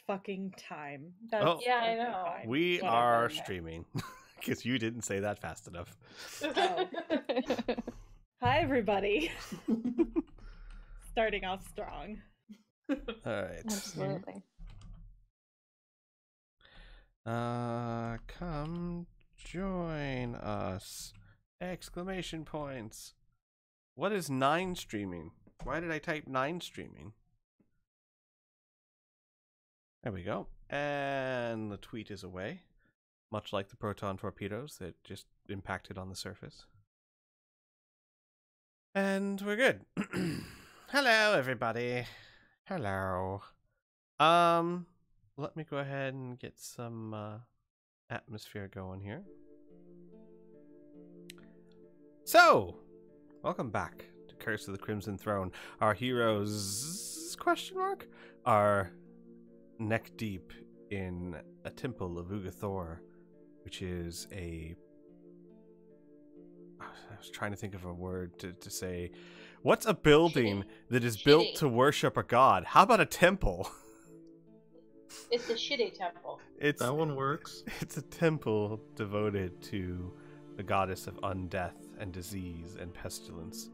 fucking time. Yeah, I know. Fine. We Whatever. are streaming because you didn't say that fast enough. Oh. Hi, everybody. Starting off strong. All right. Absolutely. Come join us! Exclamation points. What is 9 streaming? Why did I type 9 streaming? There we go. And the tweet is away. Much like the proton torpedoes that just impacted on the surface. And we're good. Hello, everybody. Hello. Let me go ahead and get some atmosphere going here. So, welcome back to Curse of the Crimson Throne. Our heroes, question mark, are neck deep in a temple of Ugathor, which is a... I was trying to think of a word to say. What's a building that is built to worship a god? How about a temple? It's a shitty temple. That one works. It's a temple devoted to the goddess of undeath and disease and pestilence.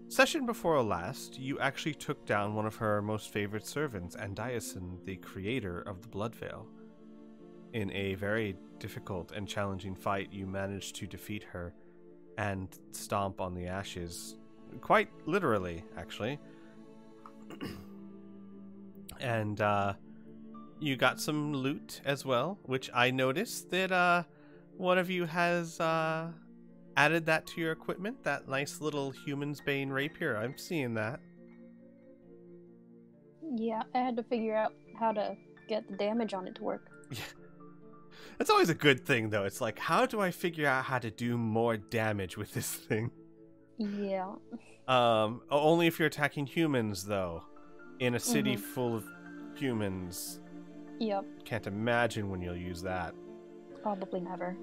Session before last, you actually took down one of her most favorite servants, Andiason, the creator of the Bloodveil. In a very difficult and challenging fight, you managed to defeat her and stomp on the ashes. Quite literally, actually. And, you got some loot as well, which I noticed that, one of you has, added that to your equipment. That nice little Human's Bane rapier. I'm seeing that. Yeah, I had to figure out how to get the damage on it to work. Yeah. That's always a good thing, though. It's like, how do I figure out how to do more damage with this thing? Yeah. Only if you're attacking humans, though. In a city full of humans. Yep. Can't imagine when you'll use that. Probably never.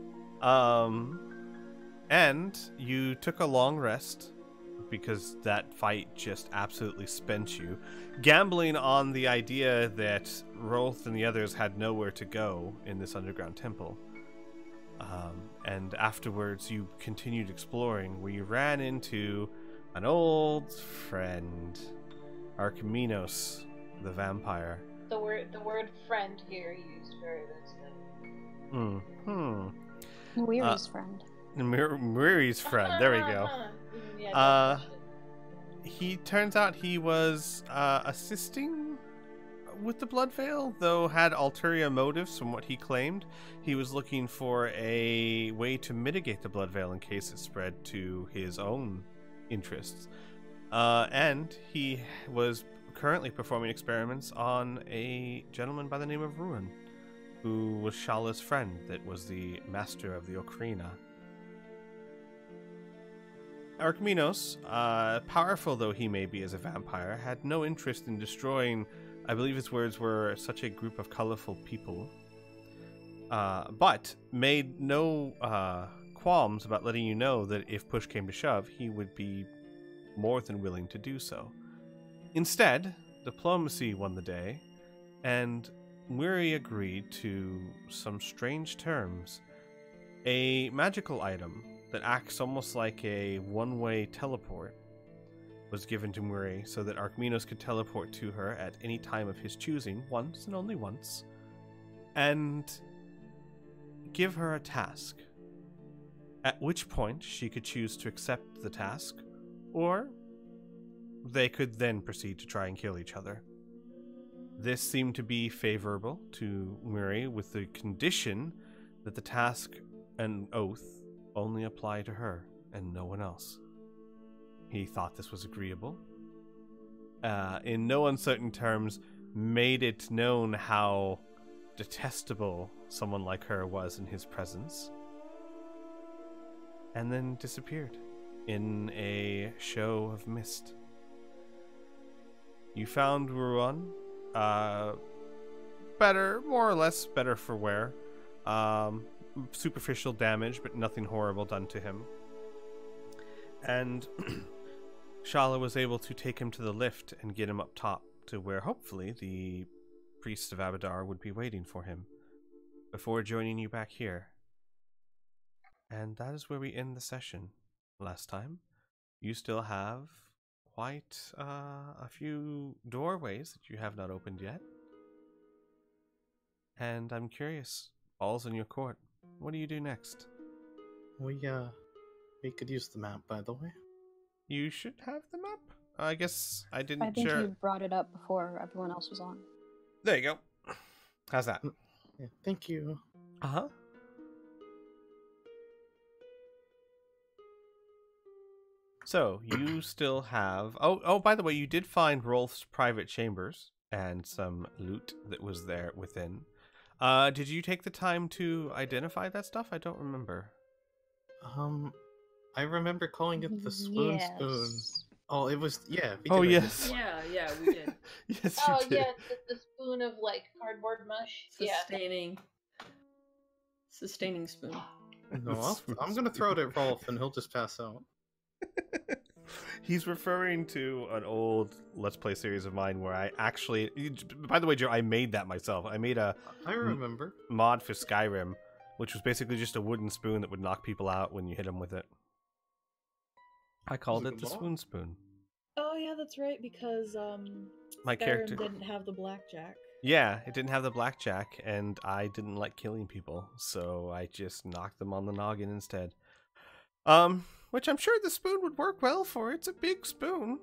And you took a long rest because that fight just absolutely spent you, gambling on the idea that Rolf and the others had nowhere to go in this underground temple. And afterwards you continued exploring, where you ran into an old friend, Archiminos, the vampire. The word friend here used very loosely. Weary's friend. Muri's friend. There we go. Yeah, He turns out he was assisting with the Bloodveil, though had ulterior motives from what he claimed. He was looking for a way to mitigate the Bloodveil in case it spread to his own interests. And he was currently performing experiments on a gentleman by the name of Ruin, who was Shala's friend that was the master of the Ocarina. Archiminos, powerful though he may be as a vampire, had no interest in destroying, I believe his words were, such a group of colorful people, but made no qualms about letting you know that if push came to shove, he would be more than willing to do so. Instead, diplomacy won the day, and Muri agreed to some strange terms. A magical item that acts almost like a one-way teleport was given to Muri so that Archiminos could teleport to her at any time of his choosing, once and only once, and give her a task, at which point she could choose to accept the task, or they could then proceed to try and kill each other. This seemed to be favorable to Muri, with the condition that the task and oath only apply to her and no one else. He thought this was agreeable. In no uncertain terms, made it known how detestable someone like her was in his presence, and then disappeared in a show of mist. You found Ruan, better, more or less better for wear. Superficial damage, but nothing horrible done to him. And Shala was able to take him to the lift and get him up top to where hopefully the priests of Abadar would be waiting for him before joining you back here. And that is where we end the session. Last time, you still have quite a few doorways that you have not opened yet. And I'm curious, ball's in your court. What do you do next? We could use the map, by the way. You should have the map. I guess I didn't I think share. you brought it up before everyone else was on. There you go. How's that? Yeah, thank you. Uh-huh. So, you still have... Oh, by the way, you did find Rolf's private chambers and some loot that was there within. Did you take the time to identify that stuff? I don't remember. I remember calling it the spoon. Oh, it was... Yeah. Oh, yes. Yeah, we did. Yes, Oh you did. yeah, the spoon of like cardboard mush. Sustaining spoon. No, I'm gonna throw it at Rolf and he'll just pass out. He's referring to an old Let's Play series of mine where I actually... By the way, Joe, I made that myself. I made a I remember. mod for Skyrim, which was basically just a wooden spoon that would knock people out when you hit them with it. I called it the Swoon Spoon. Oh yeah, that's right, because My Skyrim character didn't have the blackjack. Yeah, it didn't have the blackjack, and I didn't like killing people, so I just knocked them on the noggin instead. Which I'm sure the spoon would work well for. It's a big spoon.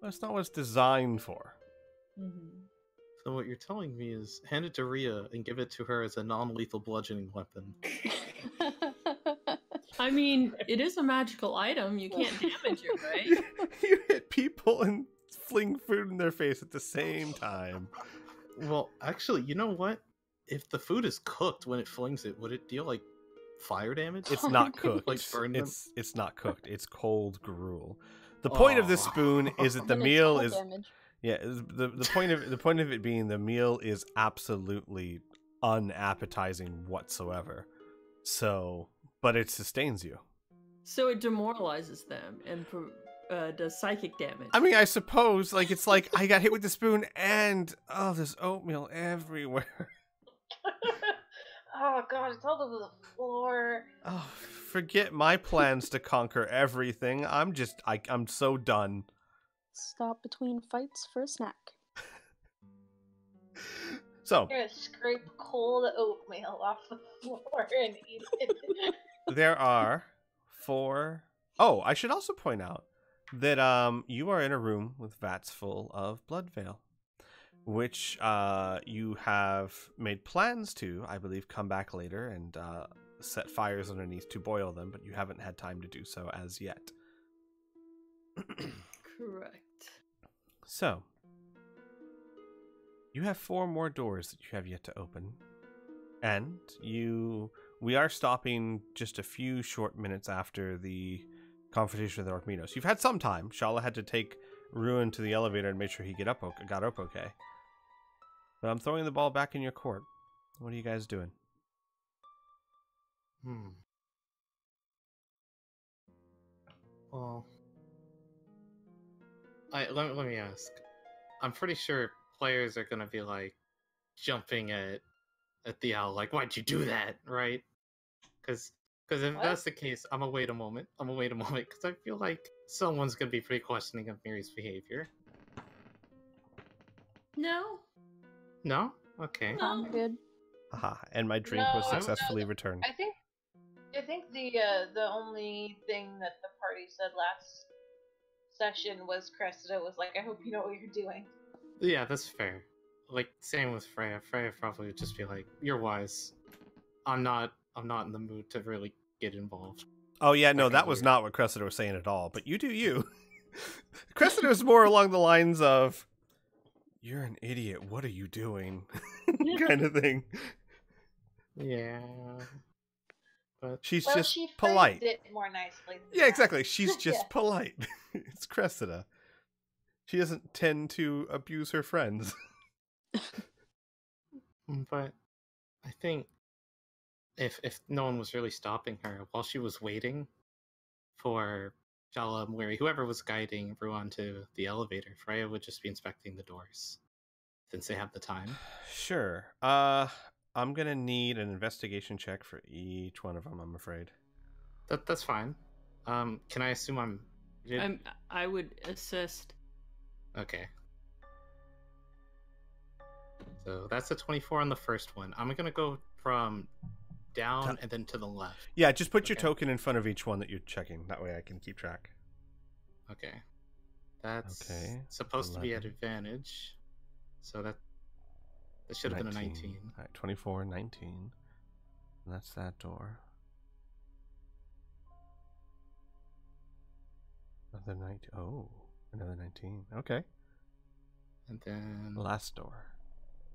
That's not what it's designed for. Mm-hmm. So what you're telling me is hand it to Rhea and give it to her as a non-lethal bludgeoning weapon. I mean, it is a magical item. You can't damage it, right? You hit people and fling food in their face at the same time. Well, actually, you know what? If the food is cooked when it flings it, would it deal like fire damage? It's not cooked. Like burn them? It's not cooked. It's cold gruel. The point of this spoon is that the meal is damage. yeah. The point of it being the meal is absolutely unappetizing whatsoever. So, but it sustains you. So it demoralizes them and does psychic damage. I mean, I suppose it's like I got hit with the spoon and there's oatmeal everywhere. Oh god, it's all over the floor. Oh, forget my plans to conquer everything. I'm so done. Stop between fights for a snack. So, You're gonna scrape cold oatmeal off the floor and eat it. there are 4... Oh, I should also point out that you are in a room with vats full of blood veil, which you have made plans to, I believe, come back later and set fires underneath to boil them, but you haven't had time to do so as yet. Correct. So, you have 4 more doors that you have yet to open, and we are stopping just a few short minutes after the confrontation with the Orkminos. You've had some time. Shala had to take Ruin to the elevator and make sure he got up okay. But I'm throwing the ball back in your court. What are you guys doing? Well, let me ask. I'm pretty sure players are gonna be like jumping at the owl, like, why'd you do that, right? Because if that's the case, I'm gonna wait a moment, because I feel like someone's gonna be pretty questioning of Miri's behavior. No. No? Okay. No. I'm good. Haha, and my drink was No, successfully returned. I think the only thing that the party said last session was Cressida was like, I hope you know what you're doing. Yeah, that's fair. Like, same with Freya. Freya probably would just be like, you're wise. I'm not in the mood to really get involved. Oh yeah, no, that was not what Cressida was saying at all, but you do you. Cressida was more along the lines of, you're an idiot, what are you doing? kind of thing. Yeah. But She's Well, just she polite. phrased it more nicely. Than Yeah, that. exactly. She's just Yeah. polite. It's Cressida. She doesn't tend to abuse her friends. But I think if no one was really stopping her while she was waiting for Shala, Miri, whoever was guiding Ruan to the elevator, Freya would just be inspecting the doors since they have the time. Sure. I'm gonna need an investigation check for each one of them, I'm afraid. That's fine. Can I assume I'm... I would assist. Okay. So that's a 24 on the first one. I'm gonna go from down and then to the left. Yeah, just put your token in front of each one that you're checking. That way I can keep track. Okay. That's Okay, supposed to be at 11. advantage. So that should have been a 19. All right, 24, 19. And that's that door. Another 19. Oh, another 19. Okay. And then... Last door.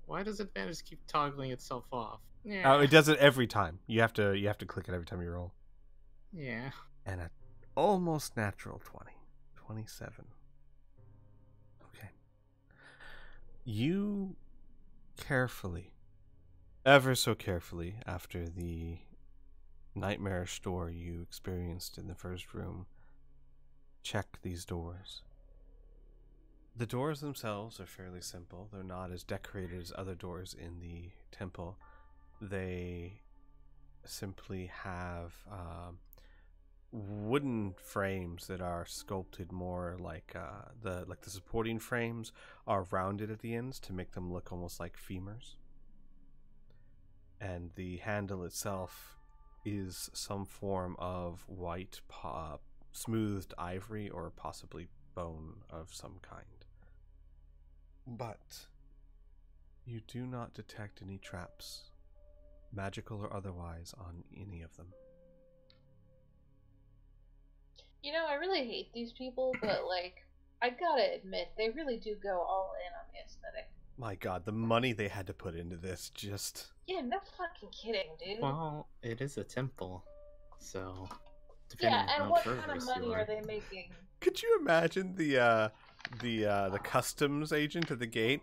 Why does advantage keep toggling itself off? Oh, it does it every time. You have to click it every time you roll. Yeah. And a almost natural 20. 27. Okay. You carefully, ever so carefully, after the nightmarish door you experienced in the first room, check these doors. The doors themselves are fairly simple. They're not as decorated as other doors in the temple. They simply have wooden frames that are sculpted more like the supporting frames are rounded at the ends to make them look almost like femurs. And the handle itself is some form of white smoothed ivory or possibly bone of some kind. But you do not detect any traps, magical or otherwise, on any of them. You know, I really hate these people, but, like, I gotta admit, they really do go all in on the aesthetic. My god, the money they had to put into this just... Yeah, no fucking kidding, dude. Well, it is a temple, so... Yeah, and what kind of money are they making? Could you imagine the customs agent at the gate?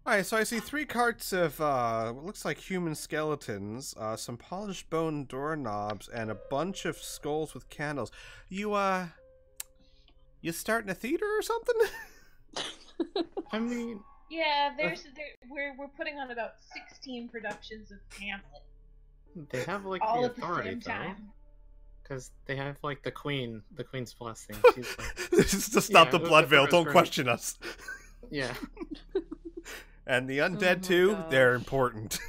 Alright, so I see 3 carts of what looks like human skeletons, some polished bone doorknobs, and a bunch of skulls with candles. You starting a theater or something? I mean... Yeah, we're putting on about 16 productions of Hamlet. They have, like, all the at the authority, same though. time. Because they have, like, the Queen's blessing. She's like, This is to stop the it was blood the veil, first don't person. question us. Yeah. And the undead my too, gosh. they're important.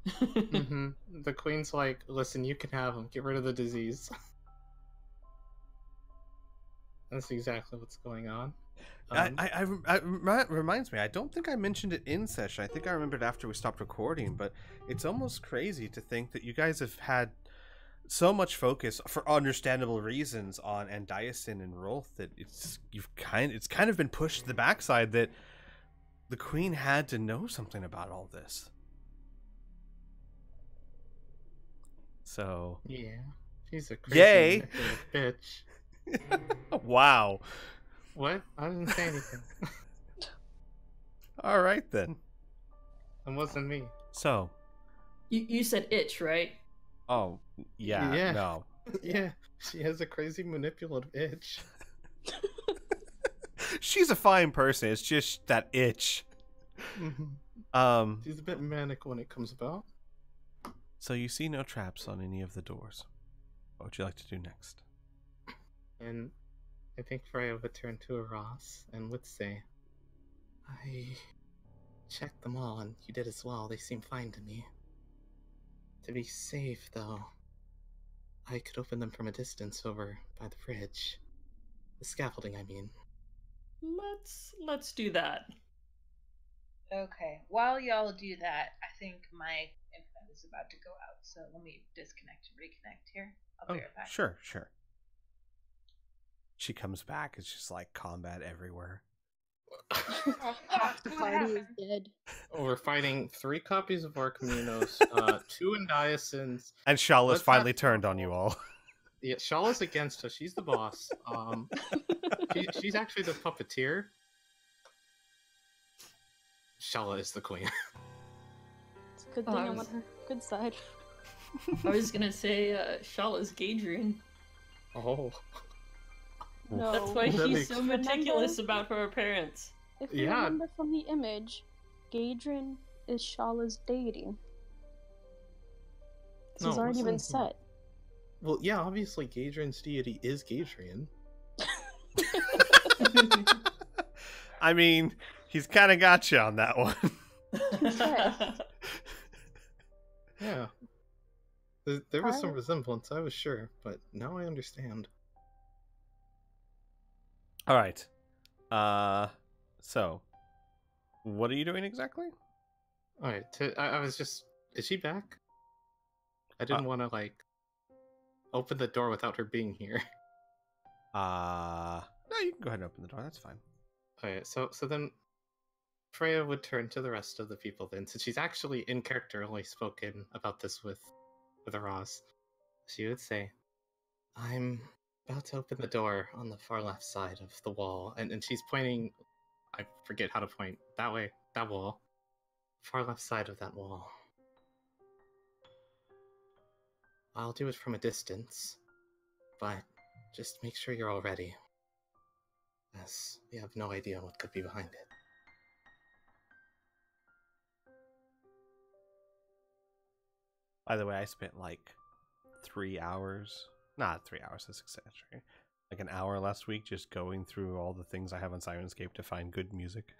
Mm-hmm. The Queen's like, listen, you can have them. Get rid of the disease. That's exactly what's going on. Reminds me, I don't think I mentioned it in session. I think I remembered after we stopped recording, but it's almost crazy to think that you guys have had so much focus, for understandable reasons, on Andiasin and Rolf that it's kind of been pushed to the backside that the Queen had to know something about all this. So Yeah. She's a crazy Yay. manipulative bitch. wow. What? I didn't say anything. All right then. It wasn't me. So, You said itch, right? oh yeah, Yeah. no. Yeah, she has a crazy manipulative itch. She's a fine person. It's just that itch. Mm-hmm. She's a bit manic when it comes about. So you see no traps on any of the doors. What would you like to do next? And I think Freya would turn to Ross and would say, I checked them all, and you did as well. They seem fine to me. To be safe, though, I could open them from a distance over by the bridge. The scaffolding, I mean. Let's do that. Okay, while y'all do that, I think my internet is about to go out, so let me disconnect and reconnect here. I'll be right back. Sure. She comes back. It's just like combat everywhere. Oh, fuck, The what party is happened? dead. We're fighting 3 copies of Arcaminos, 2 Andiasins. And Shala's Let's finally not- turned on you all. Yeah, Shala's against us. She's the boss. She's actually the puppeteer. Shala is the queen. It's a good thing I'm on her good side. I was gonna say Shala's Gadrian. Oh. No. That's why That she's makes- so meticulous about her appearance. If you Yeah. remember from the image, Gadrin is Shala's deity. This has No, already been listen. set. Well, yeah, obviously Gadrin's deity is Gadrian. I mean, he's kind of got you on that one. Yeah. There was some Alright. resemblance, I was sure, but now I understand. All right. So, what are you doing exactly? Alright, I was just... Is she back? I didn't want to, like, open the door without her being here. No, you can go ahead and open the door. That's fine. Alright, so then Freya would turn to the rest of the people then, since she's actually in character only spoken about this with Ross. She would say, I'm about to open the door on the far left side of the wall, and she's pointing, I forget how to point, that way, that wall. Far left side of that wall. I'll do it from a distance, but just make sure you're all ready, as we have no idea what could be behind it. By the way, I spent like 3 hours. Not 3 hours, that's exaggerating. Like an hour last week just going through all the things I have on Sirenscape to find good music.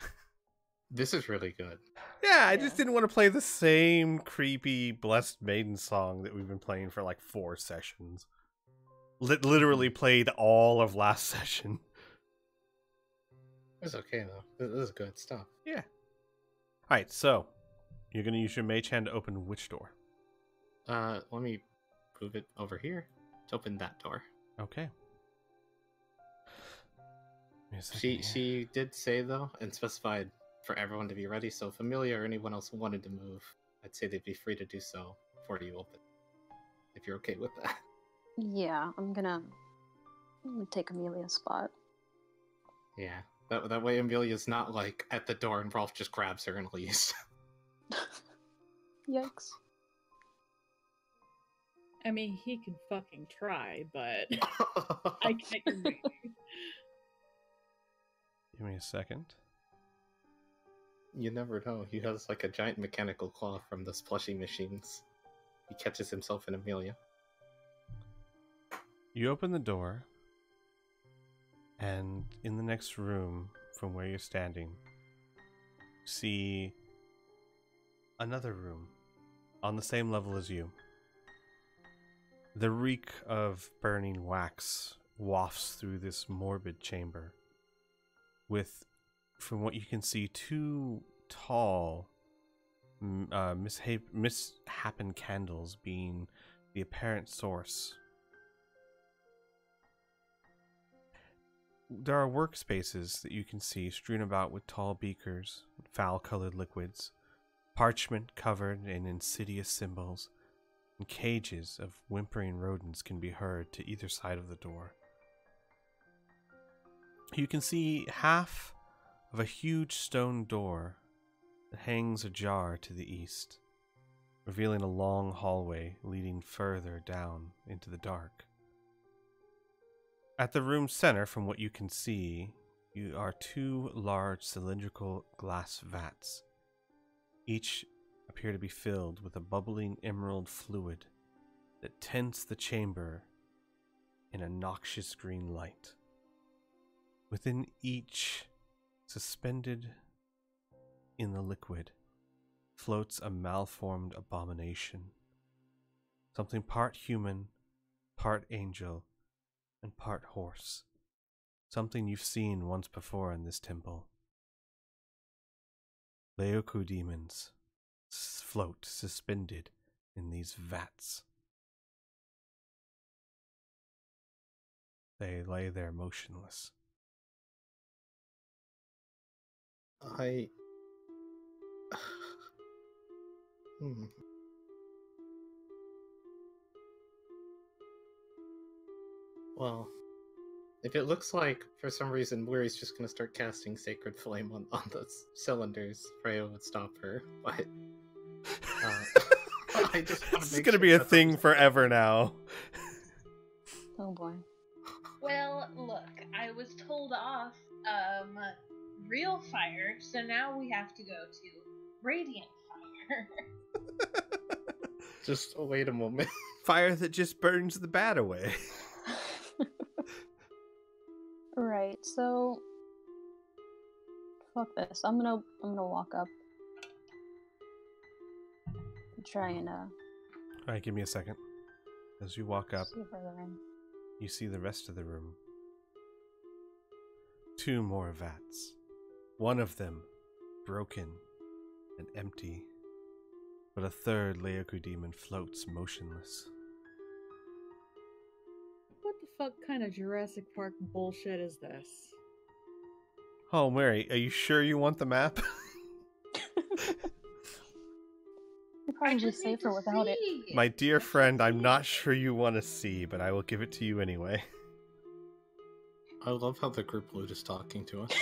This is really good. Yeah, I just didn't want to play the same creepy Blessed Maiden song that we've been playing for like 4 sessions. Literally played all of last session. It's okay though. This is good stuff. Yeah. Alright, so you're going to use your mage hand to open which door? Let me move it over here to open that door. Okay. Give me a second here. She did say though, and specified for everyone to be ready, so if Amelia or anyone else wanted to move, I'd say they'd be free to do so before you open. If you're okay with that. Yeah, I'm gonna take Amelia's spot. Yeah. That way Amelia's not like at the door and Rolf just grabs her and leaves. Yikes. I mean, he can fucking try, but I can't agree. Give me a second. You never know. He has like a giant mechanical claw from those plushie machines. He catches himself in Amelia. You open the door, and in the next room from where you're standing, you see another room on the same level as you. The reek of burning wax wafts through this morbid chamber, with, from what you can see, 2 tall mishappen candles being the apparent source. There are workspaces that you can see strewn about with tall beakers, foul-colored liquids, parchment covered in insidious symbols, and cages of whimpering rodents can be heard to either side of the door. You can see half of a huge stone door that hangs ajar to the east, revealing a long hallway leading further down into the dark. At the room's center, from what you can see, are 2 large cylindrical glass vats. Each appear to be filled with a bubbling emerald fluid that tints the chamber in a noxious green light. Within each, suspended in the liquid, floats a malformed abomination. Something part human, part angel, and part horse. Something you've seen once before in this temple. Leoku demons float suspended in these vats. They lay there motionless. Well, if it looks like, for some reason, Weary's just gonna start casting Sacred Flame on the cylinders, Freya would stop her, but... I just This is gonna be a thing forever now. Oh boy. Well, look, I was told off, real fire, so now we have to go to radiant fire. Just wait a moment. Fire that just burns the bad away. Right, so fuck this. I'm gonna walk up and try and Alright, give me a second. As you walk up, see further in. you see the rest of the room. 2 more vats. One of them broken and empty, but a third Leoku demon floats motionless. What the fuck kind of Jurassic Park bullshit is this? Oh, Mary, are you sure you want the map? You're I probably just need safer to without it. see. My dear friend, I'm not sure you want to see, but I will give it to you anyway. I love how the group loot is talking to us.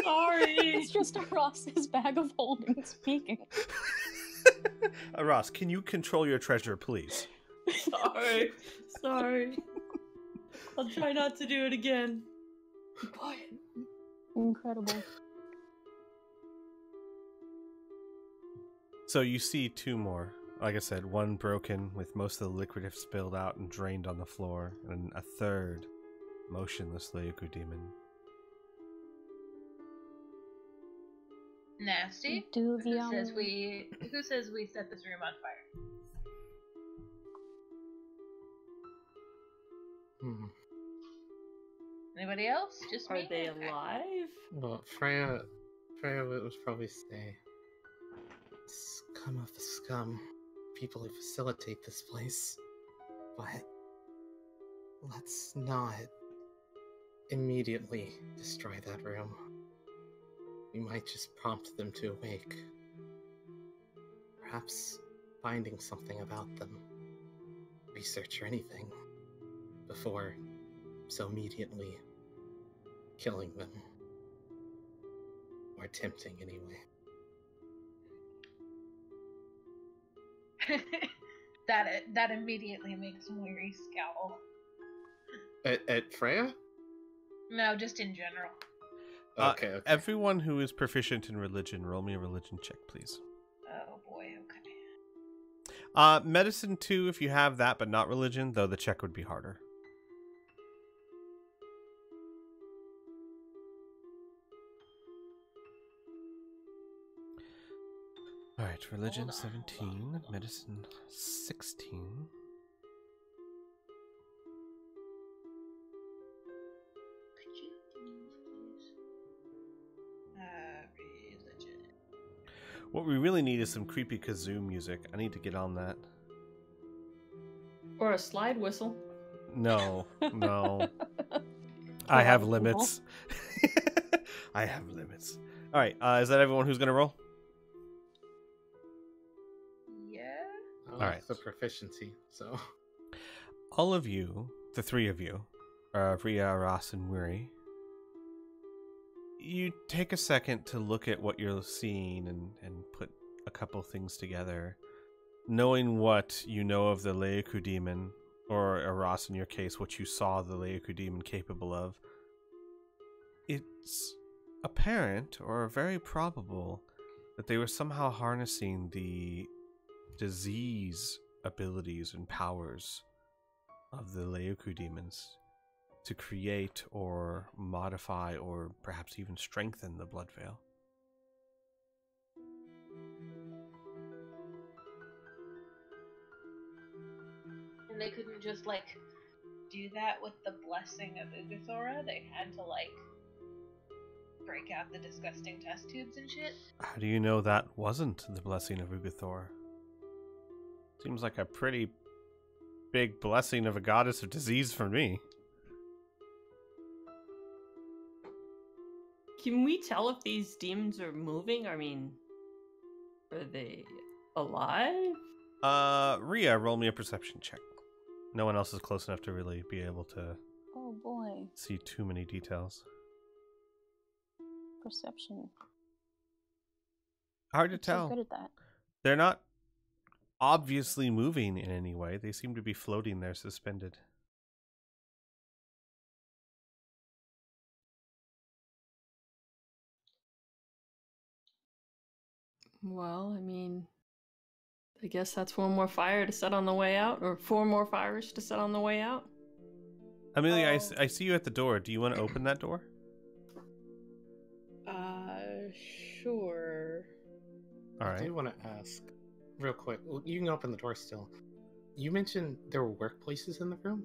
Sorry. It's just Ross's bag of holding speaking. Ross, can you control your treasure, please? Sorry. I'll try not to do it again. Be quiet. Incredible. So you see 2 more. Like I said, one broken with most of the liquid have spilled out and drained on the floor, and a third motionless Leoku demon. Nasty. Do the Who says we set this room on fire? Hmm. Anybody else? Just Are me? they Okay. alive? Well, Freya would probably say, "Scum of the scum, people who facilitate this place, but let's not immediately destroy that room. We might just prompt them to awake. Perhaps finding something about them, research or anything, before so immediately killing them. Or attempting anyway." that immediately makes Moiri scowl. At Freya? No, just in general. Okay. Everyone who is proficient in religion, roll me a religion check, please. Oh boy, okay. Medicine 2 if you have that, but not religion, though the check would be harder. Alright, religion Hold on, 17, medicine 16. Could you please? Religion. What we really need is some creepy kazoo music. I need to get on that. Or a slide whistle? No, no. For I have other people. limits. I have limits. Alright, is that everyone who's gonna roll? Yeah. I like Alright. the proficiency, so. All of you, the 3 of you, Rhea, Ross, and Wiri, you take a second to look at what you're seeing and put a couple things together. Knowing what you know of the Leoku demon, or Ross in your case, what you saw the Leoku demon capable of, it's apparent or very probable that they were somehow harnessing the disease abilities and powers of the Leoku demons to create or modify or perhaps even strengthen the blood veil. And they couldn't just like do that with the blessing of Ugathora. They had to like break out the disgusting test tubes and shit. How do you know that wasn't the blessing of Ugathor? Seems like a pretty big blessing of a goddess of disease for me. Can we tell if these demons are moving? I mean, are they alive? Rhea, roll me a perception check. No one else is close enough to really be able to Oh boy. see too many details. Perception. Hard to I'm so tell. good at that. They're not obviously moving in any way. They seem to be floating there suspended. Well, I mean, I guess that's one more fire to set on the way out, or 4 more fires to set on the way out. Amelia, I see you at the door. Do you want to open that door? Sure. All I right. do want to ask, real quick. Well, you can open the door still. You mentioned there were workplaces in the room?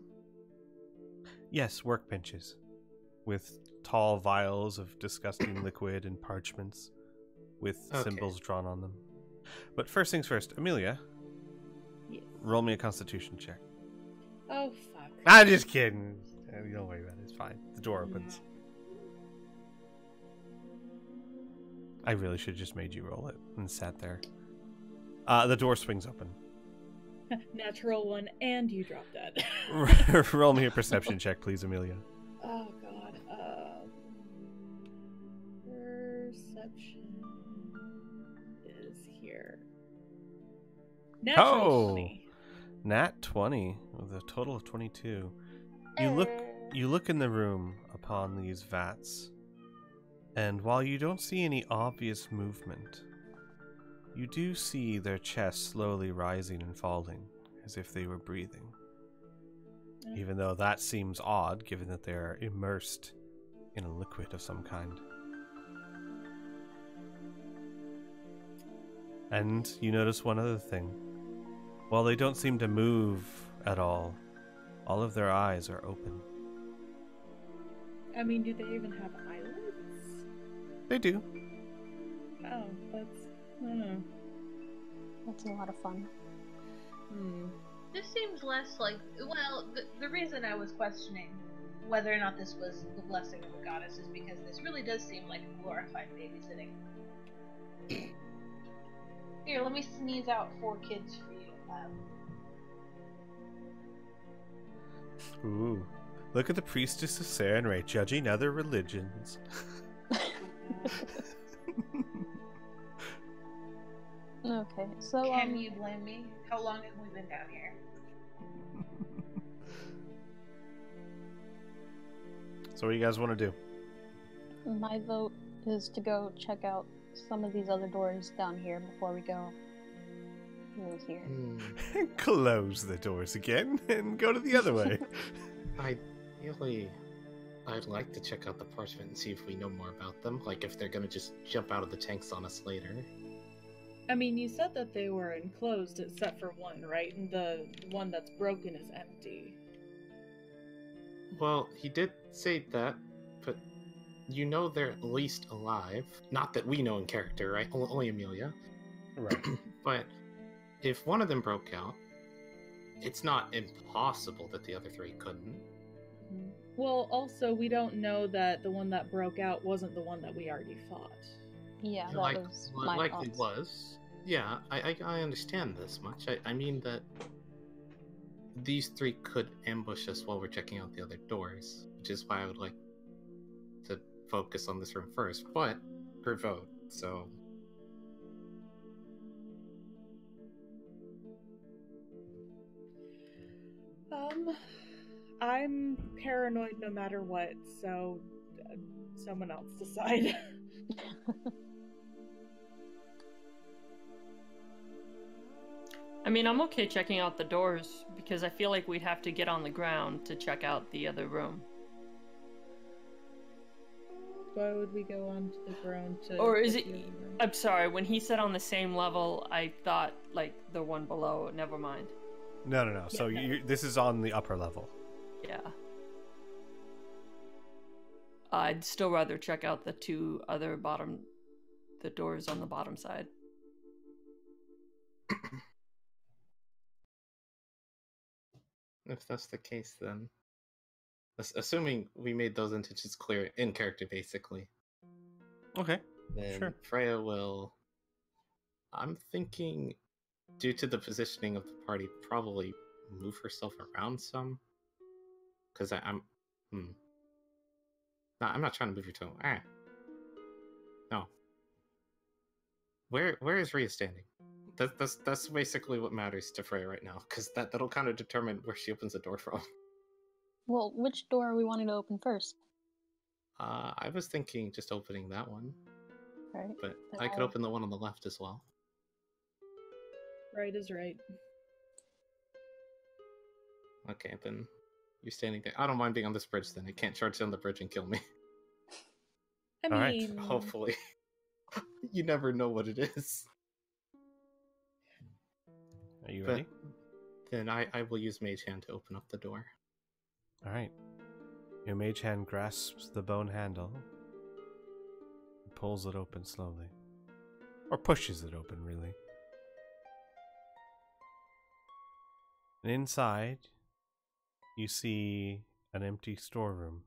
Yes, workbenches with tall vials of disgusting liquid and parchments with symbols drawn on them. But first things first, Amelia, Yes. roll me a Constitution check. Oh, fuck. I'm just kidding. Don't worry about it. It's fine. The door opens. I really should have just made you roll it and sat there. The door swings open. Natural one, and you dropped that. Roll me a perception check, please, Amelia. Oh, God. Perception is here. Natural 20. Nat 20 with a total of 22. You look in the room upon these vats, and while you don't see any obvious movement, you do see their chests slowly rising and falling, as if they were breathing. Even though that seems odd, given that they are immersed in a liquid of some kind. And you notice one other thing. While they don't seem to move at all of their eyes are open. I mean, do they even have eyelids? They do. Oh, that's... I don't know. That's a lot of fun. This seems less like... Well, the reason I was questioning whether or not this was the blessing of the goddess is because this really does seem like glorified babysitting. Here, let me sneeze out 4 kids for you. Ooh. Look at the priestess of Sarenrae judging other religions. Okay, so Can you blame me? How long have we been down here? So what do you guys want to do? my vote is to go check out some of these other doors down here before we go through here. Close the doors again and go to the other way. Ideally, I'd like to check out the parchment and see if we know more about them. Like if they're gonna just jump out of the tanks on us later. I mean, you said that they were enclosed except for one, right? And the one that's broken is empty. Well, he did say that, but you know they're at least alive. Not that we know in character, right? Only Amelia. Right. But if one of them broke out, it's not impossible that the other 3 couldn't. Well, also, we don't know that the one that broke out wasn't the one that we already fought. Yeah, that Like, was well, my it likely thoughts. was. Yeah, I understand this much. I mean that these 3 could ambush us while we're checking out the other doors, which is why I would like to focus on this room first. But her vote, so I'm paranoid no matter what, so someone else decide. I mean, I'm okay checking out the doors because I feel like we'd have to get on the ground to check out the other room. Why would we go onto the ground to... Or is check it... the other room? I'm sorry, when he said on the same level, I thought, like, the one below. Never mind. No. So this is on the upper level. Yeah. I'd still rather check out the 2 other the doors on the bottom side. if that's the case, then assuming we made those intentions clear in character, basically, Okay. then Sure. Freya will. I'm thinking, due to the positioning of the party, probably move herself around some. Because I'm. No, I'm not trying to move your toe. No. Where is Rhea standing? That's basically what matters to Freya right now, because that'll kind of determine where she opens the door from. Well, which door are we wanting to open first? I was thinking just opening that one. Right. But Then I could I'll- open the one on the left as well. Right is right. Okay, then you're standing there. I don't mind being on this bridge then. It can't charge down the bridge and kill me. I All right. mean, Hopefully. You never know what it is. Are you But ready? then I will use Mage Hand to open up the door. All right. Your mage hand grasps the bone handle and pulls it open slowly. Or pushes it open, really. And inside, you see an empty storeroom.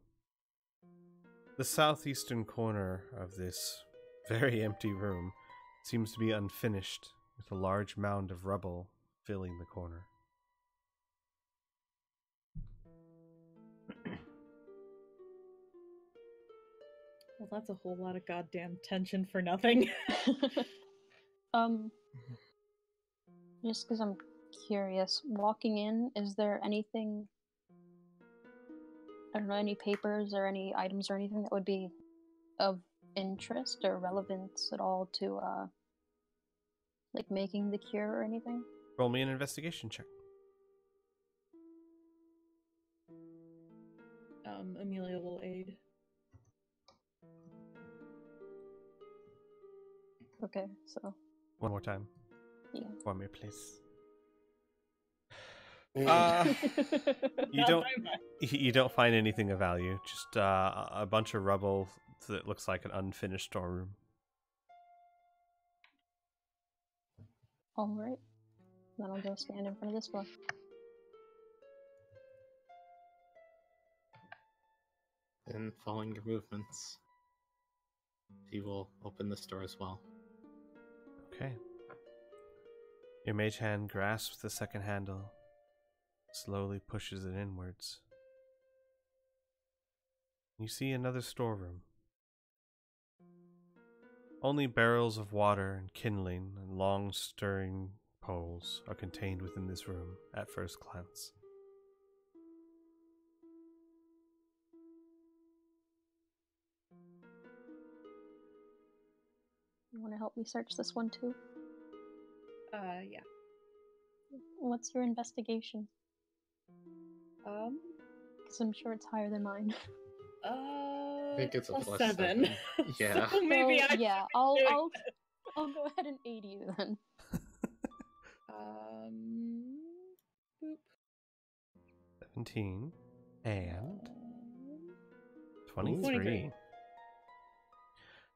The southeastern corner of this very empty room seems to be unfinished, with a large mound of rubble filling the corner. well, that's a whole lot of goddamn tension for nothing. Just because I'm curious, walking in, is there anything, I don't know, any papers or any items or anything that would be of interest or relevance at all to, like, making the cure or anything? Roll me an investigation check. Amelia will aid. Okay, so, One more time. yeah. For me, please. Not You don't. very much. You don't find anything of value. Just a bunch of rubble that looks like an unfinished storeroom. Alright. Then I'll go stand in front of this book. Then, following your movements, he will open this door as well. Okay. Your mage hand grasps the second handle, slowly pushes it inwards. You see another storeroom. Only barrels of water and kindling and long stirring poles are contained within this room at first glance. You want to help me search this one too? Yeah. What's your investigation? Um, Because I'm sure it's higher than mine. I think it's a plus plus 7. Yeah. So maybe So, I yeah, should be I'll doing I'll go ahead and aid you then. Boop. 17 and 23. 23.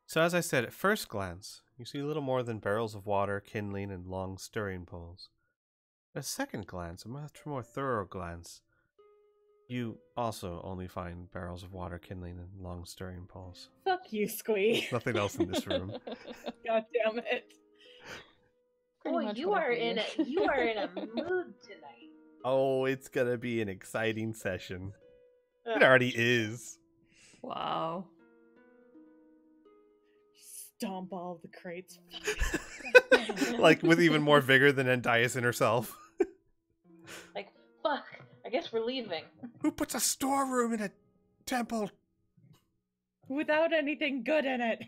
So as I said, at first glance, you see little more than barrels of water, kindling, and long stirring poles. At a second glance, a much more thorough glance, you also only find barrels of water, kindling, and long stirring poles. Fuck you, Squee. Nothing else in this room. God damn it. Pretty Boy, much you what I are in figured. you are in a mood tonight. Oh, it's gonna be an exciting session. It Ugh. already is. Wow. Stomp all the crates. Like with even more vigor than Endiasin herself. Like, fuck. I guess we're leaving. Who puts a storeroom in a temple? Without anything good in it.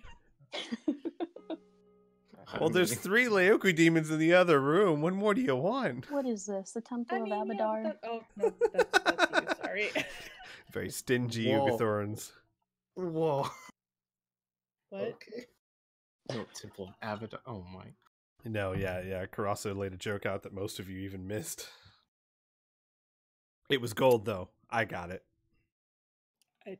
Well, there's 3 Laoku demons in the other room. What more do you want? What is this? The Temple of Yeah, Abadar? but oh, no, that's you, sorry. Very stingy Whoa. Ugathorns. Whoa. What? Okay. No, Temple of Abadar. Oh my. No, yeah. Karasu laid a joke out that most of you even missed. It was gold, though. I got it.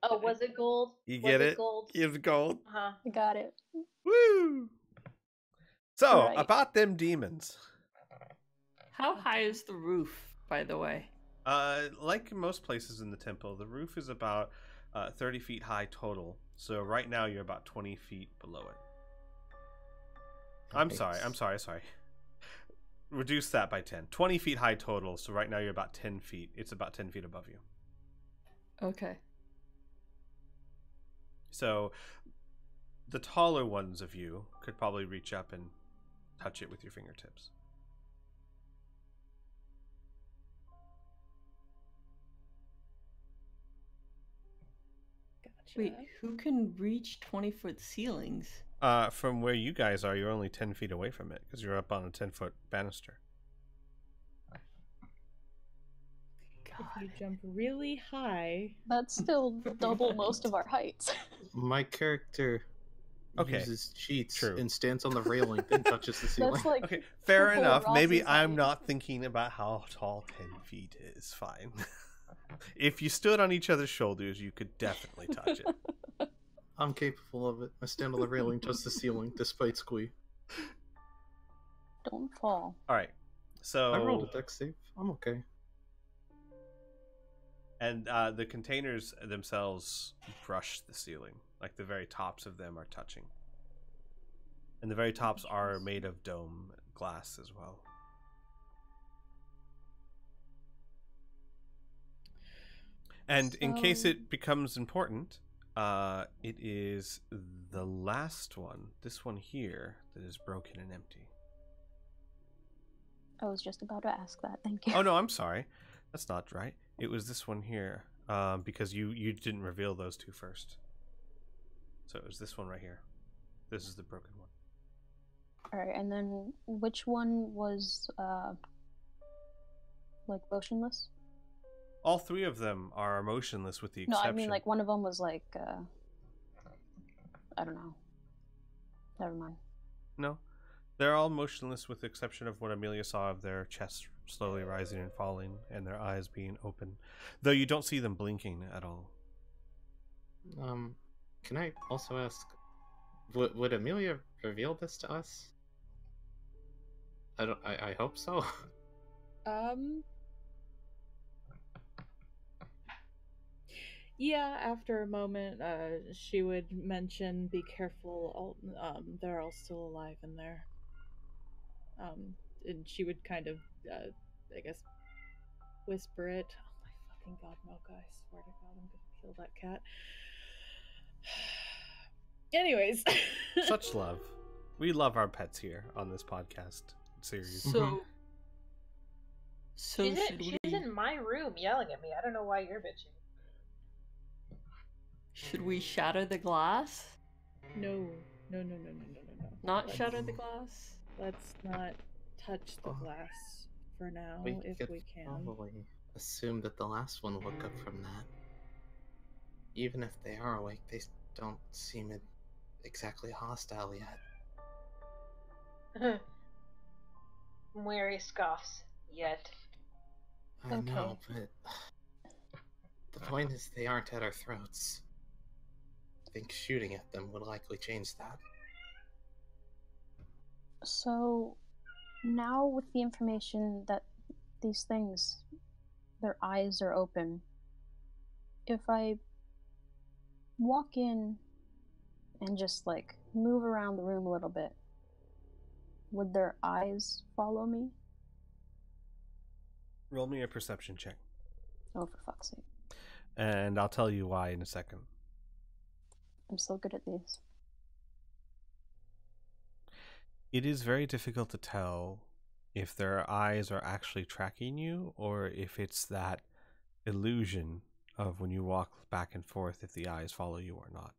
Oh, was it gold? You Was get it? Gold? It was gold. Huh. I got it. Woo! So, Right. about them demons. How high is the roof, by the way? Like most places in the temple, the roof is about 30 feet high total. So right now you're about 20 feet below it. I'm sorry. Reduce that by 10. 20 feet high total, so right now you're about 10 feet. It's about 10 feet above you. Okay. So the taller ones of you could probably reach up and touch it with your fingertips. Gotcha. Wait, who can reach 20-foot ceilings? From where you guys are, you're only 10 feet away from it because you're up on a 10-foot banister. If you jump really high, That's still double most of our heights. My character Okay, uses cheats true. and stands on the railing, then touches the ceiling. That's like Okay, fair triple enough. Maybe Ross's I'm height. not thinking about how tall 10 feet is. Fine. If you stood on each other's shoulders, you could definitely touch it. I'm capable of it. I stand on the railing, touch the ceiling, despite squee. Don't fall. All right. So I rolled a dex save. I'm okay. And the containers themselves brush the ceiling. Like the very tops of them are touching. And the very tops are made of dome glass as well. And in case it becomes important, it is the last one, this one here, that is broken and empty. I was just about to ask that. Thank you. Oh no, I'm sorry. That's not right. It was this one here, because you didn't reveal those two first. So it was this one right here. This is the broken one. Alright, and then which one was, like, motionless? All three of them are motionless with the No, exception. I mean, like, one of them was, like, I don't know. Never mind. No. They're all motionless with the exception of what Amelia saw of their chests slowly rising and falling and their eyes being open. Though you don't see them blinking at all. Can I also ask, would Amelia reveal this to us? I hope so. Yeah, after a moment, she would mention, "Be careful, they're all still alive in there." And she would kind of, I guess, whisper it. Oh my fucking god, Mocha, I swear to god, I'm gonna kill that cat. Anyways. Such love. We love our pets here on this podcast series. So She's should we in my room yelling at me. I don't know why you're bitching. should we shatter the glass? No. Not Let's- shatter the glass? Let's not touch the glass for now, if could we can. probably assume that the last one woke up from that. Even if they are awake, they don't seem exactly hostile yet. Mary scoffs. Yet. I know, but the point is they aren't at our throats. I think shooting at them would likely change that. So, now with the information that these things, their eyes are open, if I walk in and just, like, move around the room a little bit, would their eyes follow me? Roll me a perception check. Oh, for fuck's sake. And I'll tell you why in a second. I'm so good at these. It is very difficult to tell if their eyes are actually tracking you or if it's that illusion of when you walk back and forth if the eyes follow you or not.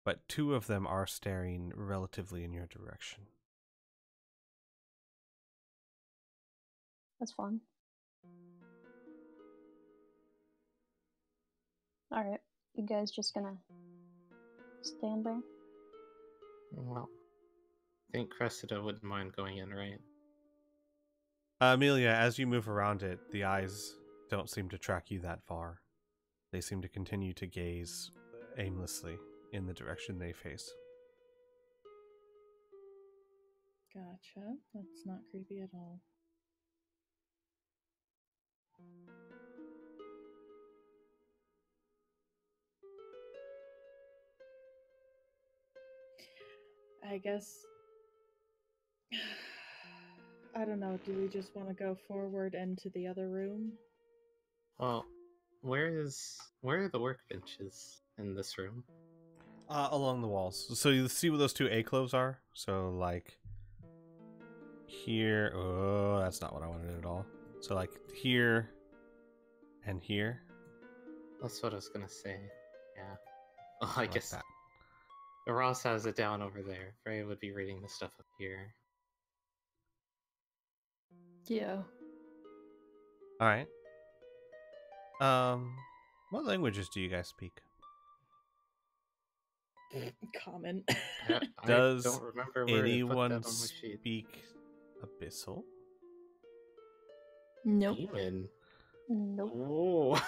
But two of them are staring relatively in your direction. That's fun. Alright, you guys just gonna stand there? Well, I think Cressida wouldn't mind going in, right? Amelia, as you move around it, the eyes don't seem to track you that far. They seem to continue to gaze aimlessly in the direction they face. Gotcha. That's not creepy at all. I guess... I don't know, do we just want to go forward into the other room? Well, where are the workbenches in this room? Along the walls. So you see what those two A-cloves are? So, like, here... Oh, that's not what I wanted at all. So, like, here and here. That's what I was gonna say. Yeah. Well, I Like guess that. Ross has it down over there. Freya would be reading the stuff up here. Yeah. All right. What languages do you guys speak? Common. I Does don't remember where to put anyone that on my sheet. speak Abyssal? Nope. Demon. Nope. Oh.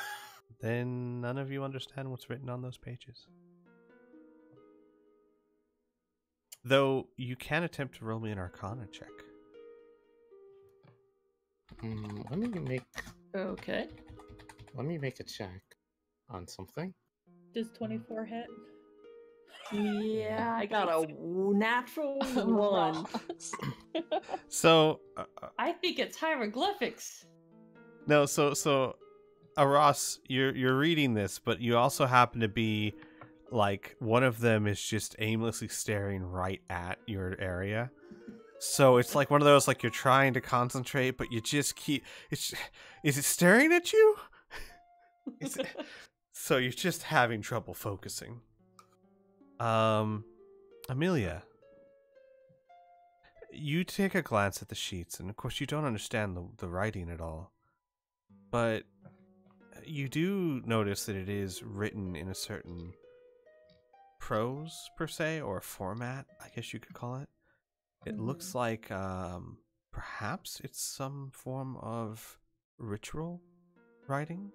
Then none of you understand what's written on those pages. Though you can attempt to roll me an Arcana check. Let me make Okay. a check on something. Does 24 hit? Yeah, I got a natural one. Ross. So, I think it's hieroglyphics. no, so, Ross, you're reading this, but you also happen to be like one of them is just aimlessly staring right at your area. So it's like one of those like you're trying to concentrate, but you just keep. Is it staring at you? So you're just having trouble focusing. Amelia, you take a glance at the sheets, and of course you don't understand the writing at all, but you do notice that it is written in a certain prose per se, or format, I guess you could call it. It looks like perhaps it's some form of ritual writing.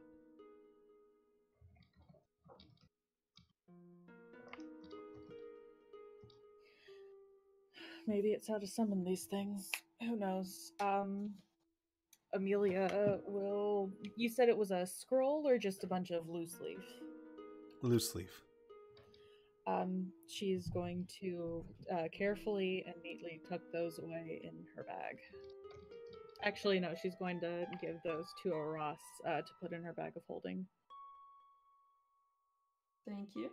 Maybe it's how to summon these things. Who knows? Amelia will. You said it was a scroll or just a bunch of loose leaf? Loose leaf. She's going to carefully and neatly tuck those away in her bag. Actually, no, she's going to give those to Ross to put in her bag of holding. Thank you.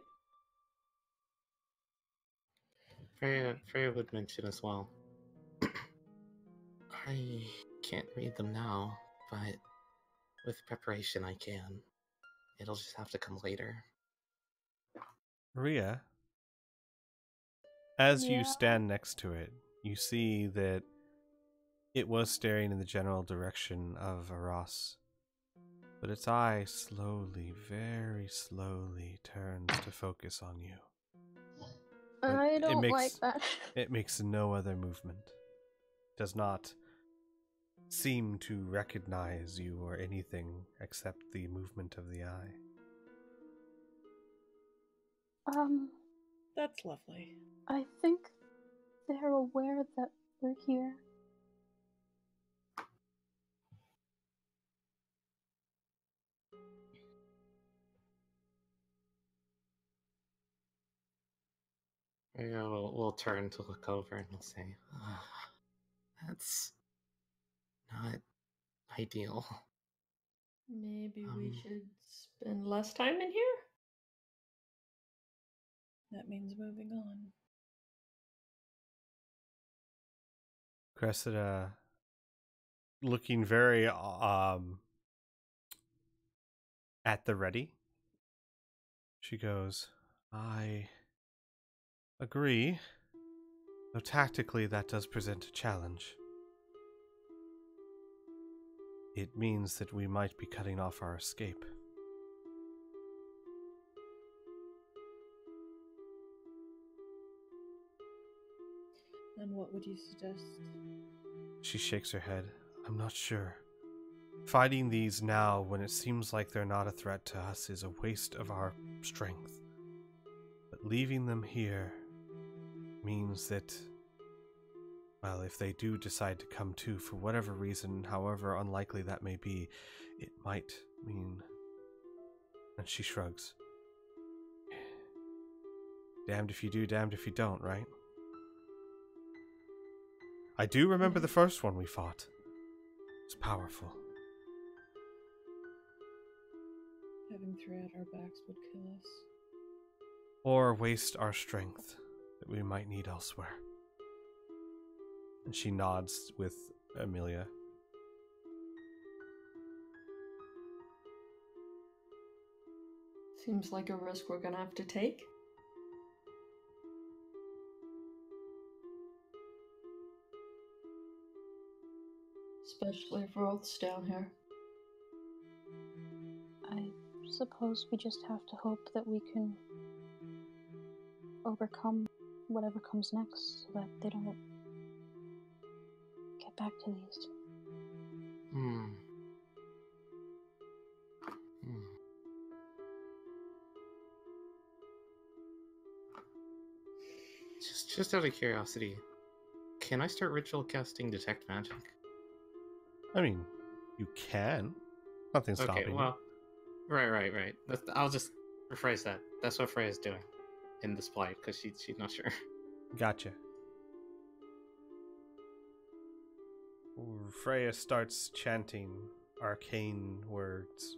Freya would mention as well. I can't read them now, but with preparation I can. It'll just have to come later. Maria, as you Yeah. stand next to it, you see that it was staring in the general direction of Aras, but its eye slowly, very slowly turns to focus on you. But I don't like that. It makes no other movement. Does not seem to recognize you or anything except the movement of the eye. That's lovely. I think they're aware that we're here. Freya will turn to look over and will say, that's not ideal. Maybe we should spend less time in here? That means moving on. Cressida, looking very at the ready, she goes, I agree, though tactically that does present a challenge. It means that we might be cutting off our escape. And what would you suggest? She shakes her head. I'm not sure. Fighting these now when it seems like they're not a threat to us is a waste of our strength. But leaving them here means that, well, if they do decide to come to for whatever reason, however unlikely that may be, it might mean... And she shrugs. Damned if you do, damned if you don't, right? I do remember the first one we fought. It's powerful. Having thread our backs would kill us. Or waste our strength that we might need elsewhere. And she nods with Amelia. Seems like a risk we're gonna have to take. Especially if Rolf's down here. I suppose we just have to hope that we can overcome whatever comes next so that they don't get back to these. Just out of curiosity, can I start ritual casting Detect Magic? I mean, you can. Nothing's stopping Okay, well, right. I'll just rephrase that. That's what Freya's doing in this plight, because she's not sure. Gotcha. Freya starts chanting arcane words.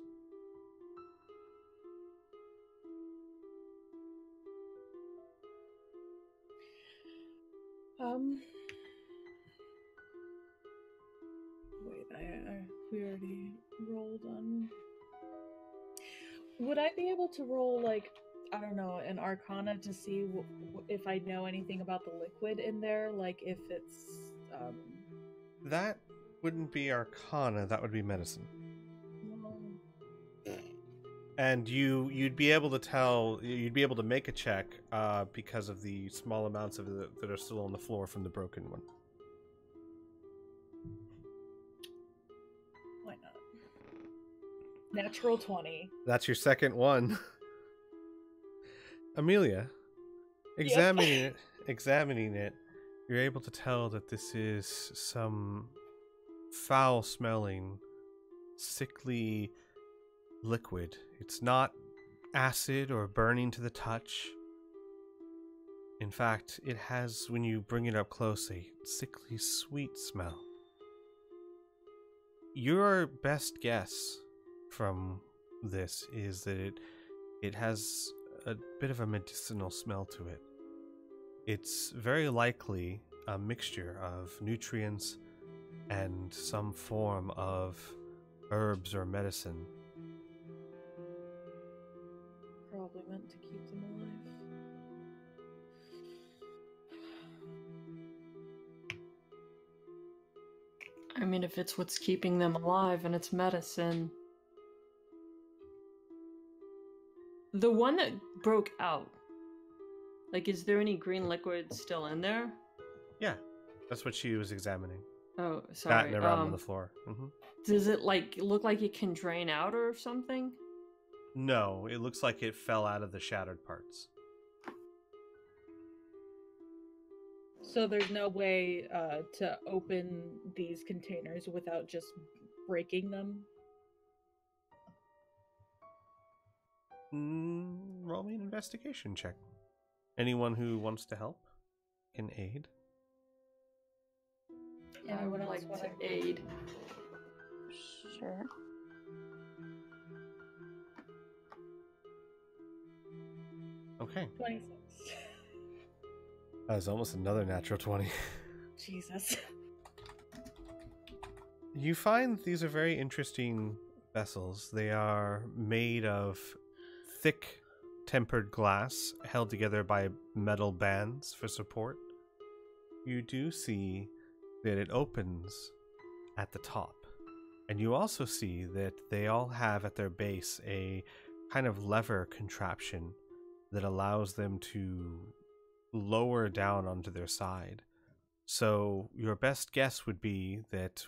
Wait, we already rolled on. Would I be able to roll, like, I don't know, an Arcana to see if I know anything about the liquid in there? Like, if it's, That wouldn't be Arcana, that would be Medicine. And you'd be able to tell, you'd be able to make a check because of the small amounts of it that are still on the floor from the broken one. Why not? Natural 20. That's your second one. Amelia, examining it, you're able to tell that this is some foul-smelling, sickly liquid. It's not acid or burning to the touch. In fact, it has, when you bring it up close, a sickly sweet smell. Your best guess from this is that it has a bit of a medicinal smell to it. It's very likely a mixture of nutrients and some form of herbs or medicine. Probably meant to keep them alive. I mean, if it's what's keeping them alive and it's medicine. The one that broke out, like, is there any green liquid still in there? Yeah, that's what she was examining. Oh, sorry. Batting around on the floor. Mm-hmm. Does it, like, look like it can drain out or something? No, it looks like it fell out of the shattered parts. So there's no way to open these containers without just breaking them? Roll me an investigation check. Anyone who wants to help can aid. Yeah, I would like to aid. Sure. Okay. 26. That was almost another natural 20. Jesus. You find these are very interesting vessels. They are made of thick tempered glass held together by metal bands for support. You do see that it opens at the top. And you also see that they all have at their base a kind of lever contraption that allows them to lower down onto their side. So your best guess would be that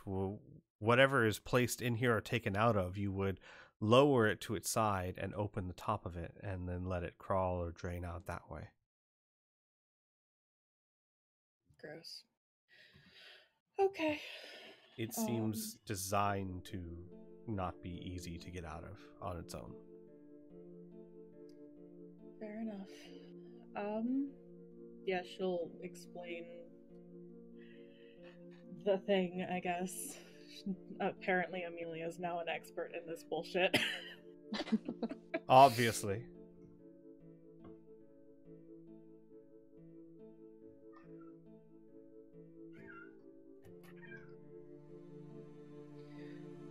whatever is placed in here or taken out of, you would lower it to its side and open the top of it and then let it crawl or drain out that way. Gross. Okay. It seems designed to not be easy to get out of on its own. Fair enough. Yeah, she'll explain the thing, I guess. Apparently Amelia is now an expert in this bullshit. Obviously.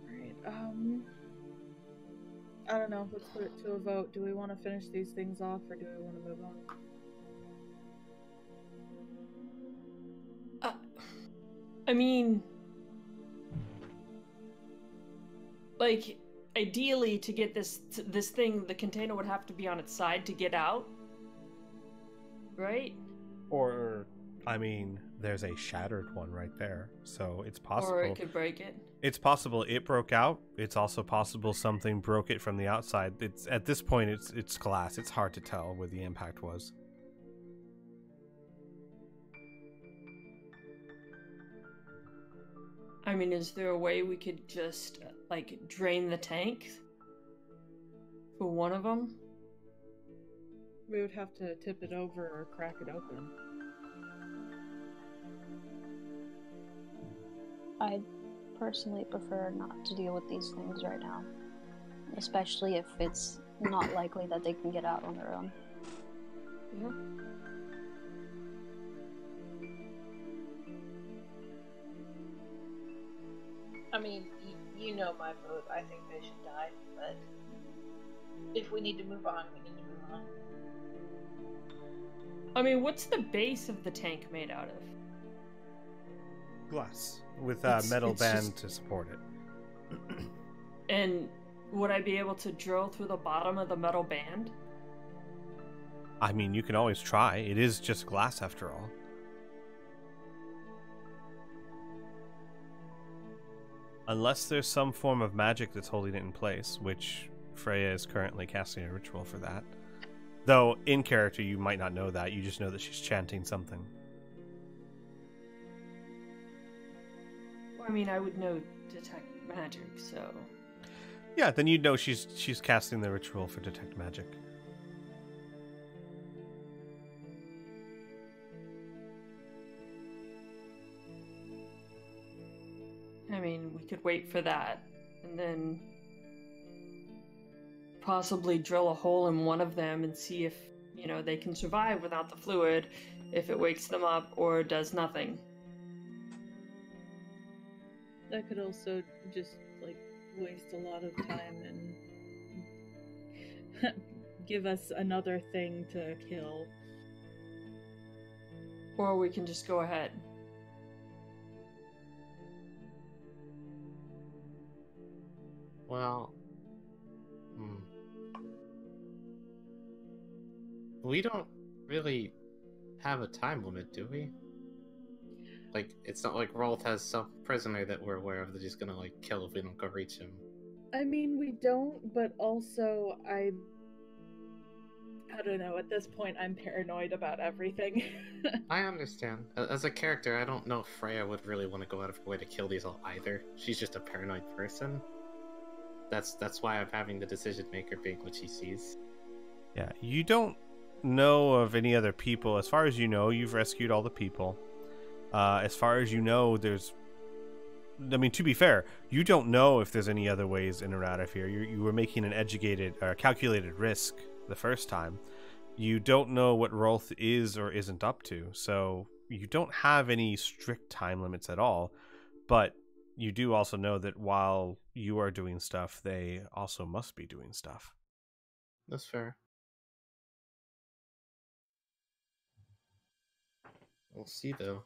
Alright, I don't know, let's put it to a vote. Do we want to finish these things off or do we want to move on? I mean, like, ideally, to get this thing, the container would have to be on its side to get out, right? Or, I mean, there's a shattered one right there, so it's possible. Or it could break it. It's possible it broke out. It's also possible something broke it from the outside. It's at this point, it's glass. It's hard to tell where the impact was. I mean, is there a way we could just, like, drain the tank for one of them? We would have to tip it over or crack it open. I'd personally prefer not to deal with these things right now. Especially if it's not likely that they can get out on their own. Yeah. I mean, you know my vote. I think they should die, but if we need to move on, we need to move on. I mean, what's the base of the tank made out of? Glass with a metal band to support it. And would I be able to drill through the bottom of the metal band? I mean, you can always try. It is just glass after all. Unless there's some form of magic that's holding it in place, which Freya is currently casting a ritual for that. Though, in character, you might not know that. You just know that she's chanting something. I mean, I would know detect magic, so... Yeah, then you'd know she's casting the ritual for detect magic. I mean, we could wait for that, and then possibly drill a hole in one of them and see if, you know, they can survive without the fluid, if it wakes them up or does nothing. That could also just, like, waste a lot of time and give us another thing to kill. Or we can just go ahead. Well, we don't really have a time limit, do we? Like, it's not like Rolf has some prisoner that we're aware of that he's gonna, like, kill if we don't go reach him. I mean, we don't, but also I don't know, at this point I'm paranoid about everything. I understand. As a character, I don't know if Freya would really want to go out of her way to kill these all either. She's just a paranoid person. That's why I'm having the decision maker being what she sees. Yeah, you don't know of any other people. As far as you know, you've rescued all the people. As far as you know, I mean, to be fair, you don't know if there's any other ways in or out of here. You were making an calculated risk the first time. You don't know what Rolf is or isn't up to, so you don't have any strict time limits at all. But you do also know that while you are doing stuff, they also must be doing stuff. That's fair. We'll see, though.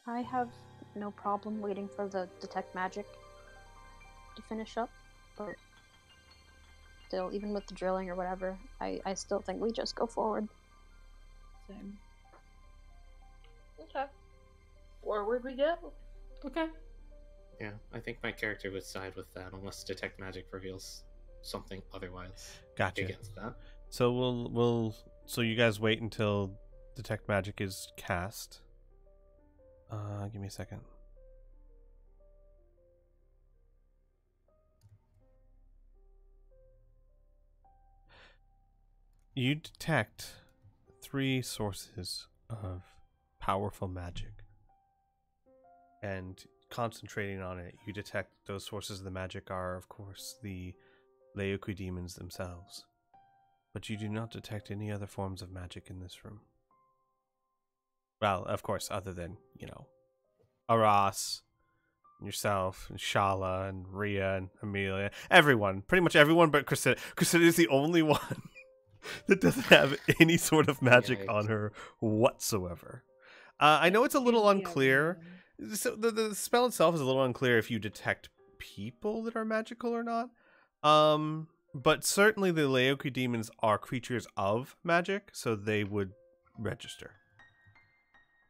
I have no problem waiting for the detect magic to finish up, but still, even with the drilling or whatever, I still think we just go forward. Same. Okay. Forward we go. Okay. Yeah, I think my character would side with that unless detect magic reveals something otherwise. Gotcha. Against that. So so you guys wait until detect magic is cast. Give me a second. You detect 3 sources of powerful magic. And concentrating on it, you detect those sources of the magic are, of course, the Leoku demons themselves. But you do not detect any other forms of magic in this room. Well, of course, other than, you know, Aras, and yourself, and Shala, and Rhea, and Amelia. Everyone. Pretty much everyone but Cressida. Cressida is the only one that doesn't have any sort of magic on her whatsoever. I know it's a little Usually I unclear. win. So the spell itself is a little unclear if you detect people that are magical or not. But certainly the Laoki demons are creatures of magic, so they would register.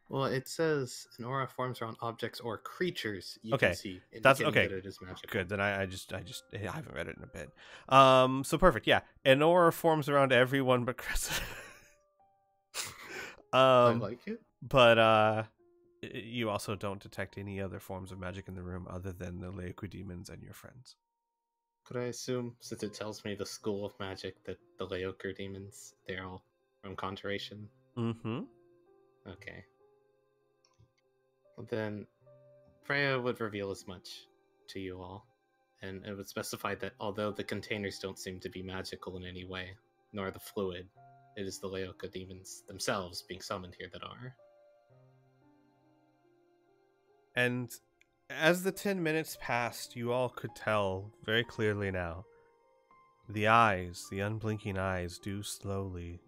Well, it says an aura forms around objects or creatures you Okay, can see, that's indicating okay. that it is magical. Good. Then I haven't read it in a bit. So perfect. Yeah, an aura forms around everyone but Chris. I like it. But you also don't detect any other forms of magic in the room other than the Laoki demons and your friends. Could I assume, since it tells me the school of magic, that the Laoker demons, they're all from Conjuration? Mm-hmm. Okay. Well, then Freya would reveal as much to you all, and it would specify that although the containers don't seem to be magical in any way, nor the fluid, it is the Laoka demons themselves being summoned here that are. And as the 10 minutes passed, you all could tell very clearly now. The eyes, the unblinking eyes, do slowly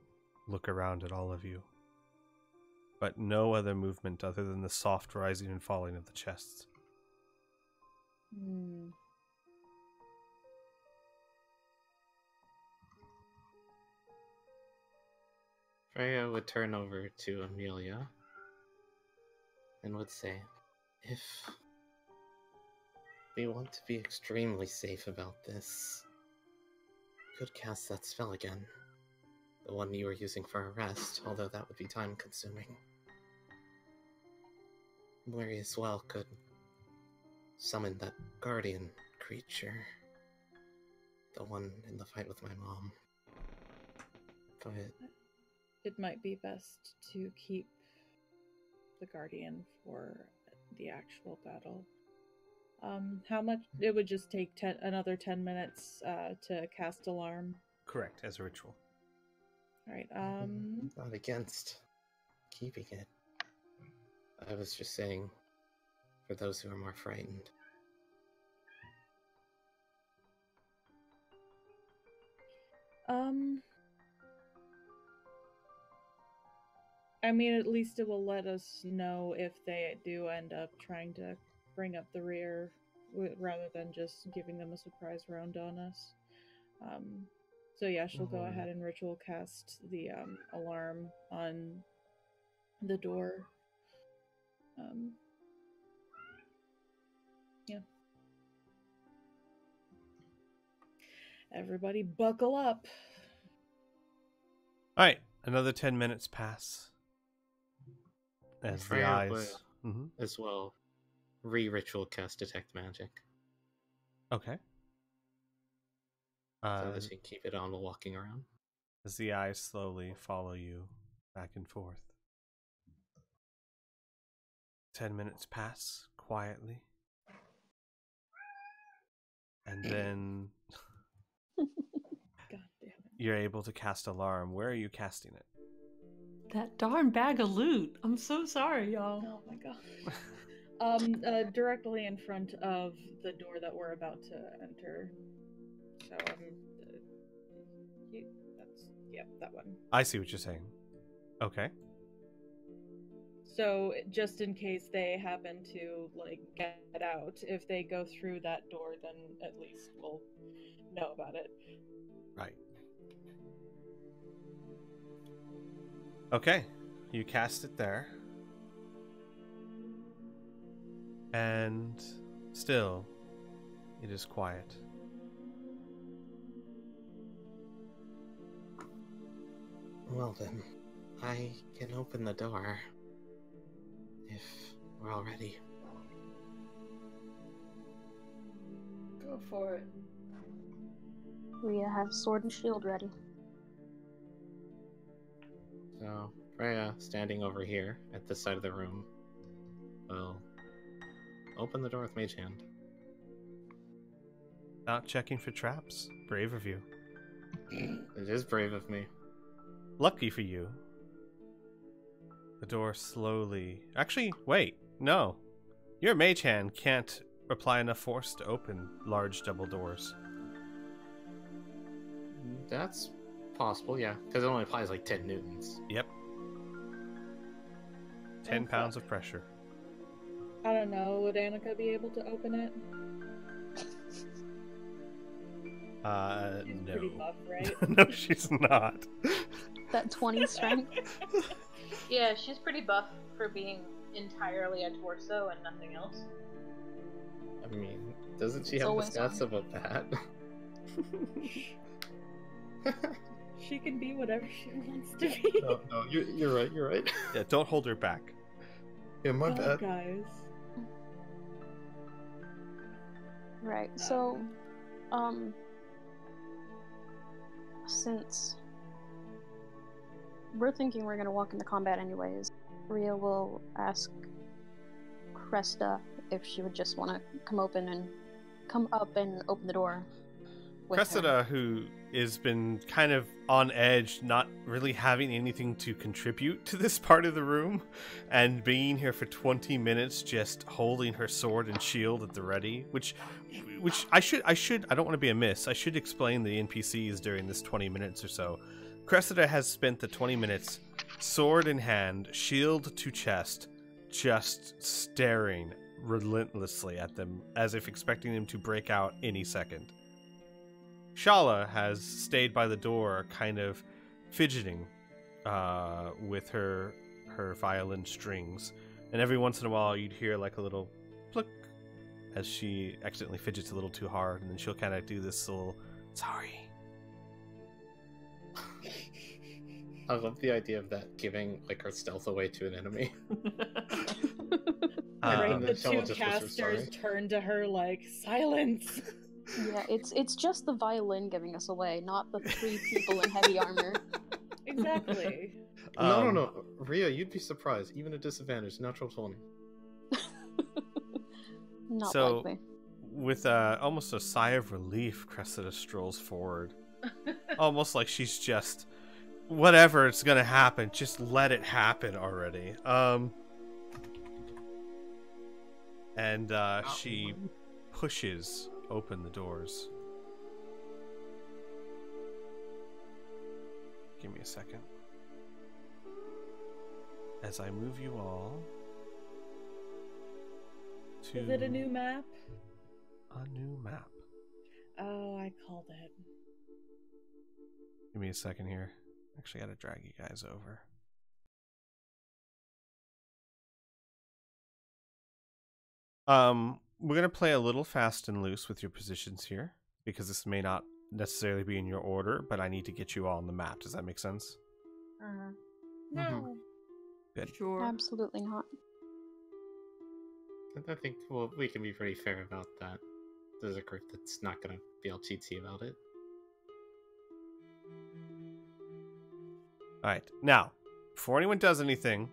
look around at all of you. But no other movement other than the soft rising and falling of the chests. Hmm. Freya would turn over to Amelia and would say, if we want to be extremely safe about this, we could cast that spell again. The one you were using for arrest, although that would be time consuming. We as well could summon that guardian creature. The one in the fight with my mom. But It might be best to keep the guardian for the actual battle. How much? It would just take another 10 minutes to cast alarm. Correct, as a ritual. All right. not against keeping it. I was just saying, for those who are more frightened. I mean, at least it will let us know if they do end up trying to bring up the rear, rather than just giving them a surprise round on us. So yeah, she'll go ahead and ritual cast the alarm on the door. Yeah. Everybody buckle up. Alright, another 10 minutes pass. As the Freya eyes... will as well re-ritual cast Detect Magic. Okay. So that you can keep it on while walking around. As the eyes slowly follow you back and forth. 10 minutes pass quietly. And then God damn it. you're able to cast alarm. Where are you casting it? That darn bag of loot. I'm so sorry, y'all. Oh my god. Directly in front of the door that we're about to enter. So, that one. I see what you're saying. Okay. So, just in case they happen to, get out, if they go through that door, then at least we'll know about it. Right. Okay. You cast it there. And still, it is quiet. Well then, I can open the door. If we're all ready. Go for it. We have sword and shield ready. So, Freya, standing over here at this side of the room, will open the door with Mage Hand. Not checking for traps. Brave of you. It is brave of me. Lucky for you. The door slowly... Actually, wait. No. Your mage hand can't apply enough force to open large double doors. That's possible, yeah. Because it only applies like 10 newtons. Yep. 10 Oh, pounds fuck. of pressure. I don't know. Would Annika be able to open it? She's No. pretty buff, right? No, she's not. That 20 strength. Yeah, she's pretty buff for being entirely a torso and nothing else. I mean, doesn't she It's have the always stats on. of a bat? She can be whatever she wants to be. No, you're right. You're right. Yeah, don't hold her back. Yeah, my God, bad. guys. Right. So, since we're thinking we're gonna walk into combat anyways, Rhea will ask Cresta if she would just want to come up and open the door. With her. Cressida, who has been kind of on edge, not really having anything to contribute to this part of the room, and being here for 20 minutes just holding her sword and shield at the ready, which I don't want to be amiss, I should explain the NPCs during this 20 minutes or so. Cressida has spent the 20 minutes, sword in hand, shield to chest, just staring relentlessly at them, as if expecting them to break out any second. Shala has stayed by the door, kind of fidgeting with her violin strings, and every once in a while you'd hear like a little pluck as she accidentally fidgets a little too hard, and then she'll kind of do this little sorry. I love the idea of that, giving like her stealth away to an enemy. Right, and the then Shala two just whispers, casters "Sorry." turn to her like, silence! Yeah, it's just the violin giving us away, not the 3 people in heavy armor. Exactly. No. Rhea, you'd be surprised. Even at disadvantage, natural 20. Not So, likely. with almost a sigh of relief, Cressida strolls forward. Almost like she's just, whatever, it's gonna happen, just let it happen already. She pushes open the doors. Give me a second. As I move you all to Is it a new map? a new map. Oh, I called it. Give me a second here. Actually, gotta drag you guys over. We're gonna play a little fast and loose with your positions here, because this may not necessarily be in your order, but I need to get you all on the map. Does that make sense? No. Good. Sure. Absolutely not. I think, well, we can be pretty fair about that. There's a group that's not going to be all cheatsy about it. Alright, now, before anyone does anything,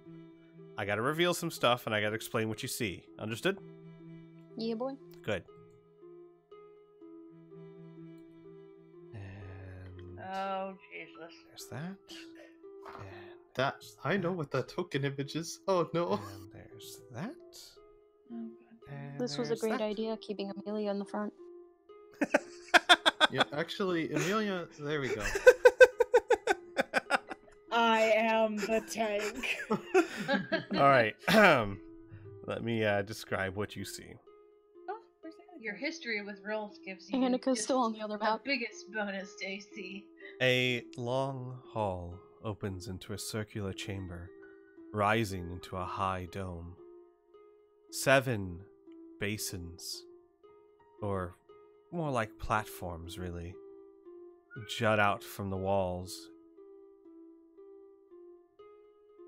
I gotta reveal some stuff and I gotta explain what you see. Understood? Yeah, boy. Good. And Oh, Jesus. there's that. And That, there's I know that. what that token image is. Oh, no. And there's that. Oh, And This was a there's great that. idea, keeping Amelia in the front. Yeah, actually, Amelia, there we go. I am the tank. Alright. Let me describe what you see. Oh, where's Annika? Your history with Rolf gives you Annika's just still on the other the map. biggest bonus to AC. A long hall opens into a circular chamber, rising into a high dome. 7 basins, or more like platforms, really, jut out from the walls.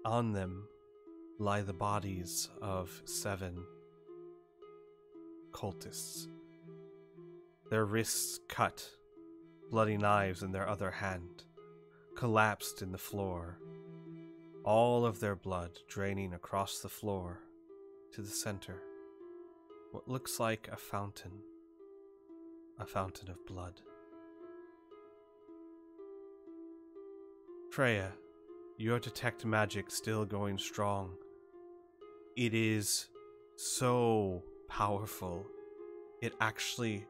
On them lie the bodies of 7 cultists. Their wrists cut, bloody knives in their other hand, collapsed in the floor, all of their blood draining across the floor to the center. What looks like a fountain of blood. Freya, your detect magic still going strong. It is so powerful, it actually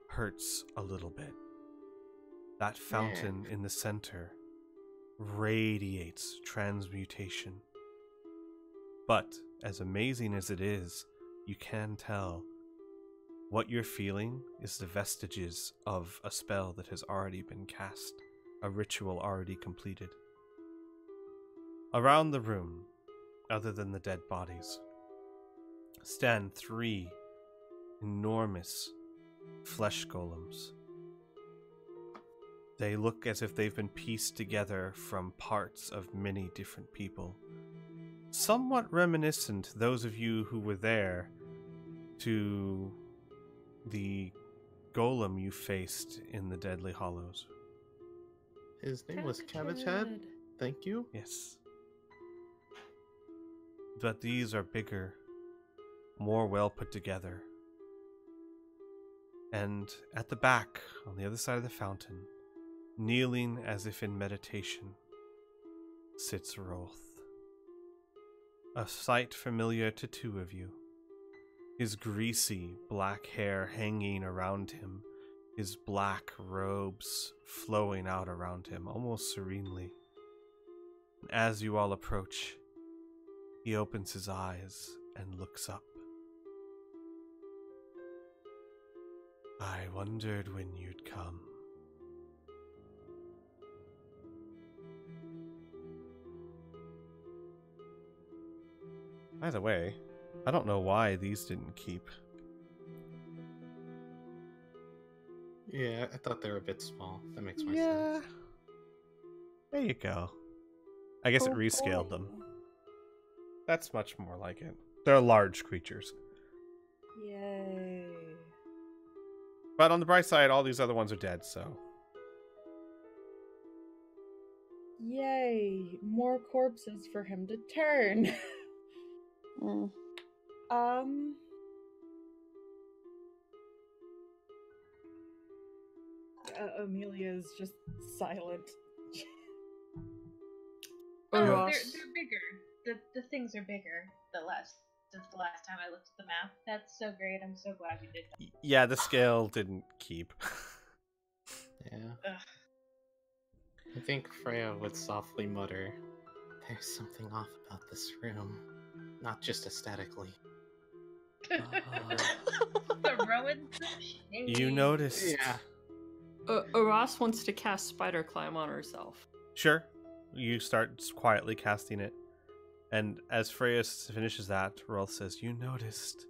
hurts a little bit. That fountain in the center radiates transmutation. But as amazing as it is, you can tell what you're feeling is the vestiges of a spell that has already been cast, a ritual already completed. Around the room, other than the dead bodies, stand 3 enormous flesh golems. They look as if they've been pieced together from parts of many different people. Somewhat reminiscent, those of you who were there, to the golem you faced in the Deadly Hollows. His name was Cabbage Head. Thank you. Yes. But these are bigger, more well put together. And at the back, on the other side of the fountain, kneeling as if in meditation, sits Rolf. A sight familiar to 2 of you. His greasy black hair hanging around him, his black robes flowing out around him almost serenely. And as you all approach, he opens his eyes and looks up. I wondered when you'd come. By the way, I don't know why these didn't keep. Yeah, I thought they were a bit small. That makes more sense. There you go. I guess it Oh, rescaled boy. them. That's much more like it. They're large creatures. Yay. But on the bright side, all these other ones are dead, so. Yay. More corpses for him to turn. Mm. Amelia is just silent. Oh, Ross. they're bigger. The things are bigger. Since the last time I looked at the map. That's so great. I'm so glad we did that. Yeah, the scale didn't keep. Yeah. Ugh. I think Freya would softly mutter, "There's something off about this room. Not just aesthetically." Throwing some shade. You noticed. Yeah. Ross wants to cast Spider Climb on herself. Sure. You start quietly casting it. And as Freya finishes that, Rolf says, "You noticed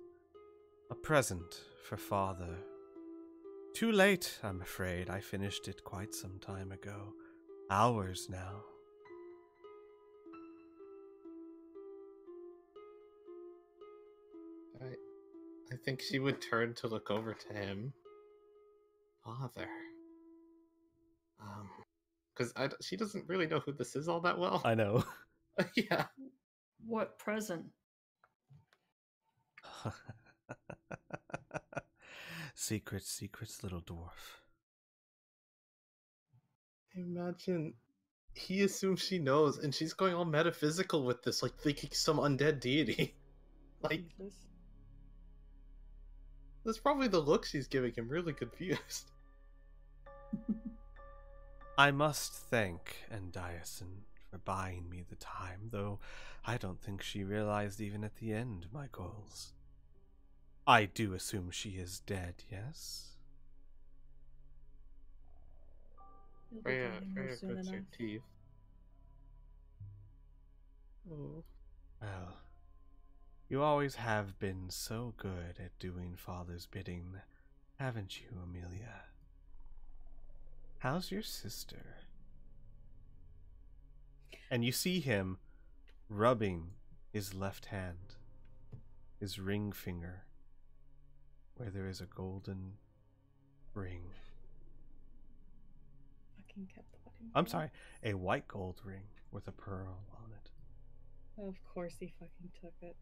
a present for father. Too late, I'm afraid. I finished it quite some time ago. Hours now." I think she would turn to look over to him. Father. Because she doesn't really know who this is all that well. I know. Yeah. What present? Secrets, secrets, little dwarf. Imagine he assumes she knows, and she's going all metaphysical with this, like thinking some undead deity. Like, Jesus. that's probably the look she's giving him, really confused. I must thank Endiason for buying me the time, though I don't think she realized even at the end my goals. I do assume she is dead, yes? You'll be Freya joining her soon grits her enough. teeth. Oh. Well, you always have been so good at doing Father's bidding, haven't you, Amelia? How's your sister? And you see him rubbing his left hand, his ring finger, where there is a golden ring. Fucking kept talking. I'm sorry, a white gold ring with a pearl on it. Of course he fucking took it.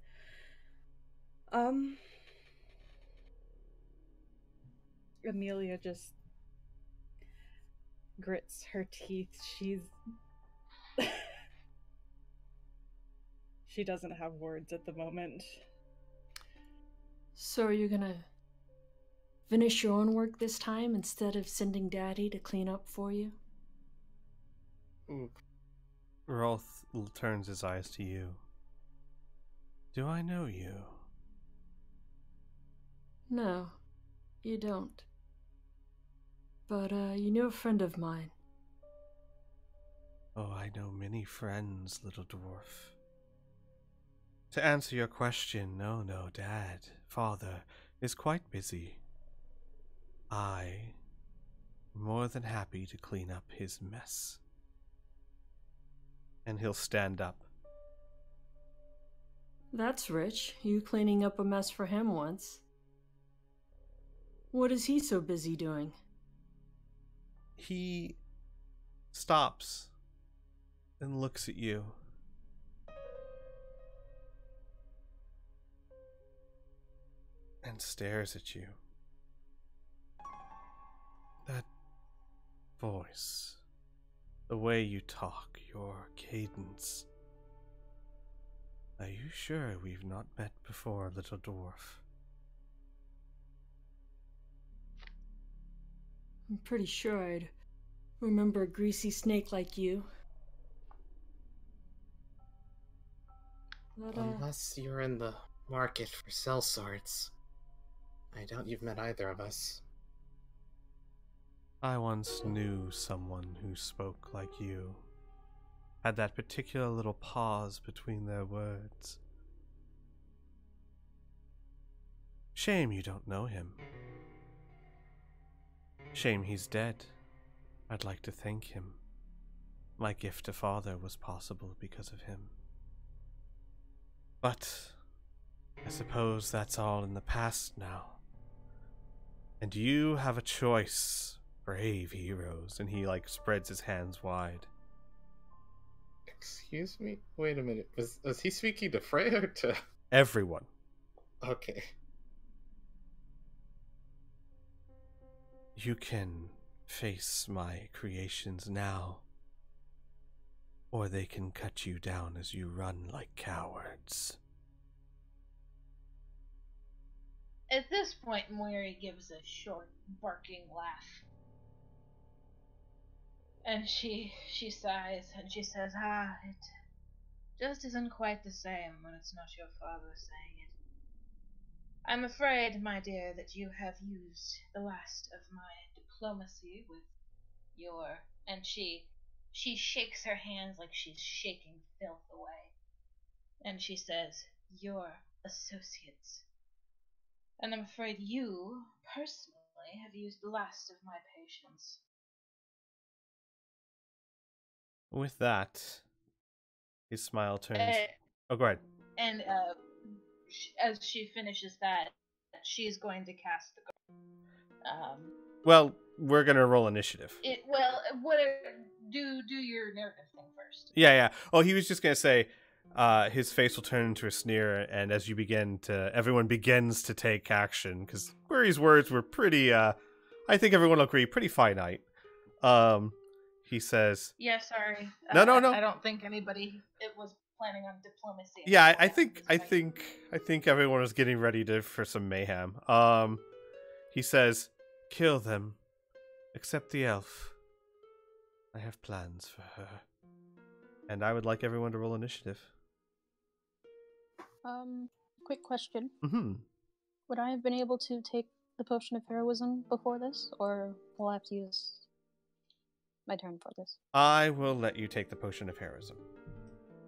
Amelia just grits her teeth. She doesn't have words at the moment. So are you gonna finish your own work this time instead of sending Daddy to clean up for you? Ooh. Rolf turns his eyes to you. Do I know you? No, you don't. But, you know a friend of mine. Oh, I know many friends, little dwarf. To answer your question, no, Dad, Father, is quite busy. I am more than happy to clean up his mess. And he'll stand up. That's rich, you cleaning up a mess for him once. What is he so busy doing? He stops and looks at you. And stares at you. That voice, the way you talk, your cadence. Are you sure we've not met before, little dwarf? I'm pretty sure I'd remember a greasy snake like you. But, Unless you're in the market for cell swords. I doubt you've met either of us. I once knew someone who spoke like you. Had that particular little pause between their words. Shame you don't know him. Shame he's dead. I'd like to thank him. My gift to Father was possible because of him. But I suppose that's all in the past now. And you have a choice, brave heroes. And he, spreads his hands wide. Excuse me? Wait a minute. Was he speaking to Freya or to... Everyone. Okay. You can face my creations now, or they can cut you down as you run like cowards. At this point, Moiri gives a short, barking laugh. And she sighs and she says, it just isn't quite the same when it's not your father saying it. I'm afraid, my dear, that you have used the last of my diplomacy with your... And she shakes her hands like she's shaking filth away. And she says, your associates. And I'm afraid you, personally, have used the last of my patience. With that, his smile turns... Oh, go ahead. And as she finishes that, she's going to cast the... Well, we're gonna roll initiative. Do your narrative thing first. Yeah. Oh, he was just gonna say, his face will turn into a sneer, and as you everyone begins to take action, because Query's words were pretty, I think everyone will agree, pretty finite. He says... Yeah, sorry. No. I don't think anybody was planning on diplomacy. Yeah, I think everyone was getting ready for some mayhem. He says, kill them, except the elf. I have plans for her. And I would like everyone to roll initiative. Quick question. Mm-hmm. Would I have been able to take the potion of heroism before this, or will I have to use my turn for this? I will let you take the potion of heroism,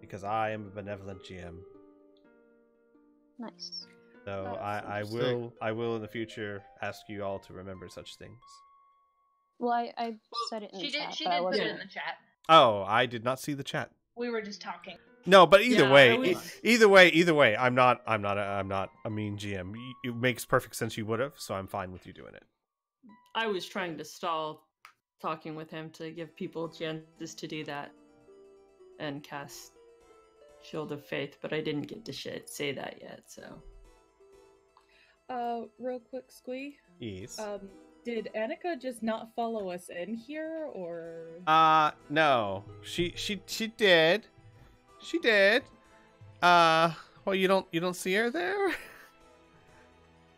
because I am a benevolent GM. Nice. So I will in the future ask you all to remember such things. Well, I said it in the chat. She but I did put wasn't... it in the chat. Oh, I did not see the chat. We were just talking. No, but either way, either way, I'm not a mean GM. It makes perfect sense you would have, so I'm fine with you doing it. I was trying to stall talking with him to give people chances to do that and cast Shield of Faith, but I didn't get to say that yet, so. Real quick, Squee. Yes. Did Annika just not follow us in here, or? No. She did. She did. Well, you don't see her there?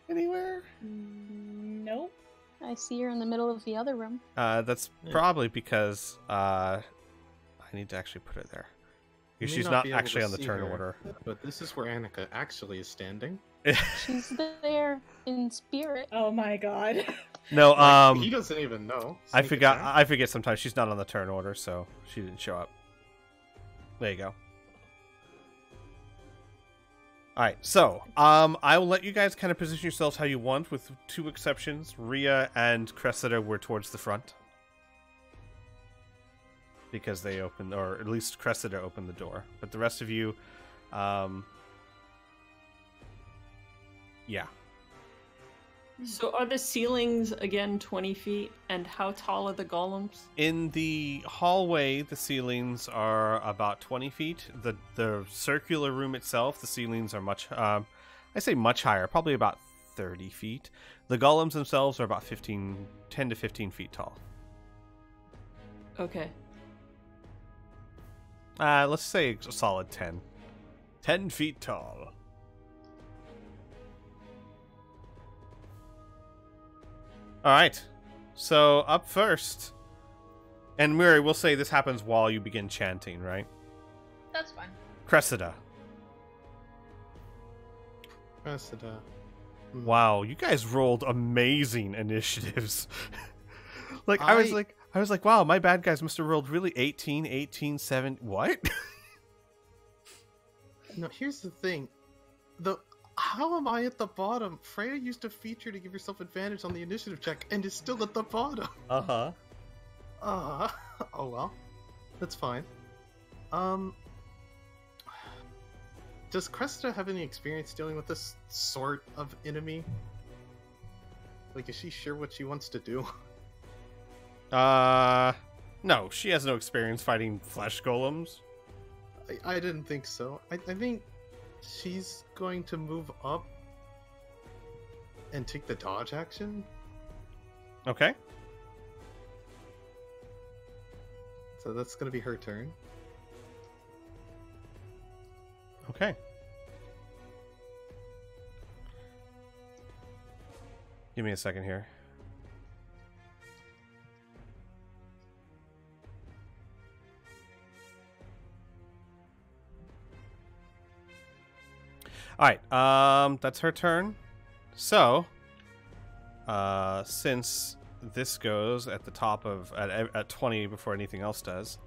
Anywhere? Nope. I see her in the middle of the other room. That's probably because, I need to actually put her there. may She's not not be able to actually on the see turn her, order. But this is where Annika actually is standing. She's there in spirit. Oh my god. No, Like, he doesn't even know. I Sneak forgot. attack? I forget sometimes she's not on the turn order, so she didn't show up. There you go. All right, so I will let you guys kind of position yourselves how you want, with two exceptions. Rhea and Cressida were towards the front because they opened, or at least Cressida opened the door. But the rest of you, yeah. So are the ceilings again 20 feet? And how tall are the golems? In the hallway, the ceilings are about 20 feet. The circular room itself, the ceilings are much, I say much higher, probably about 30 feet. The golems themselves are about 10 to 15 feet tall. Okay. Let's say a solid 10. 10 feet tall. Alright, so up first, and Miri, we'll say this happens while you begin chanting, right? That's fine. Cressida. Cressida. Wow, you guys rolled amazing initiatives. I was like, wow, my bad guys must have rolled really 18, 7, what? No, here's the thing. How am I at the bottom? Freya used a feature to give yourself advantage on the initiative check and is still at the bottom. Uh-huh. Oh well. That's fine. Does Cressida have any experience dealing with this sort of enemy? Like, is she sure what she wants to do? No, she has no experience fighting flesh golems. I didn't think so. I think she's going to move up and take the dodge action. Okay. So that's going to be her turn. Okay. Give me a second here. Alright, that's her turn. So, since this goes at the top of, at 20 before anything else does,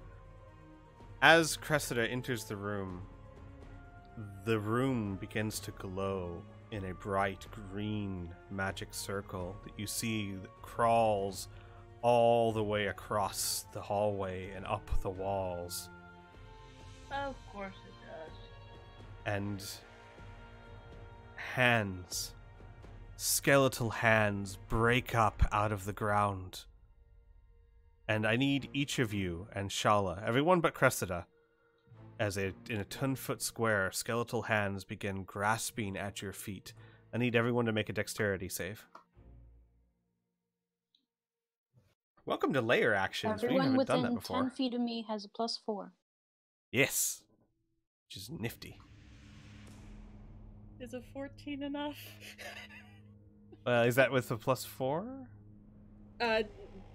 as Cressida enters the room begins to glow in a bright green magic circle that you see that crawls all the way across the hallway and up the walls. Of course it does. And hands, skeletal hands, break up out of the ground. And I need each of you and Shala, everyone but Cressida, in a 10-foot square, skeletal hands begin grasping at your feet. I need everyone to make a dexterity save. Welcome to layer actions. We Everyone haven't done that within before. 10 feet of me has a +4. Yes. Which is nifty. Is a 14 enough? Is that with the +4?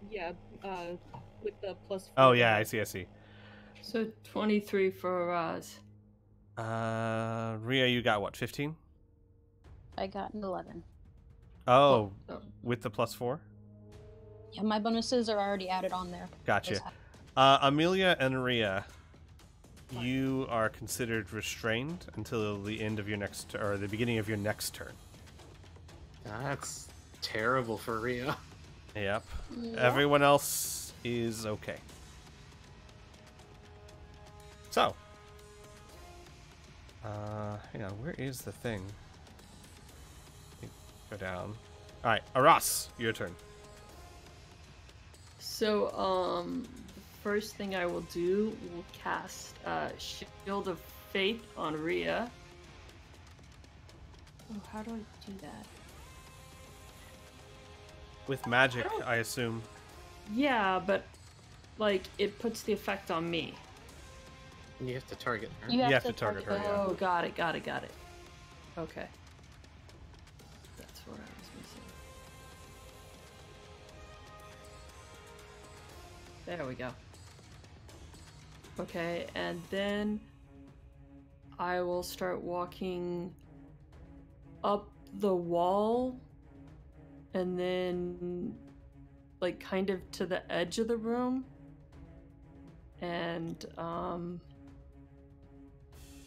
Yeah, with the +4. Oh, yeah, I see. So 23 for Raz. Rhea, you got what, 15? I got an 11. Oh, Oh. with the +4? Yeah, my bonuses are already added on there. Gotcha. Amelia and Rhea, you are considered restrained until the end of your next, or the beginning of your next turn. That's terrible for Rhea. Yep. Yep. Everyone else is okay. So, hang on, where is the thing? Go down. All right, Aras, your turn. So, the first thing I will do will cast Shield of Faith on Rhea. Oh, how do I do that? With magic, I assume. Yeah, but like it puts the effect on me. You have to target her. You have to target her, yeah. Oh, got it. Okay. That's what I was missing. There we go. Okay, and then I will start walking up the wall and then like kind of to the edge of the room, and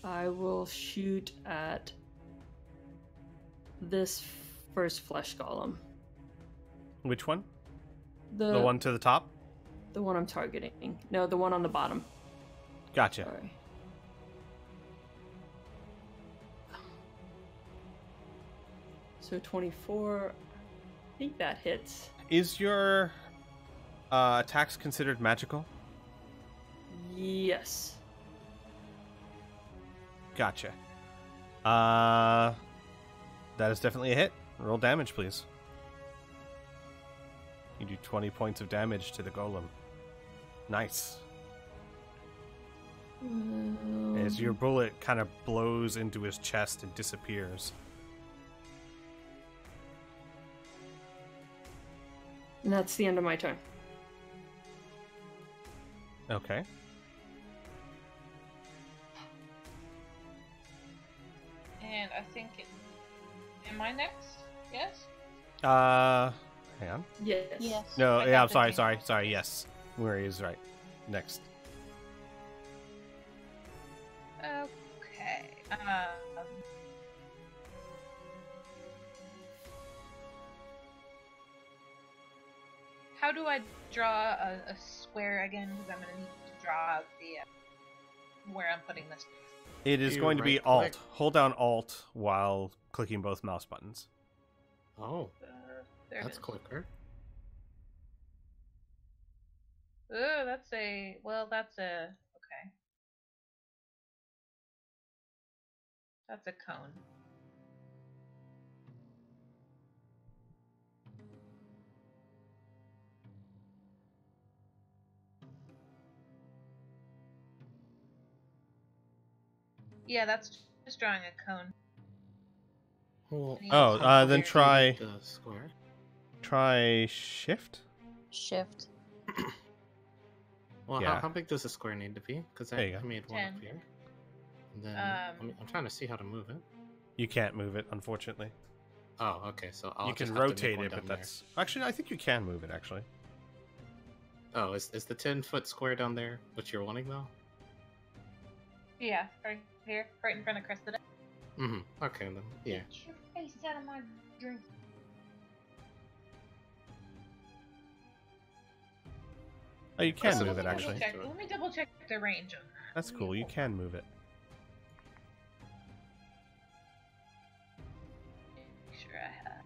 I will shoot at this first flesh golem. Which one? The one to the top? The one I'm targeting. No, the one on the bottom. Gotcha. Sorry. So 24. I think that hits. Is your attacks considered magical? Yes. Gotcha. That is definitely a hit. Roll damage, please. You do 20 points of damage to the golem. Nice. As your bullet kind of blows into his chest and disappears. And that's the end of my turn. Okay. And I think am I next? Yes? Hang on. Yes. Yes. No, I yeah, got I'm the sorry, thing. sorry, yes. Murray is right. Next. Okay. How do I draw a square again? Because I'm going to need to draw out the where I'm putting this. It is You going to be right-click. Alt. Hold down Alt while clicking both mouse buttons. Oh, There that's it is. quicker. Oh, that's a okay. That's a cone. Yeah, that's just drawing a cone. Well, And Oh, how then big do try- the square. Try Shift? Shift. Well, Yeah. how big does the square need to be? Because There you I go. made one 10. up here. And then I'm trying to see how to move it. You can't move it, unfortunately. Oh, okay. So I'll you just can have to make rotate one it, but down there. that's... Actually, I think you can move it, actually. Oh, is the 10-foot square down there what you're wanting though? Yeah, right here, right in front of Cressida. Mm-hmm. Okay then. Yeah. Get your face out of my drink. Oh, you can So move it, let me actually. double-check. Let me double check the range on that. That's cool, you can move it. Make sure I have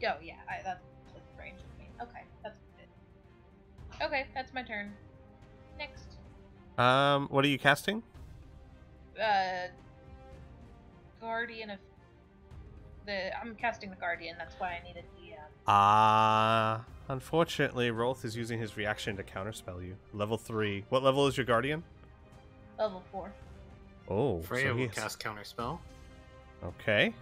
the. Oh yeah, that's the range of me. Okay, that's good. Okay, that's my turn. Next. What are you casting? Guardian of I'm casting the Guardian, that's why I needed the Unfortunately, Rolf is using his reaction to counterspell you. Level 3. What level is your Guardian? level 4. Oh, Freya so will he is... cast counterspell. Okay.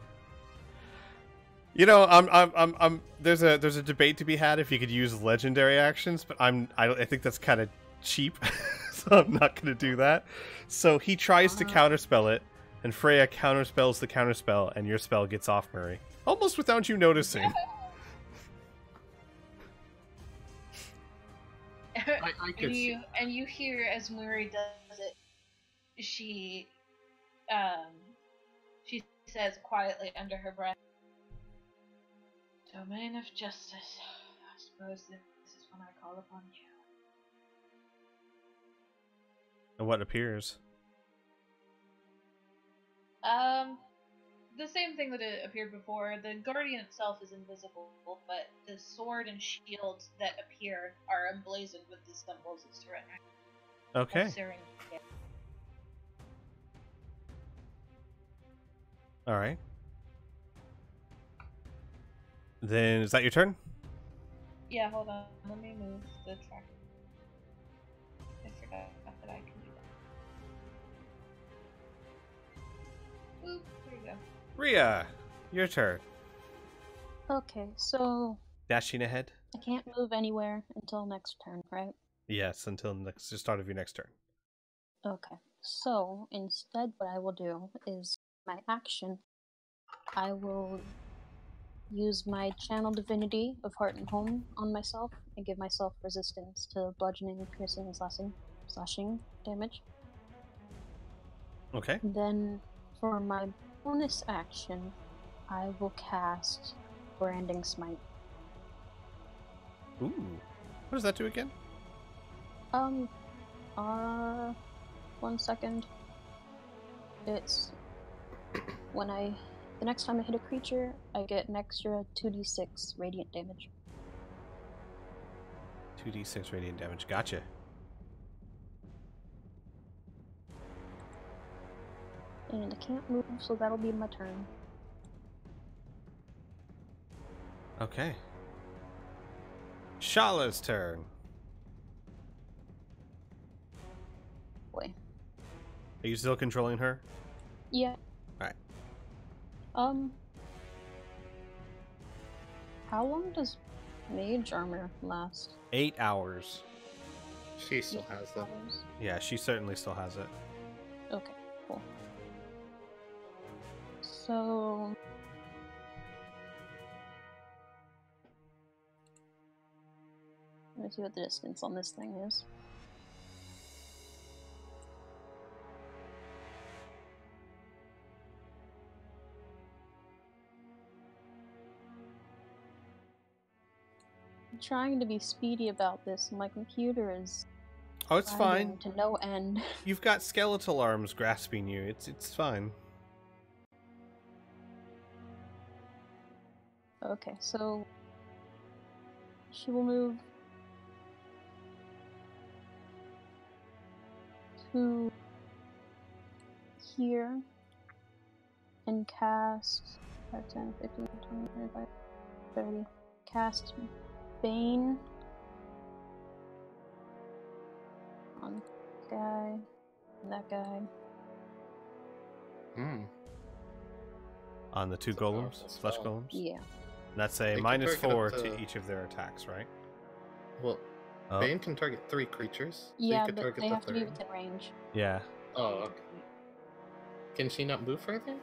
You know, I'm. There's a debate to be had if you could use legendary actions, but I think that's kind of cheap, so I'm not gonna do that. So he tries to counterspell it, and Freya counterspells the counterspell, and your spell gets off, Murray, almost without you noticing. I could see. And you hear as Murray does it, she says quietly under her breath, "Domain of justice. I suppose this is when I call upon you." And what appears? The same thing that appeared before. The Guardian itself is invisible, but the sword and shield that appear are emblazoned with the symbols of surrender. Okay. Of surrender. All right. Then is that your turn? Yeah, hold on. Let me move the track. I forgot that I can do that. Oop, there you go. Rhea, your turn. Okay, so Dashing ahead. I can't move anywhere until next turn, right? Yes, until the start of your next turn. Okay. So, instead what I will do is, my action, I will use my Channel Divinity of Heart and Home on myself and give myself resistance to bludgeoning, piercing, and slashing damage. Okay. Then, for my bonus action, I will cast Branding Smite. Ooh. What does that do again? 1 second. It's when the next time I hit a creature, I get an extra 2d6 radiant damage. 2d6 radiant damage. Gotcha. And I can't move, so that'll be my turn. Okay. Shala's turn. Boy. Are you still controlling her? Yeah. Alright. How long does mage armor last? 8 hours. She still has them. Hours? Yeah, she certainly still has it. Okay, cool. So... let me see what the distance on this thing is. I'm trying to be speedy about this. My computer is Oh, it's fine. lagging to no end. You've got skeletal arms grasping you. It's fine. Okay, so she will move to here and cast 5, 10, 15, 20, 25, 30. Cast Bane on this guy and that guy. Hmm. On the 2 It's a powerful golems, flesh spell. golems. Yeah. That's a They can minus target up 4 to- to each of their attacks, right? Well, Oh, Bane can target 3 creatures. So Yeah, you could but target they the have to be third. within range. yeah. Oh, okay. Can she not move further?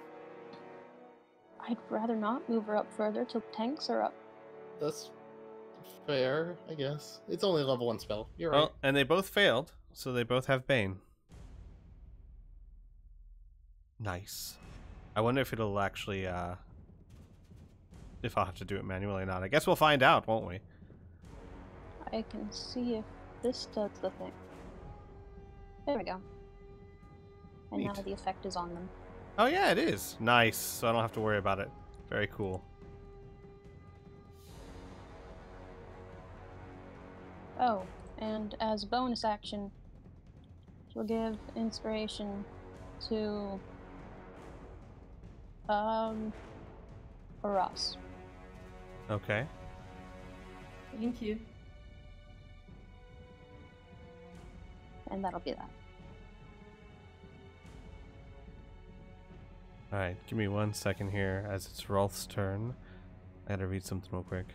I'd rather not move her up further till tanks are up. That's fair, I guess. It's only a level 1 spell. You're right. Well, and they both failed, so they both have Bane. Nice. I wonder if it'll actually, if I'll have to do it manually or not. I guess we'll find out, won't we? I can see if this does the thing. There we go. And now Neat. the effect is on them. Oh yeah, it is. Nice. So I don't have to worry about it. Very cool. Oh, and as a bonus action, she'll give inspiration to Ross. Okay. Thank you. And that'll be that. Alright, give me 1 second here as it's Rolf's turn. I gotta read something real quick.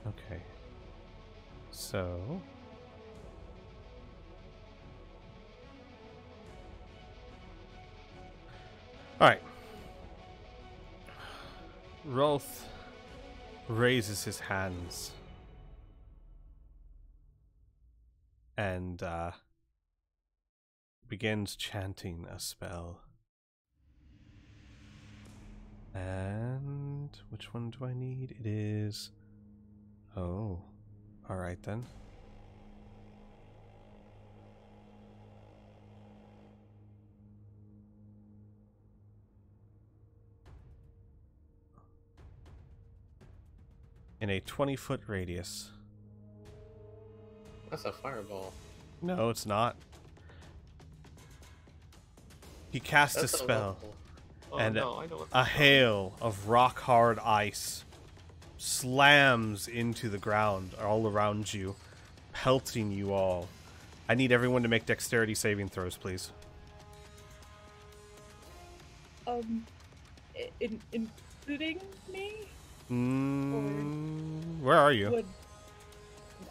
Okay. So... Alright. Rolf raises his hands and begins chanting a spell. And which one do I need? It is... Oh, alright then. In a 20-foot radius. That's a fireball. No, it's not. He casts That's a spell, level. Oh, and no, I know what a hail of rock-hard ice slams into the ground all around you, pelting you all. I need everyone to make dexterity saving throws, please. Including me? Where are you? Would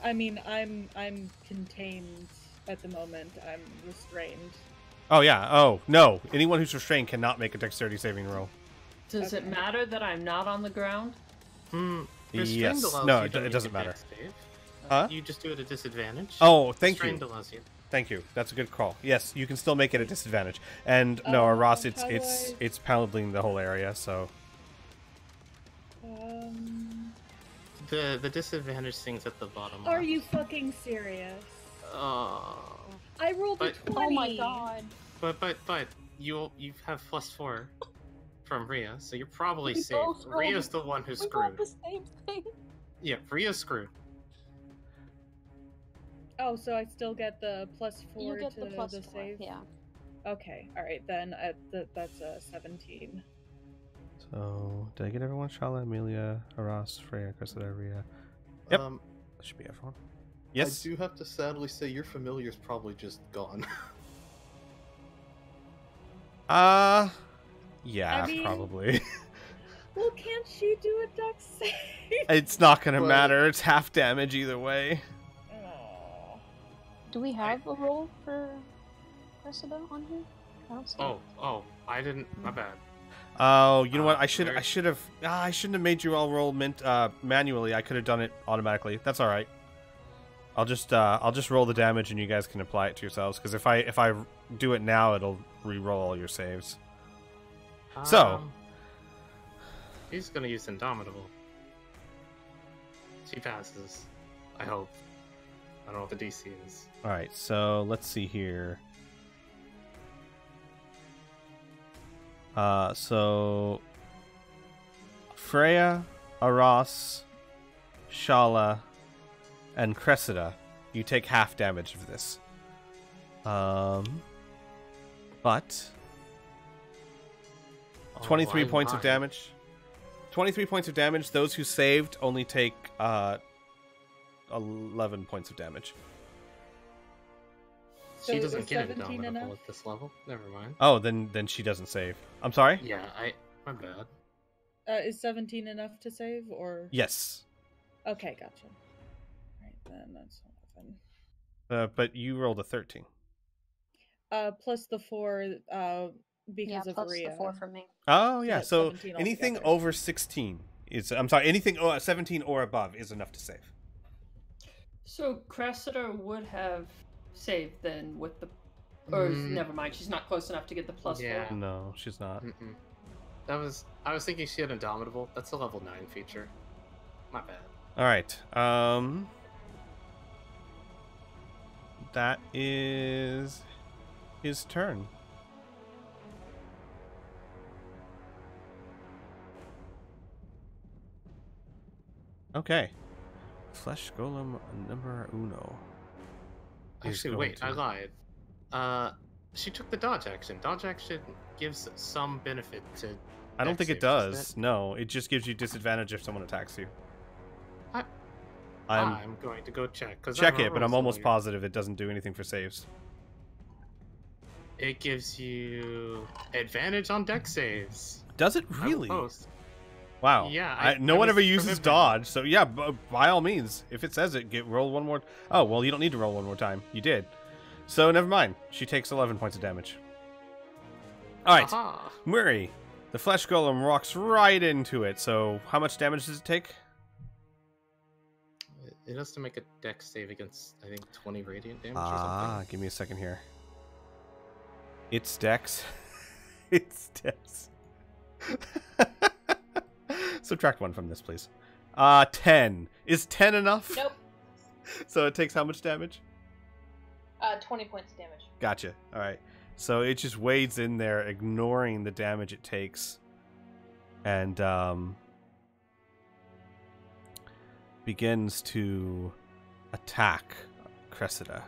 I mean I'm contained at the moment. I'm restrained. Oh yeah. Oh no. Anyone who's restrained cannot make a dexterity saving roll. Does it matter that I'm not on the ground? Restrained allows No, you to it make doesn't a matter. dex save. Huh? You just do it at disadvantage. Oh, thank Restrained you. allows you. Thank you. That's a good call. Yes, you can still make it a disadvantage. And no, Ross, how do it's palading the whole area, so. The disadvantage thing's at the bottom. Are left. you fucking serious? Oh. I rolled a But- 20. Oh my god. But you have +4 from Rhea, so you're probably We safe. both rolled- Rhea's the one who's We got screwed. the same thing. Yeah, Rhea's screwed. Oh, so I still get the +4 You get to the +4, save? yeah. Okay, alright, then that's a 17. So, did I get everyone? Shala, Amelia, Haras, Freya, Cressida, Rhea. Yep. That should be everyone. Yes? I do have to sadly say your familiar's probably just gone. Yeah, I mean- probably. Well, can't she do a dex save? It's not gonna Well- matter. It's half damage either way. Aw. Do we have a roll for Cressida on here? I don't see it. Oh, I didn't. My bad. Oh, you know what? I Very- shouldn't have made you all roll manually. I could have done it automatically. That's all right. I'll just roll the damage and you guys can apply it to yourselves. Because if I do it now, it'll re-roll all your saves. So. He's gonna use Indomitable. She passes. I hope. I don't know what the DC is. All right. So let's see here. So Freya, Aras, Shala, and Cressida, you take half damage of this. But 23 points of damage. 23 points of damage. Those who saved only take 11 points of damage. So She is doesn't get 17 Indomitable enough? at this level. Never mind. Oh, then she doesn't save. I'm sorry? Yeah, my bad. Is 17 enough to save, or? Yes. Okay, gotcha. Right, then that's 11. But you rolled a 13. Plus the 4, because Yeah, of plus Rhea. the 4 for me. Oh, So yeah. that's So 17 anything altogether. over 16 is... I'm sorry, anything 17 or above is enough to save. So Cressida would have saved then with the, or never mind, she's not close enough to get the +4. Yeah. No, she's not. I was thinking she had Indomitable. That's a level 9 feature. My bad. All right. That is his turn. Okay. Flesh Golem number uno. is Actually, going wait, I to- lied. She took the dodge action. Dodge action gives some benefit to. I don't dex think it saves, doesn't does. No, it just gives you disadvantage if someone attacks you. I'm I'm going to go check. check it, but I'm almost positive it doesn't do anything for saves. It gives you advantage on dex saves. Does it I will really? post. Wow. Yeah, No I one was ever uses remembering. dodge, so yeah, by all means, if it says it, roll one more. Oh well, you don't need to roll one more time. You did. So never mind. She takes 11 points of damage. All right, Aha. Murray. The flesh golem walks right into it. So how much damage does it take? It has to make a dex save against, I think, 20 radiant damage or Ah, something. give me a second here. It's dex. It's dex. Subtract 1 from this, please. 10. Is 10 enough? Nope. So it takes how much damage? 20 points damage. Gotcha. All right. So it just wades in there, ignoring the damage it takes, and begins to attack Cressida.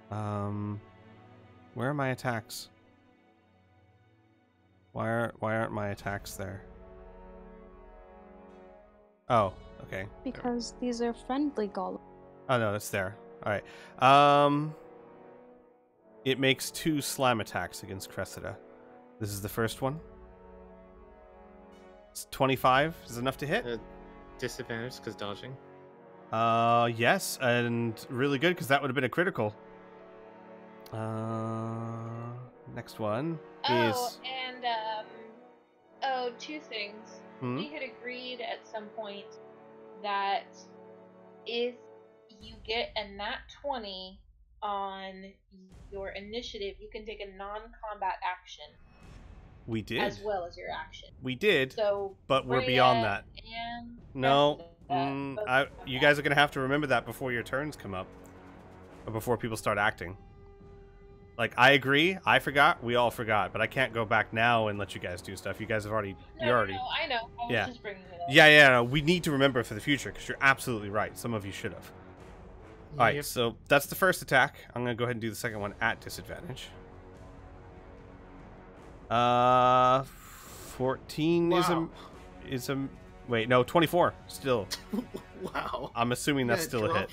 Where are my attacks? Why aren't my attacks there? Oh, okay. Because these are friendly golems. Oh no, it's there. All right. It makes 2 slam attacks against Cressida. This is the first one. It's 25 is enough to hit. Disadvantage because dodging. Yes, and really good because that would have been a critical. Next one is. And two things. We had agreed at some point that if you get a nat 20 on your initiative, you can take a non-combat action. We did. As well as your action. We did. So, but we're beyond that. And no. You guys are going to have to remember that before your turns come up. Or before people start acting. Like, I agree. I forgot. We all forgot. But I can't go back now and let you guys do stuff. You guys have already... No, I know. I was just bringing it up. Yeah, no, we need to remember for the future, because you're absolutely right. Some of you should have. Yep. Alright, so that's the first attack. I'm going to go ahead and do the second one at disadvantage. 14 is a... Wait, no, 24 still. Wow. I'm assuming that's still a hit.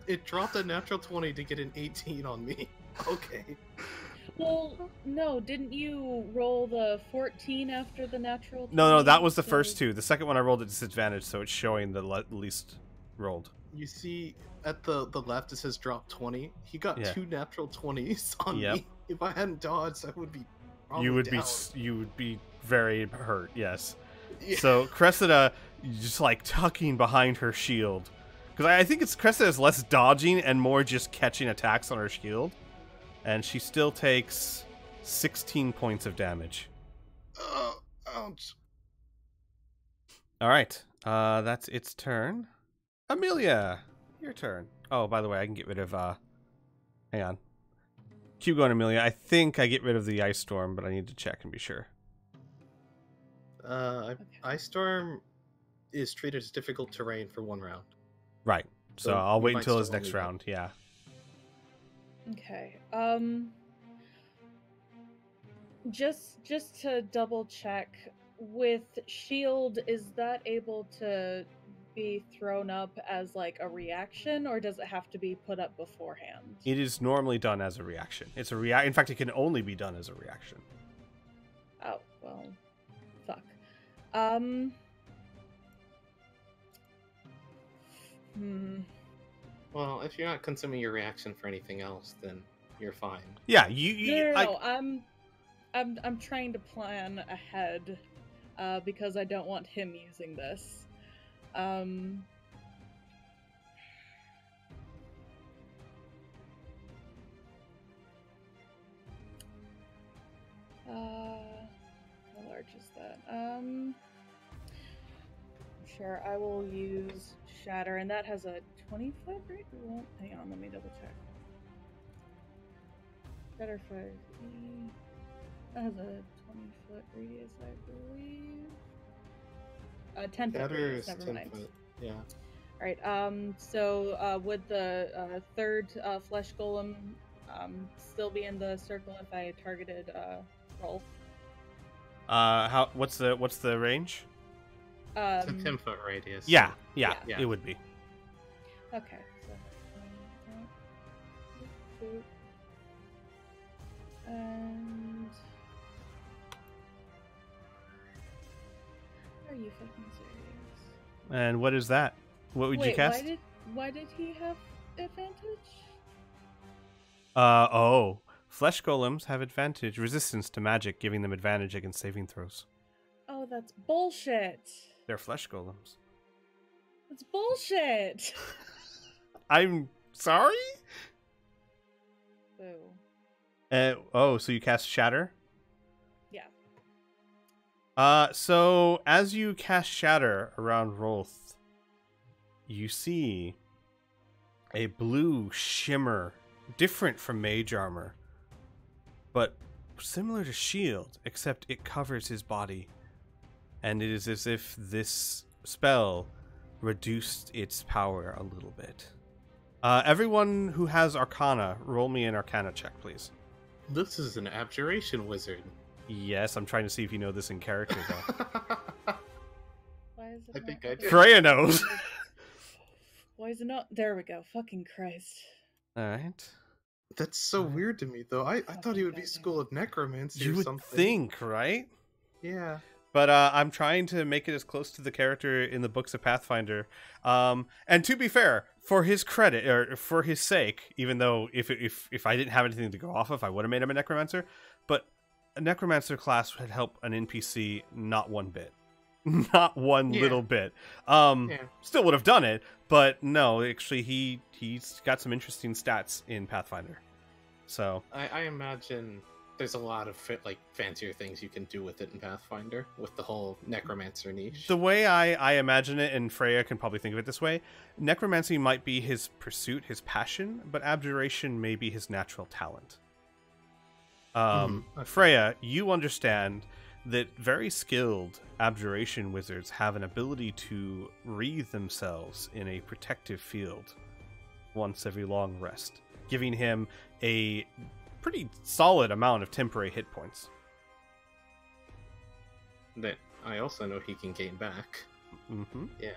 It dropped a natural 20 to get an 18 on me. Okay. Well, no, didn't you roll the 14 after the natural 20? No, that was the first two. The second one I rolled at disadvantage, so it's showing the least rolled. You see, at the left it says drop 20. He got 2 natural 20s on me. If I hadn't dodged, I would be you would be very hurt, yes. Yeah. So Cressida just like tucking behind her shield. Because I think it's Cressida's less dodging and more just catching attacks on her shield. And she still takes 16 points of damage. Ouch. Alright, that's its turn. Amelia, your turn. Oh, by the way, I can get rid of, hang on. Keep going, Amelia. I think I get rid of the Ice Storm, but I need to check and be sure. Ice Storm is treated as difficult terrain for 1 round. Right. So I'll wait until his next round, yeah. Okay. Just to double check, with shield, is that able to be thrown up as like a reaction, or does it have to be put up beforehand? It is normally done as a reaction. It's a in fact, it can only be done as a reaction. Oh, well, fuck. Well, if you're not consuming your reaction for anything else, then you're fine. Yeah, No, I'm trying to plan ahead, because I don't want him using this. How large is that? Sure, I will use Shatter, and that has a 20-foot radius? Well, hang on, let me double check. Shatter 5e. That has a 20-foot radius, I believe. 10-foot radius, never mind. Yeah. Alright, so would the third flesh golem still be in the circle if I targeted Rolf? What's the range? It's a 10-foot radius. Yeah, it would be. Okay, so and are you fucking serious? And what is that? What would you cast? Why did he have advantage? Flesh golems have advantage resistance to magic, giving them advantage against saving throws. Oh, that's bullshit. They're flesh golems. That's bullshit. I'm sorry? Boo. So you cast Shatter? Yeah. So as you cast Shatter around Rolf, you see a blue shimmer, different from mage armor, but similar to shield, except it covers his body. And it is as if this spell reduced its power a little bit. Everyone who has Arcana, roll me an Arcana check, please. This is an abjuration wizard. Yes, I'm trying to see if you know this in character, though. Why is it I think I do. Freya knows. Why is it not? There we go. Fucking Christ. Alright. That's so weird to me, though. I thought he would be School of Necromancy You or would something. think, right? Yeah. But I'm trying to make it as close to the character in the books of Pathfinder. And to be fair, for his credit, or for his sake, even though if I didn't have anything to go off of, I would have made him a necromancer. But a necromancer class would help an NPC not one bit. Not one little bit. Still would have done it, but no, actually he's got some interesting stats in Pathfinder. So I imagine there's a lot of fancier things you can do with it in Pathfinder with the whole necromancer niche. The way I imagine it, and Freya can probably think of it this way, necromancy might be his pursuit, his passion, but abjuration may be his natural talent. Freya, you understand that very skilled abjuration wizards have an ability to wreathe themselves in a protective field once every long rest, giving him a pretty solid amount of temporary hit points. That I also know he can gain back. Mm-hmm. Yeah.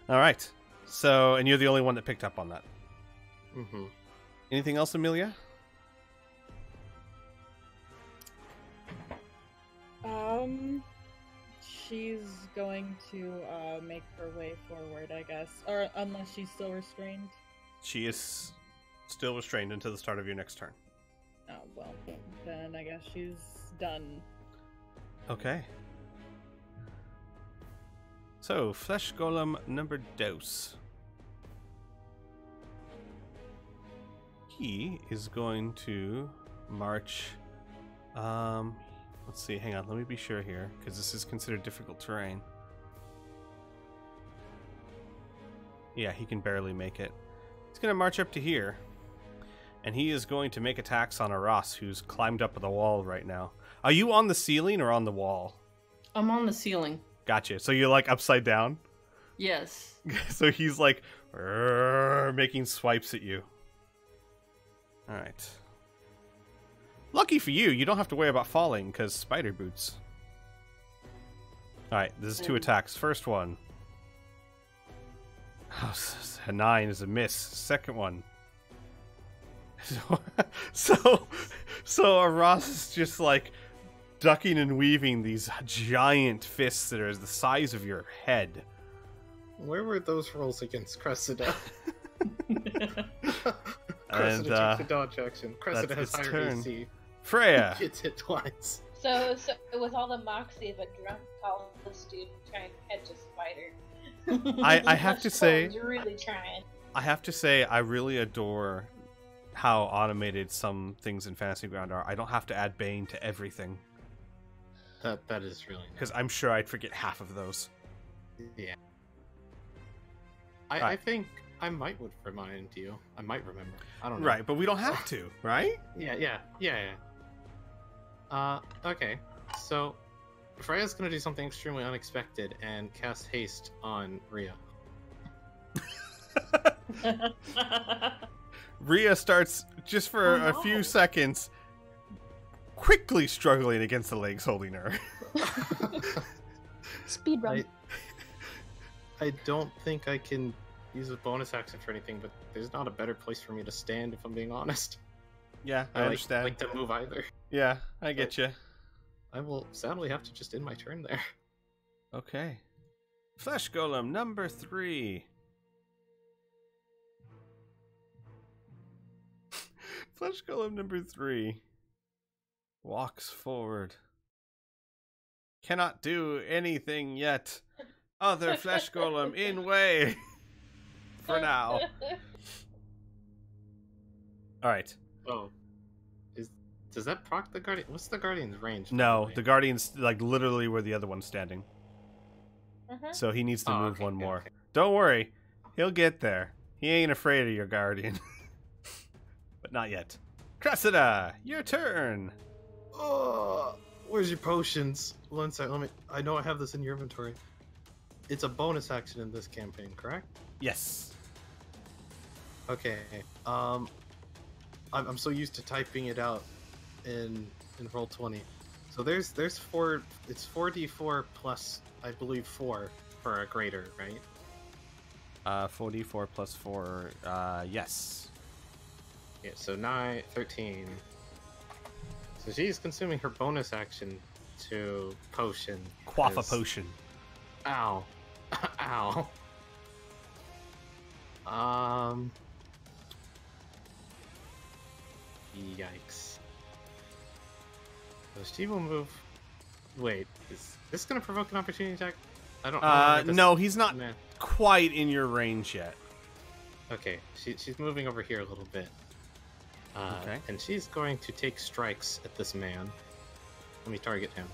All right. So, and you're the only one that picked up on that. Mm-hmm. Anything else, Amelia? She's going to make her way forward, I guess, or unless she's still restrained. She is still restrained until the start of your next turn. Oh, well, then I guess she's done. Okay. So, Flesh Golem number dos. He is going to march... let's see, hang on, let me be sure here, because this is considered difficult terrain. Yeah, he can barely make it. He's going to march up to here. And he is going to make attacks on Aras, who's climbed up the wall right now. Are you on the ceiling or on the wall? I'm on the ceiling. Gotcha. So you're like upside down? Yes. So he's like making swipes at you. Alright. Lucky for you, you don't have to worry about falling, because spider boots. Alright, this is 2 attacks. First one. Oh, a 9 is a miss. Second one. So Aras is just like ducking and weaving these giant fists that are the size of your head. Where were those rolls against Cressida? Cressida takes the dodge action. Cressida has higher turn. AC. Freya. Gets hit twice. So with all the moxie of a drunk college student trying to catch a spider. I have to say, you're really trying. I have to say, I really adore how automated some things in Fantasy Ground are. I don't have to add Bane to everything. That is really nice. Because I'm sure I'd forget half of those. Yeah. I think I might would remind you. I might remember. I don't know. Right, but we don't have to, right? Yeah. Okay. So, Freya's gonna do something extremely unexpected and cast haste on Rhea. Rhea starts, just for a few seconds, quickly struggling against the legs holding her. Speed run. I don't think I can use a bonus action for anything, but there's not a better place for me to stand, if I'm being honest. Yeah, I understand. Like to move either. Yeah, I get you. I will sadly have to just end my turn there. Okay. Flesh Golem number 3. Flesh Golem number 3 walks forward. Cannot do anything yet. Other Flesh Golem in way. For now. Alright. Oh. Does that proc the Guardian? What's the Guardian's range? No, the Guardian's like literally where the other one's standing. So he needs to move one more. Okay. Don't worry. He'll get there. He ain't afraid of your Guardian. But not yet. Cressida, your turn. Oh, where's your potions? One sec, I know I have this in your inventory. It's a bonus action in this campaign, correct? Yes. Okay. I'm so used to typing it out in Roll20. So there's 4. It's 4d4 plus, I believe, 4 for a greater, right? 4d4 plus 4. Yes. Yeah, so 9, 13. So she's consuming her bonus action to potion. Quaff a 'cause- potion. Ow. Ow. Yikes. So she will move. Wait, is this gonna provoke an opportunity attack? I don't know. No, he's not Man. quite in your range yet. Okay, she's moving over here a little bit. Okay. And she's going to take strikes at this man. Let me target him.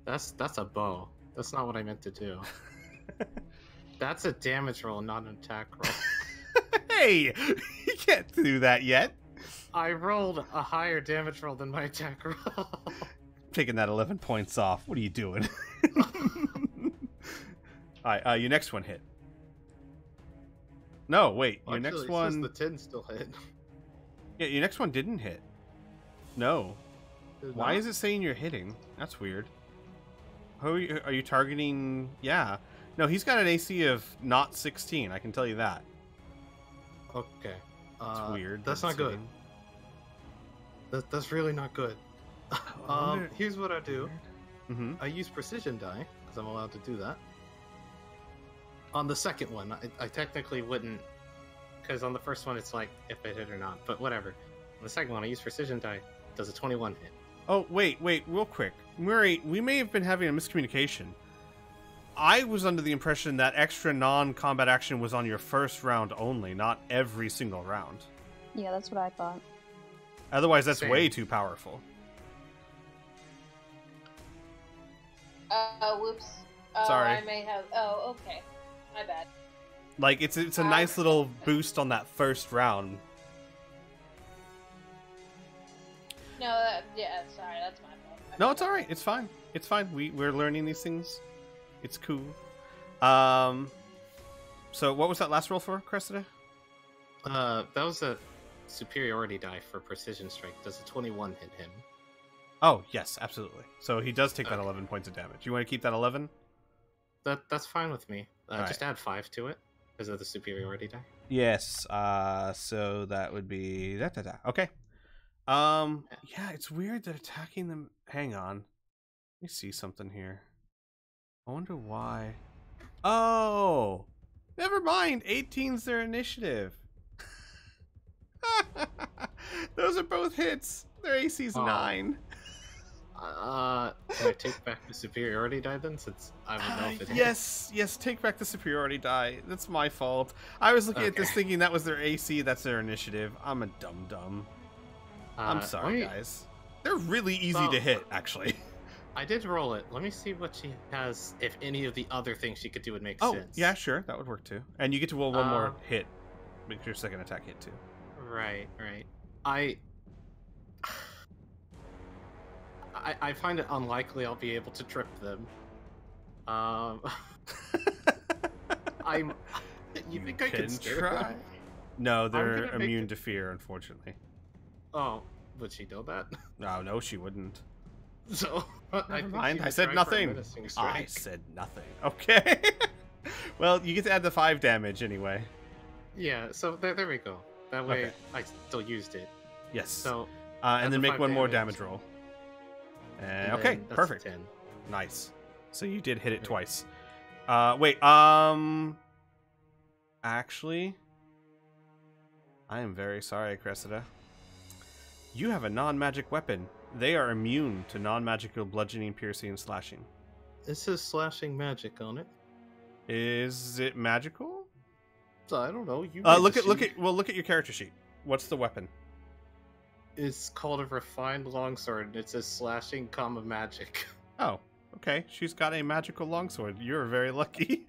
That's a bow. That's not what I meant to do. That's a damage roll, not an attack roll. Hey, you can't do that yet. I rolled a higher damage roll than my attack roll. Taking that 11 points off. What are you doing? Alright, your next one hit. No, wait. Your Actually, next it one... says the 10 still hit. Yeah, your next one didn't hit. No. Why Not? is it saying you're hitting? That's weird. How are you targeting... Yeah. No, he's got an AC of not 16. I can tell you that. Okay. It's weird. That's that not it's good. hitting. That's really not good. wonder- Here's what I do. Mm-hmm. I use precision die, because I'm allowed to do that. On the second one, I technically wouldn't, because on the first one it's like if it hit or not, but whatever. On the second one, I use precision die, does a 21 hit. Oh, wait, real quick. Murray, we may have been having a miscommunication. I was under the impression that extra non-combat action was on your first round only, not every single round. Yeah, that's what I thought. Otherwise, that's Same. way too powerful. Whoops. Oh, Sorry. I may have. Oh, okay. My bad. Like, it's a nice little boost on that first round. No, yeah, sorry, that's my fault. No, it's alright. It's fine. It's fine. We're learning these things. It's cool. So what was that last roll for, Cressida? That was a superiority die for precision strike. Does a 21 hit him? Oh, yes, absolutely. So he does take that Okay. 11 points of damage. You want to keep that 11? That's fine with me. Alright. Just add 5 to it, because of the superiority die. Yes. So that would be Okay. Yeah, it's weird that attacking them. Hang on. Let me see something here. I wonder why. Oh, never mind. 18's their initiative. Those are both hits. Their AC's Oh. 9. Can I take back the superiority die then, since I don't know if it hits? Yes, take back the superiority die. That's my fault. I was looking at this Okay. thinking that was their AC, that's their initiative. I'm a dum-dum. I'm sorry, guys. They're really easy to hit, actually. I did roll it. Let me see what she has, if any of the other things she could do would make Oh, sense. yeah, sure. That would work, too. And you get to roll one more hit. Make your second attack hit, too. Right. I find it unlikely I'll be able to trip them. You think I can scare them? No, they're gonna make immune it- to fear, unfortunately. Oh, would she know that? No, she wouldn't. So, Never mind. she I would said try for a nothing. menacing I strike. said nothing. Okay. Well, you get to add the 5 damage anyway. Yeah, so there we go. That way Okay. I still used it. Yes. So, and add then the make 5 one more damage. damage roll. and Okay, then that's perfect. 10. Nice. So you did hit it Okay. twice. Wait, actually, I am very sorry, Cressida. You have a non-magic weapon. They are immune to non-magical bludgeoning, piercing, and slashing. It says slashing magic on it. Is it magical? So I don't know. You Look at your character sheet. What's the weapon? It's called a refined longsword. And it says slashing, magic. Oh, okay. She's got a magical longsword. You're very lucky.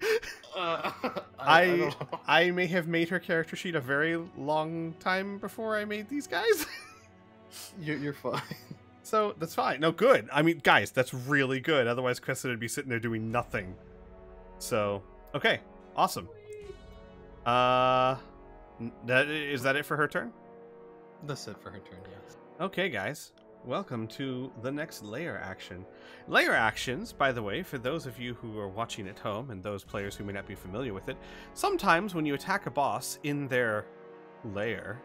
I don't know. I may have made her character sheet a very long time before I made these guys. You're fine. So that's fine. No, good. I mean, guys, that's really good. Otherwise, Cressida would be sitting there doing nothing. So, okay, awesome. Is that it for her turn? That's it for her turn. Yes. Okay, guys. welcome to the next layer action. Layer actions, by the way, for those of you who are watching at home and those players who may not be familiar with it, sometimes when you attack a boss in their lair,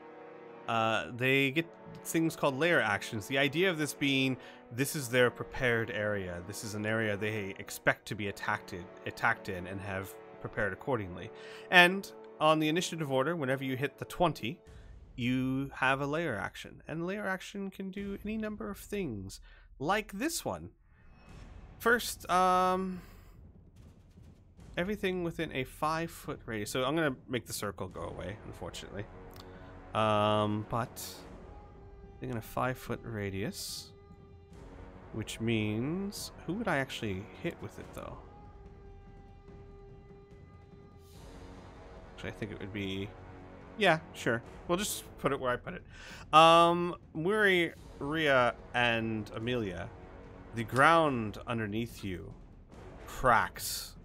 they get things called layer actions. The idea of this being, this is their prepared area. This is an area they expect to be attacked in and have prepared accordingly. And on the initiative order, whenever you hit the 20, you have a layer action. And layer action can do any number of things, like this one. First, everything within a 5-foot radius. So I'm going to make the circle go away, unfortunately. But in a 5-foot radius, which means, who would I actually hit with it, though? Actually, I think it would be, yeah, sure. We'll just put it where I put it. Muri, Rhea, and Amelia, the ground underneath you cracks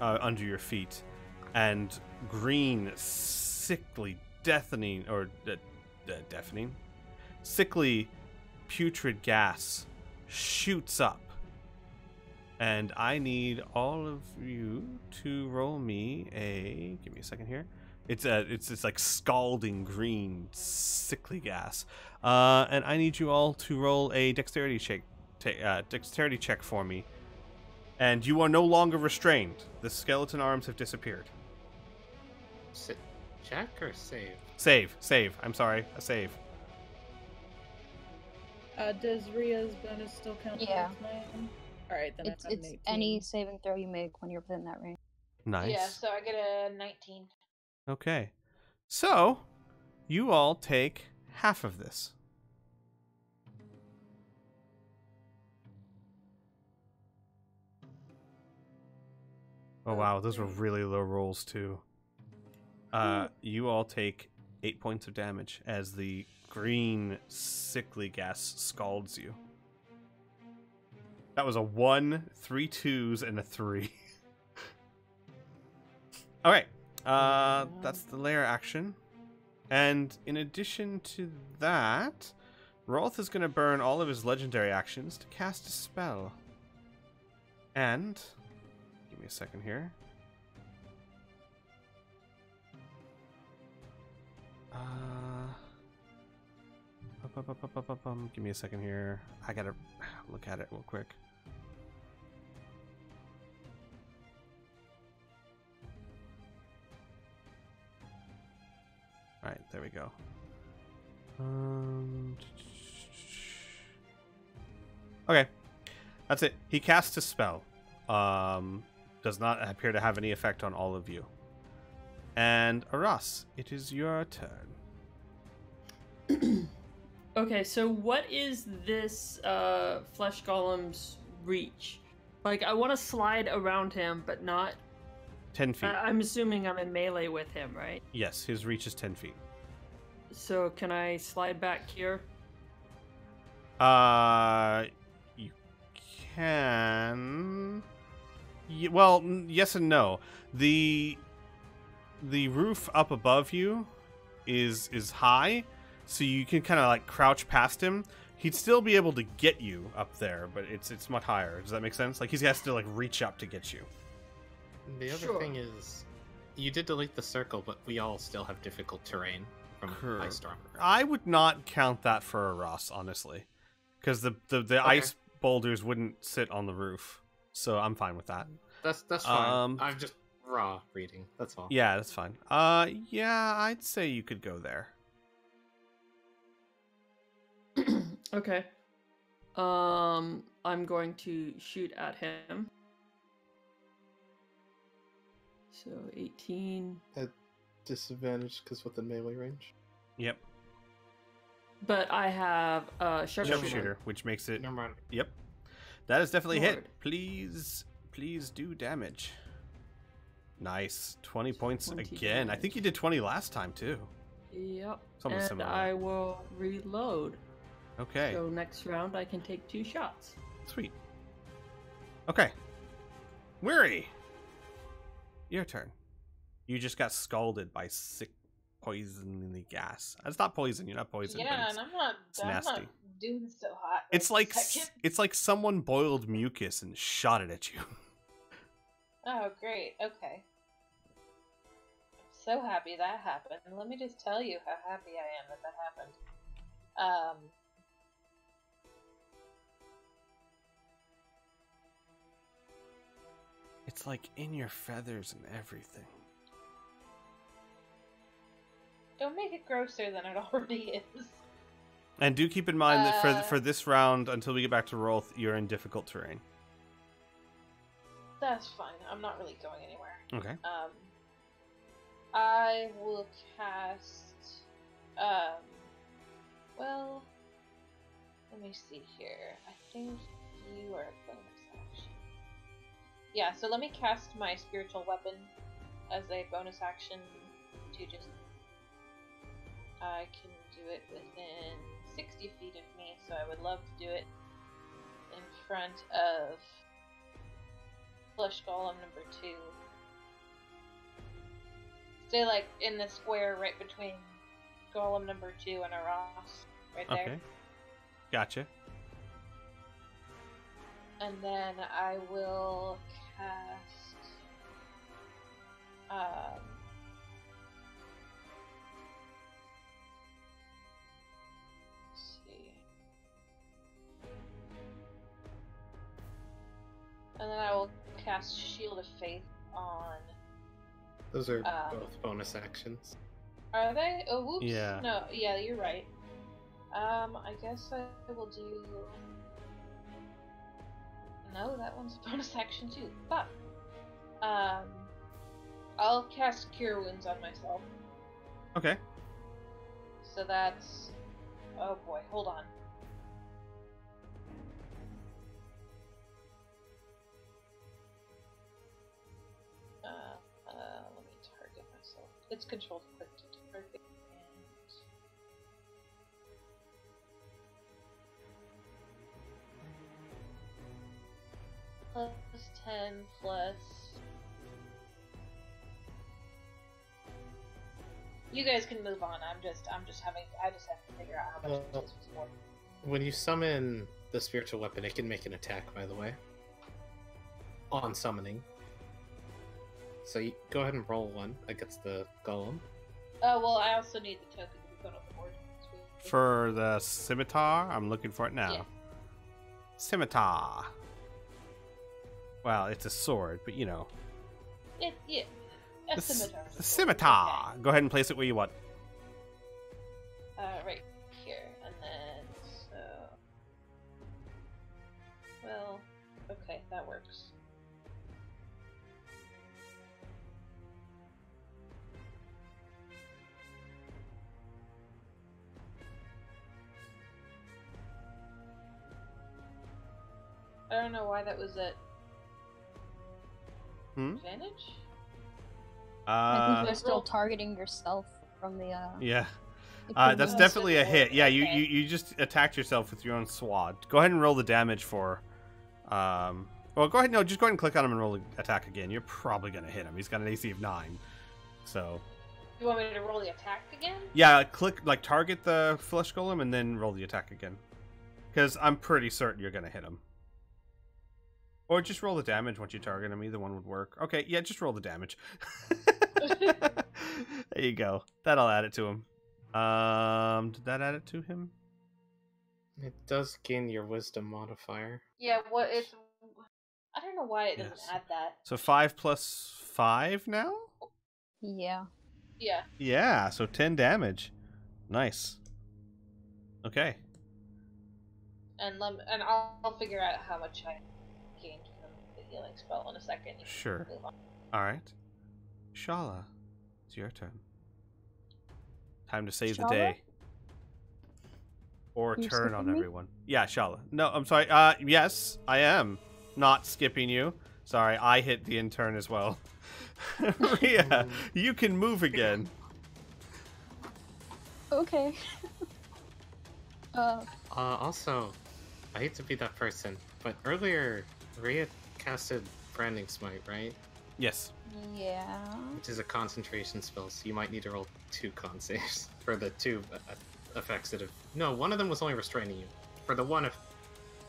under your feet, and green, sickly, sickly, putrid gas shoots up. And I need all of you to roll me a, give me a second here. It's this like scalding green, sickly gas. And I need you all to roll a dexterity check for me. And you are no longer restrained. The skeleton arms have disappeared. Check or save? Save. I'm sorry, a save. Does Rhea's bonus still count? Yeah. Alright, then It's I have an 18. any saving throw you make when you're within that range. Nice. Yeah, so I get a 19. Okay. So, you all take half of this. Oh wow, those were really low rolls too. You all take 8 points of damage as the green, sickly gas scalds you. That was a 1, 3 2s, and a 3. Alright, that's the lair action. And in addition to that, Rolf is going to burn all of his legendary actions to cast a spell. And, give me a second here. Give me a second here. I gotta look at it real quick. Alright, there we go. Okay. That's it. He casts a spell. Does not appear to have any effect on all of you. And Aras, it is your turn. Okay, so what is this flesh golem's reach? Like, I want to slide around him, but not 10 feet. I'm assuming I'm in melee with him, right? Yes, his reach is 10 feet. So can I slide back here? You can. Well, yes and no. The roof up above you is high, so you can kind of like crouch past him. He'd still be able to get you up there, but it's much higher. Does that make sense? Like he has to like reach up to get you. The other thing is, you did delete the circle, but we all still have difficult terrain from Ice Storm. I would not count that for a Ross, honestly, because the ice boulders wouldn't sit on the roof, so I'm fine with that. That's fine. I'm just raw reading. That's all. Yeah, that's fine. Yeah, I'd say you could go there. Okay. I'm going to shoot at him. So 18. At disadvantage because with the melee range. Yep. But I have sharpshooter, which makes it. Never mind. Yep. That is definitely Lord. hit. Please do damage. Nice. 20 points 20 again. damage. I think you did 20 last time too. Yep. Something and similar. I will reload. Okay. So next round I can take 2 shots. Sweet. Okay. Weary. Your turn. You just got scalded by sick poison in the gas. It's not poison. You're not poisoned. Yeah, but and I'm not nasty. doing so hot. It's right like this second. it's like someone boiled mucus and shot it at you. Oh, great. Okay. I'm so happy that happened. Let me just tell you how happy I am that happened. It's like in your feathers and everything. Don't make it grosser than it already is. And do keep in mind that for this round, until we get back to Rolf, you're in difficult terrain. That's fine. I'm not really going anywhere. Okay. I will cast. Well, let me see here. I think you are a bonus action. Yeah, so let me cast my spiritual weapon as a bonus action to just. I can do it within 60 feet of me, so I would love to do it in front of Flesh Golem number 2. Stay like in the square right between Golem number 2 and Aras, right there. Okay. Gotcha. And then I will cast let's see. And then I will cast Shield of Faith on. Those are both bonus actions. Are they? Oh, whoops. Yeah. No, yeah, you're right. I guess I will do. No, that one's a bonus action too. Fuck. I'll cast Cure Wounds on myself. Okay. So that's. Oh boy, hold on. Let me target myself. It's controlled quick to target. And plus 10 plus. You guys can move on. I just have to figure out how much this was for. When you summon the spiritual weapon, it can make an attack, by the way. On summoning. So you go ahead and roll one against the golem. Oh, well, I also need the token to be put on the board. For the scimitar, I'm looking for it now. Yeah. Scimitar. Well, it's a sword, but you know. Yeah. A scimitar. The scimitar. Okay. Go ahead and place it where you want. Right here, and then so. Well, okay, that works. I don't know why that was at advantage. I think you're still targeting yourself from the. Yeah. That's definitely a hit. Yeah, you just attacked yourself with your own sword. Go ahead and roll the damage for. Well, go ahead. No, just go ahead and click on him and roll the attack again. You're probably gonna hit him. He's got an AC of 9. So. You want me to roll the attack again? Yeah, target the flesh golem and then roll the attack again. Because I'm pretty certain you're gonna hit him. Or just roll the damage once you target him. Either one would work. Okay, yeah, just roll the damage. There you go. That'll add it to him. Did that add it to him? It does gain your wisdom modifier. Yeah, I don't know why it doesn't add that. So 5 plus 5 now? Yeah. Yeah. Yeah, so 10 damage. Nice. Okay. And I'll figure out how much I gained from the healing spell in a second. Sure. Alright. Shala, it's your turn. Time to save the day. Or You're turn on skipping me? everyone. Yeah, Shala. No, I'm sorry. Yes, I am. Not skipping you. Sorry, I hit the intern as well. Rhea, you can move again. Okay. Also, I hate to be that person, but earlier, Rhea casted Branding Smite, right? Yes. Yeah. Which is a concentration spell, so you might need to roll 2 con saves for the 2 effects that have... No, one of them was only restraining you. for the one if.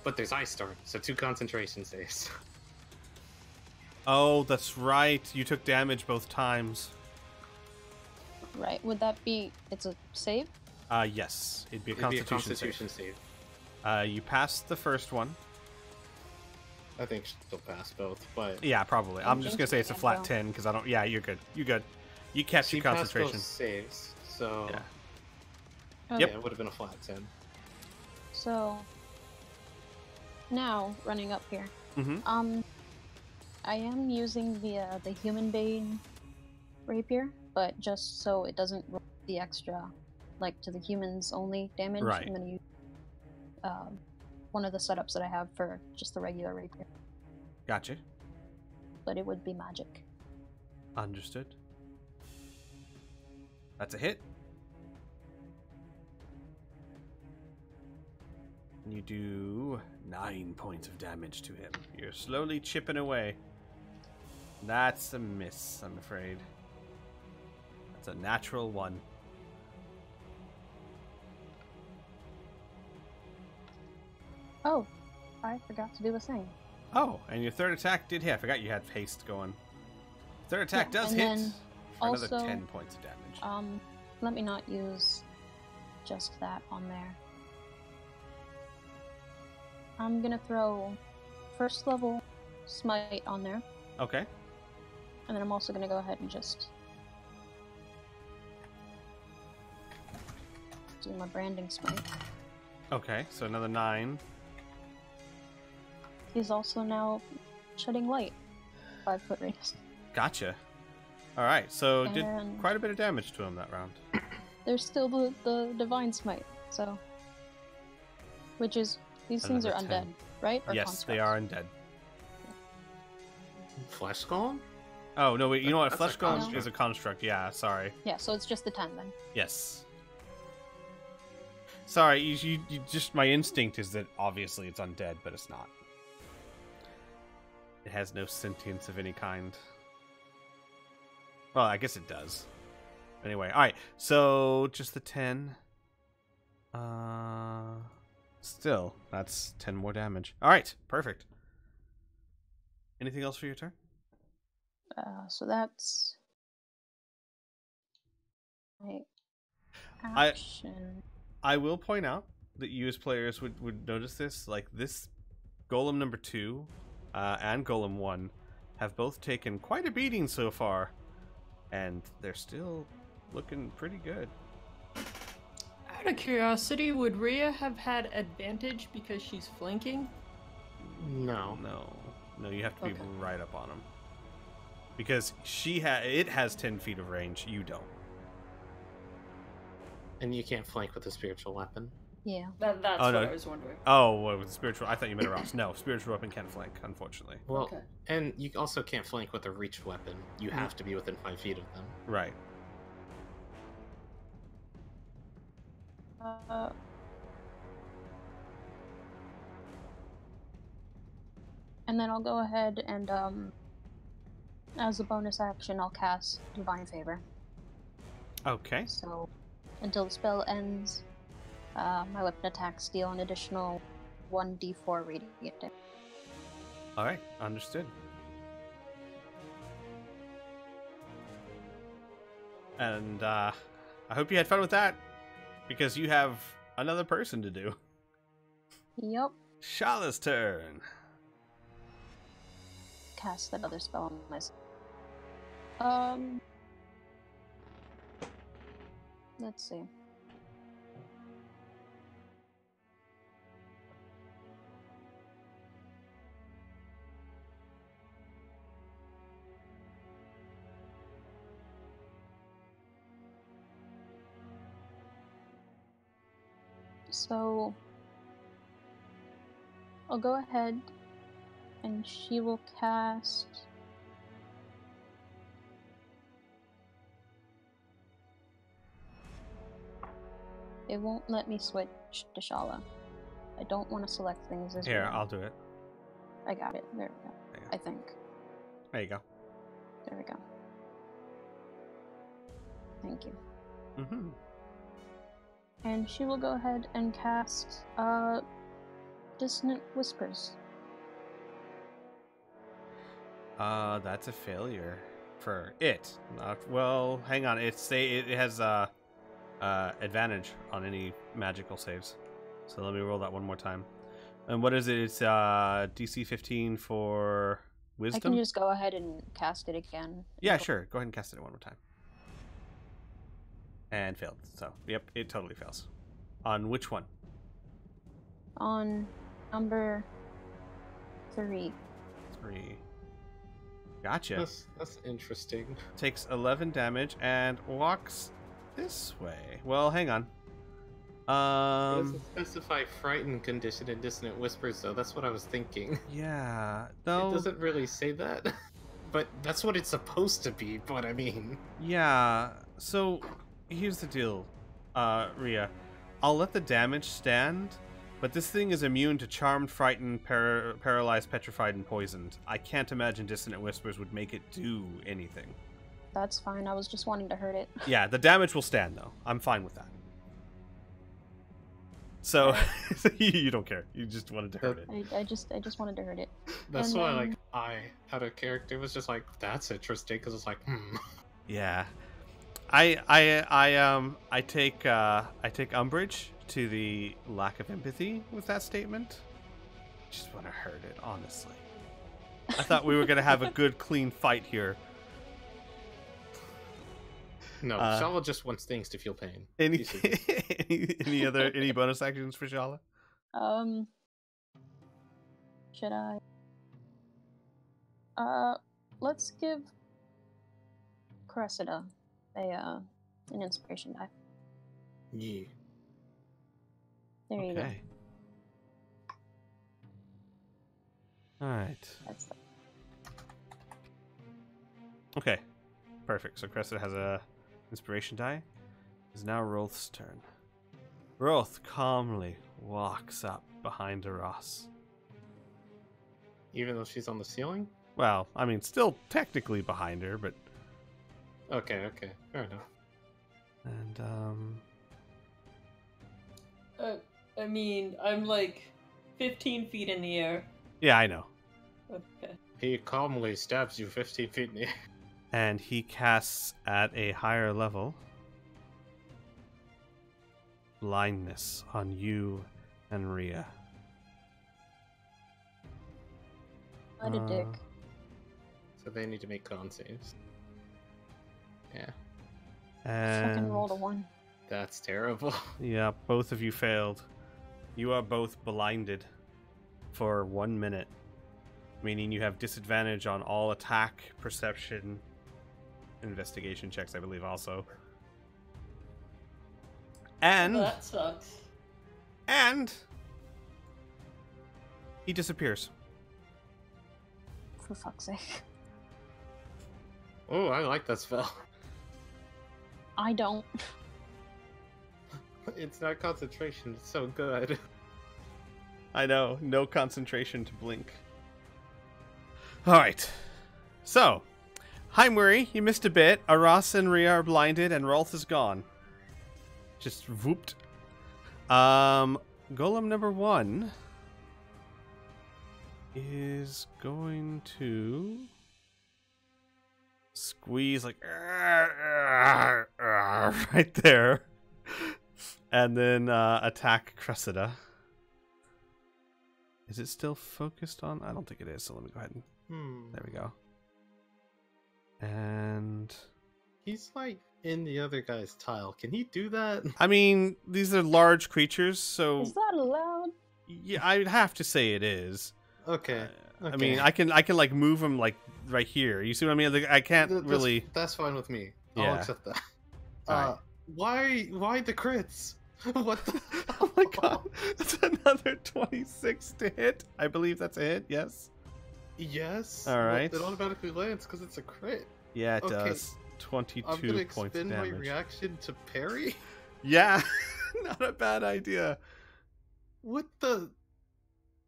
But there's Ice Storm, so 2 concentration saves. Oh, that's right. You took damage both times. Right. Would that be... It's a save? Yes. It'd be a Constitution save. You passed the first one. I think she'll pass both, but... Yeah, probably. I'm just going to say it's a flat 10, because I don't... Yeah, you're good. You're good. You kept your concentration. Passed both saves, so... Yeah. Okay. Yep. Yeah, it would have been a flat 10. So... Now, running up here. Mm-hmm. I am using the Human Bane rapier, but just so it doesn't roll the extra, like, to the humans only damage. Right. I'm gonna use one of the setups that I have for just the regular rapier. Gotcha. But it would be magic. Understood. That's a hit. And you do 9 points of damage to him. You're slowly chipping away. That's a miss, I'm afraid. That's a natural 1. Oh, I forgot to do a thing. Oh, and your third attack did hit. I forgot you had haste going. Third attack Yeah, does and hit then for another also, 10 points of damage. Let me not use just that on there. I'm gonna throw first level smite on there, Okay. and then I'm also gonna go ahead and just do my branding smite. Okay, so another 9. He's also now shedding light, 5-foot radius. Gotcha. Alright, so did And- quite a bit of damage to him that round. There's still the divine smite, so which is these things are Another 10. undead, right? Or Yes, they constructs? are undead. Flesh Golem? Oh, no, wait, you know what? That's Flesh a Golem construct. is a construct. Yeah, sorry. Yeah, so it's just the 10 then. Yes. Sorry, you just... My instinct is that obviously it's undead, but it's not. It has no sentience of any kind. Well, I guess it does. Anyway, alright, so just the 10. Still, that's 10 more damage. Alright, perfect. Anything else for your turn? So that's my I- action. I will point out that you as players would notice this. Like, this Golem number 2 and Golem 1 have both taken quite a beating so far. And they're still looking pretty good. Out of curiosity, would Rhea have had advantage because she's flanking? No. No, you have to be Okay. right up on them. Because it has 10 feet of range, you don't. And you can't flank with a spiritual weapon. Yeah. That's Oh, what no. I was wondering. Oh, well, with spiritual, I thought you meant a Ross. No, spiritual weapon can't flank, unfortunately. Well, Okay. and you also can't flank with a reach weapon. You have to be within 5 feet of them. Right. And then I'll go ahead and as a bonus action, I'll cast Divine Favor. Okay. So until the spell ends, my weapon attacks deal an additional 1d4 radiant damage. Alright, understood. And I hope you had fun with that, because you have another person to do. Yep. Shala's turn. Cast that other spell on myself. Let's see. So I'll go ahead and she will cast it won't let me switch to Shala. I don't want to select things as Here, well. I'll do it. I got it. There we go. There you I go. think. There you go. There we go. Thank you. Mm-hmm. And she will go ahead and cast Dissonant whispers. That's a failure for it. Well, hang on. It has advantage on any magical saves. So let me roll that one more time. And what is it? It's DC 15 for wisdom. I can just go ahead and cast it again. Yeah, sure. Go ahead and cast it one more time. And failed. So, yep, it totally fails. On which one? On number 3. 3. Gotcha. That's interesting. Takes 11 damage and walks this way. Well, hang on. It doesn't specify frightened condition and dissonant whispers, though. That's what I was thinking. Yeah. No. It doesn't really say that. But that's what it's supposed to be, but I mean... Yeah. So, here's the deal, Rhea. I'll let the damage stand, but this thing is immune to charmed, frightened, paralyzed, petrified, and poisoned. I can't imagine dissonant whispers would make it do anything. That's fine. I was just wanting to hurt it. Yeah, the damage will stand, though. I'm fine with that. So, you don't care. You just wanted to hurt it. I just wanted to hurt it. That's And why, then- like, I had a character was just like, that's interesting, because it's like, Yeah. I take umbrage to the lack of empathy with that statement. Just want to hurt it, honestly. I thought we were gonna have a good, clean fight here. No, Shala just wants things to feel pain. Any any bonus actions for Shala? Should I? Let's give Cressida an inspiration die. Yeah. There you go. Okay. All right. That's the... Okay. Perfect. So Cressida has a inspiration die. It's now Rolth's turn. Rolth calmly walks up behind Aras. Even though she's on the ceiling? Well, I mean, still technically behind her, but... Okay, fair enough. And, I mean, I'm like 15 feet in the air. yeah, I know. Okay. He calmly stabs you 15 feet in the air. And he casts at a higher level blindness on you and Rhea. What a dick. So they need to make con saves. Yeah. And Fucking rolled a 1. That's terrible. yeah, both of you failed. You are both blinded for 1 minute, meaning you have disadvantage on all attack, perception, investigation checks, I believe, also. And Well, that sucks. and he disappears. For fuck's sake. Oh, I like that spell. I don't. It's not concentration, it's so good. I know, no concentration to blink. Alright. So, hi Murray, you missed a bit. Aras and Rhea are blinded and Rolf is gone. Just whooped. Golem number 1 is going to squeeze like right there. And then attack Cressida. Is it still focused on? I don't think it is, so let me go ahead and... There we go. And... He's like in the other guy's tile. Can he do that? I mean, these are large creatures, so... Is that allowed? Yeah, I'd have to say it is. Okay. I mean, I can like move him like right here. You see what I mean? Like, I can't really... That's fine with me. Yeah. I'll accept that. Alright. Why the crits? What the... Oh my god, that's another 26 to hit. I believe that's a hit, yes? Yes. All right. Well, it automatically lands because it's a crit. Yeah, it Okay. does. 22 I'm gonna points of expend my damage. reaction to parry? Yeah, not a bad idea. What the...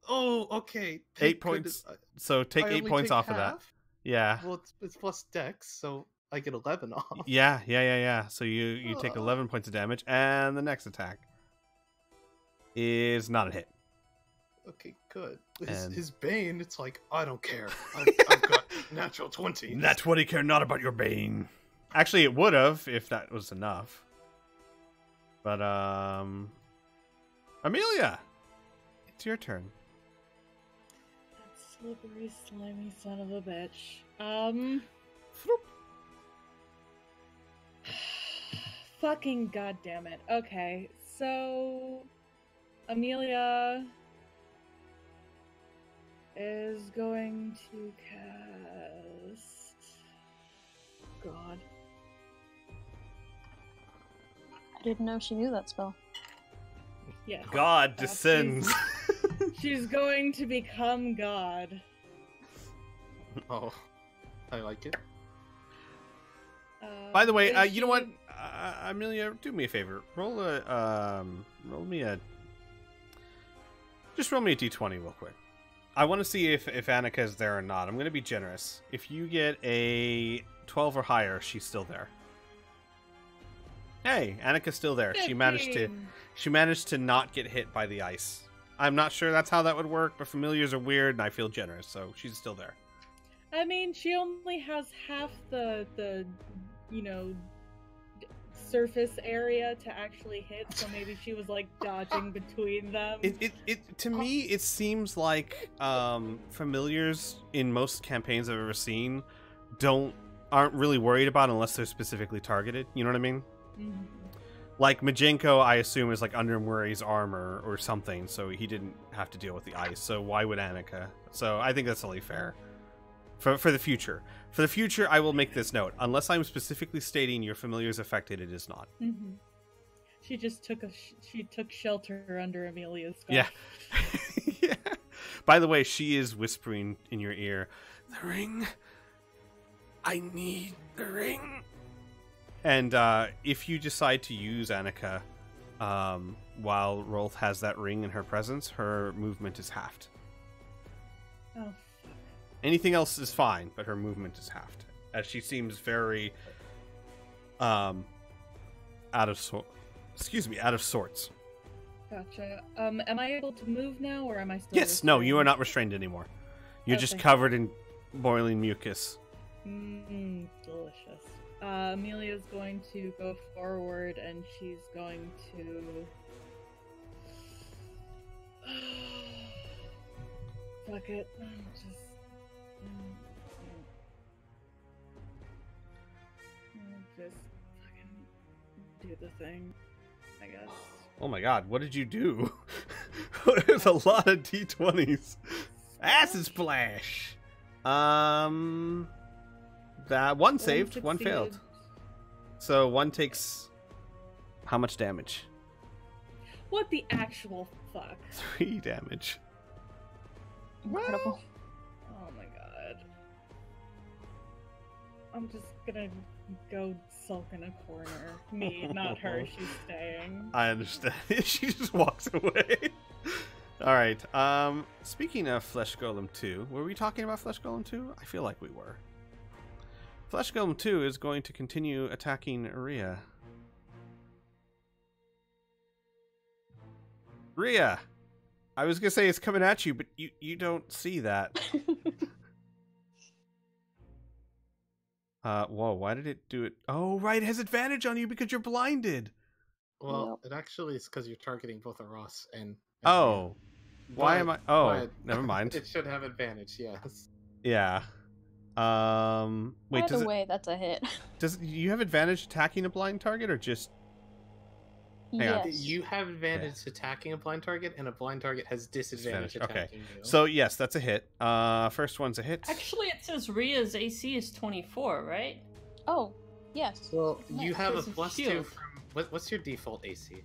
Oh, okay. 8 Thank points. goodness. So take I 8 only points take off of that. half? Yeah. Well, it's plus dex, so I get 11 off. Yeah. So you take 11 points of damage, and the next attack is not a hit. Okay, good. And- His Bane, it's like, I don't care. I've got natural 20. Nat 20 care not about your Bane. Actually, it would have if that was enough. But, Amelia, it's your turn. That slippery, slimy son of a bitch. Fucking goddamn it. Okay, so Amelia is going to cast. God. I didn't know she knew that spell. Yeah. God descends. She's going to become God. Oh, I like it. By the way, is you know what? she- Amelia, do me a favor. Roll me a d20 real quick. I want to see if Annika's there or not. I'm going to be generous. If you get a 12 or higher, she's still there. Hey, Annika's still there. She managed to not get hit by the ice. I'm not sure that's how that would work, but familiars are weird, and I feel generous, so she's still there. I mean, she only has half the surface area to actually hit, so maybe she was like dodging between them. To me, it seems like familiars in most campaigns I've ever seen aren't really worried about unless they're specifically targeted. You know what I mean? Mhm. Like Majenko, I assume is like under Murray's armor or something, so he didn't have to deal with the ice. So why would Annika? So I think that's only fair. For the future. For the future, I will make this note. Unless I'm specifically stating your familiar is affected, it is not. Mhm. She just took shelter under Amelia's scarf. Yeah. Yeah. By the way, she is whispering in your ear, "The ring. I need the ring." And if you decide to use Annika while Rolf has that ring in her presence, her movement is halved. Oh, fuck. Anything else is fine, but her movement is halved, as she seems very out of sorts. Gotcha. Am I able to move now, or am I still Yes, no, you are restrained? not restrained anymore. You're just Okay. covered in boiling mucus. Delicious. Amelia's going to go forward, and she's going to... Fuck it. Just fucking do the thing, I guess. Oh my god, what did you do? There's a lot of D20s. Acid splash. That one saved, one failed. succeeded. So one takes how much damage? What the actual fuck? 3 damage. Incredible. Oh my god. I'm just gonna go sulk in a corner. Me, not her. She's staying. I understand. She just walks away. All right. Speaking of Flesh Golem 2, were we talking about Flesh Golem 2? I feel like we were. Flesh Golem 2 is going to continue attacking Rhea. Rhea! I was gonna say it's coming at you, but you don't see that. Whoa, why did it do it? Oh, right, it has advantage on you because you're blinded. Well, it actually is because you're targeting both a Ross and Oh. Why am I? Oh, but never mind. It should have advantage, yes. Yeah. Wait, By does the it, way, that's a hit. does you have advantage attacking a blind target or just Hang on. Yes. You have advantage attacking a blind target, and a blind target has disadvantage Okay. attacking you. So yes, that's a hit. First one's a hit. Actually, it says Rhea's AC is 24, right? Oh, yes. Well, you have a Because of plus 2 shield. from... What's your default AC?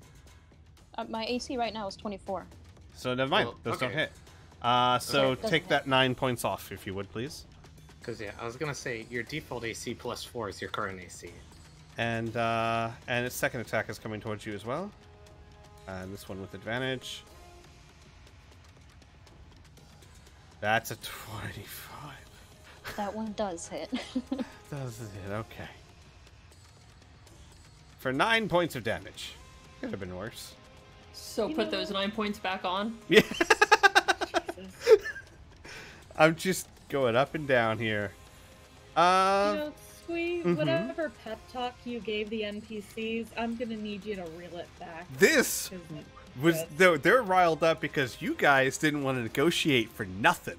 My AC right now is 24. So never mind. Well, Those don't okay. hit. So Okay, it doesn't take that 9 points off, if you would, please. Because, yeah, I was going to say, your default AC plus 4 is your current AC. And its second attack is coming towards you as well. And this one with advantage. That's a 25. That one does hit. Does it? Okay. For 9 points of damage. Could have been worse. So You put know those what? 9 points back on. Yeah. I'm just going up and down here. Squee, whatever pep talk you gave the NPCs, I'm gonna need you to reel it back. This was they're riled up because you guys didn't want to negotiate for nothing.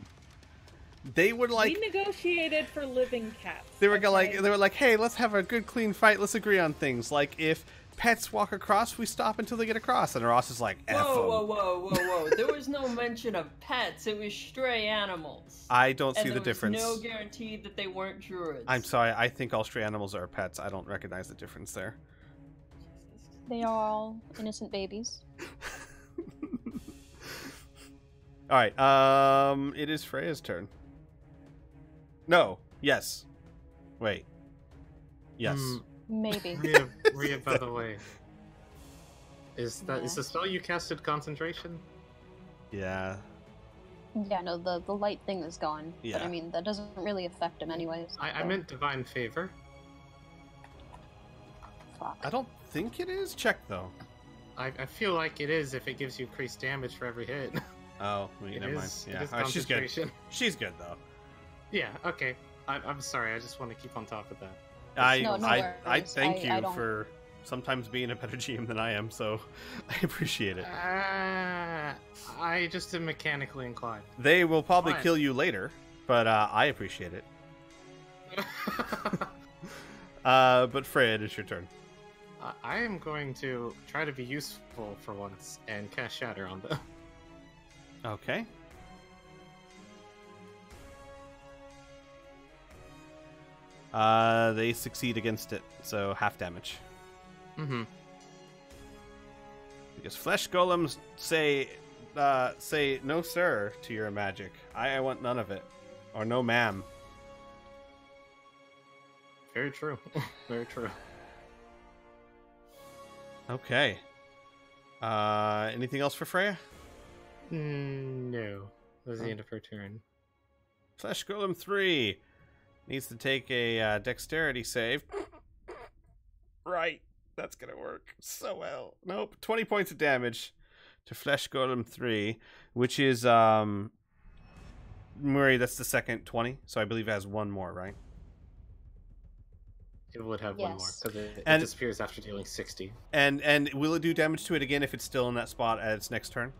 They were like, we negotiated for living cats. They were like, hey, let's have a good clean fight. Let's agree on things. Like if pets walk across, we stop until they get across. And Ross is like, F 'em. Whoa. There was no mention of pets. It was stray animals. I don't see the difference. No guarantee that they weren't druids. I'm sorry. I think all stray animals are pets. I don't recognize the difference there. They are all innocent babies. All right. It is Freya's turn. No. Yes. Wait. Yes. Maybe. Rhea, by the way. Is the spell you casted concentration? Yeah. Yeah, no, the light thing is gone. Yeah. But I mean, that doesn't really affect him anyways. I meant divine favor. Fuck. I don't think it is. Check though. I feel like it is if it gives you increased damage for every hit. Oh, wait, never mind. Yeah, all right, she's good. She's good though. Yeah. Okay. I'm sorry. I just want to keep on top of that. I thank you for sometimes being a better GM than I am, so I appreciate it. I just am mechanically inclined. They will probably kill you later, but I appreciate it. But Fred, it's your turn. I am going to try to be useful for once and cast Shatter on them. Okay. They succeed against it, so half damage. Mm-hmm. Because flesh golems say no sir to your magic. I want none of it. Or no ma'am. Very true. Very true. Okay. Anything else for Freya? No. That was the end of her turn. Flesh Golem 3 needs to take a dexterity save. Right. That's going to work so well. Nope. 20 points of damage to Flesh Golem 3, which is, Murray, that's the second 20. So I believe it has one more, right? It would have one more, because it disappears after dealing 60. And will it do damage to it again if it's still in that spot at its next turn?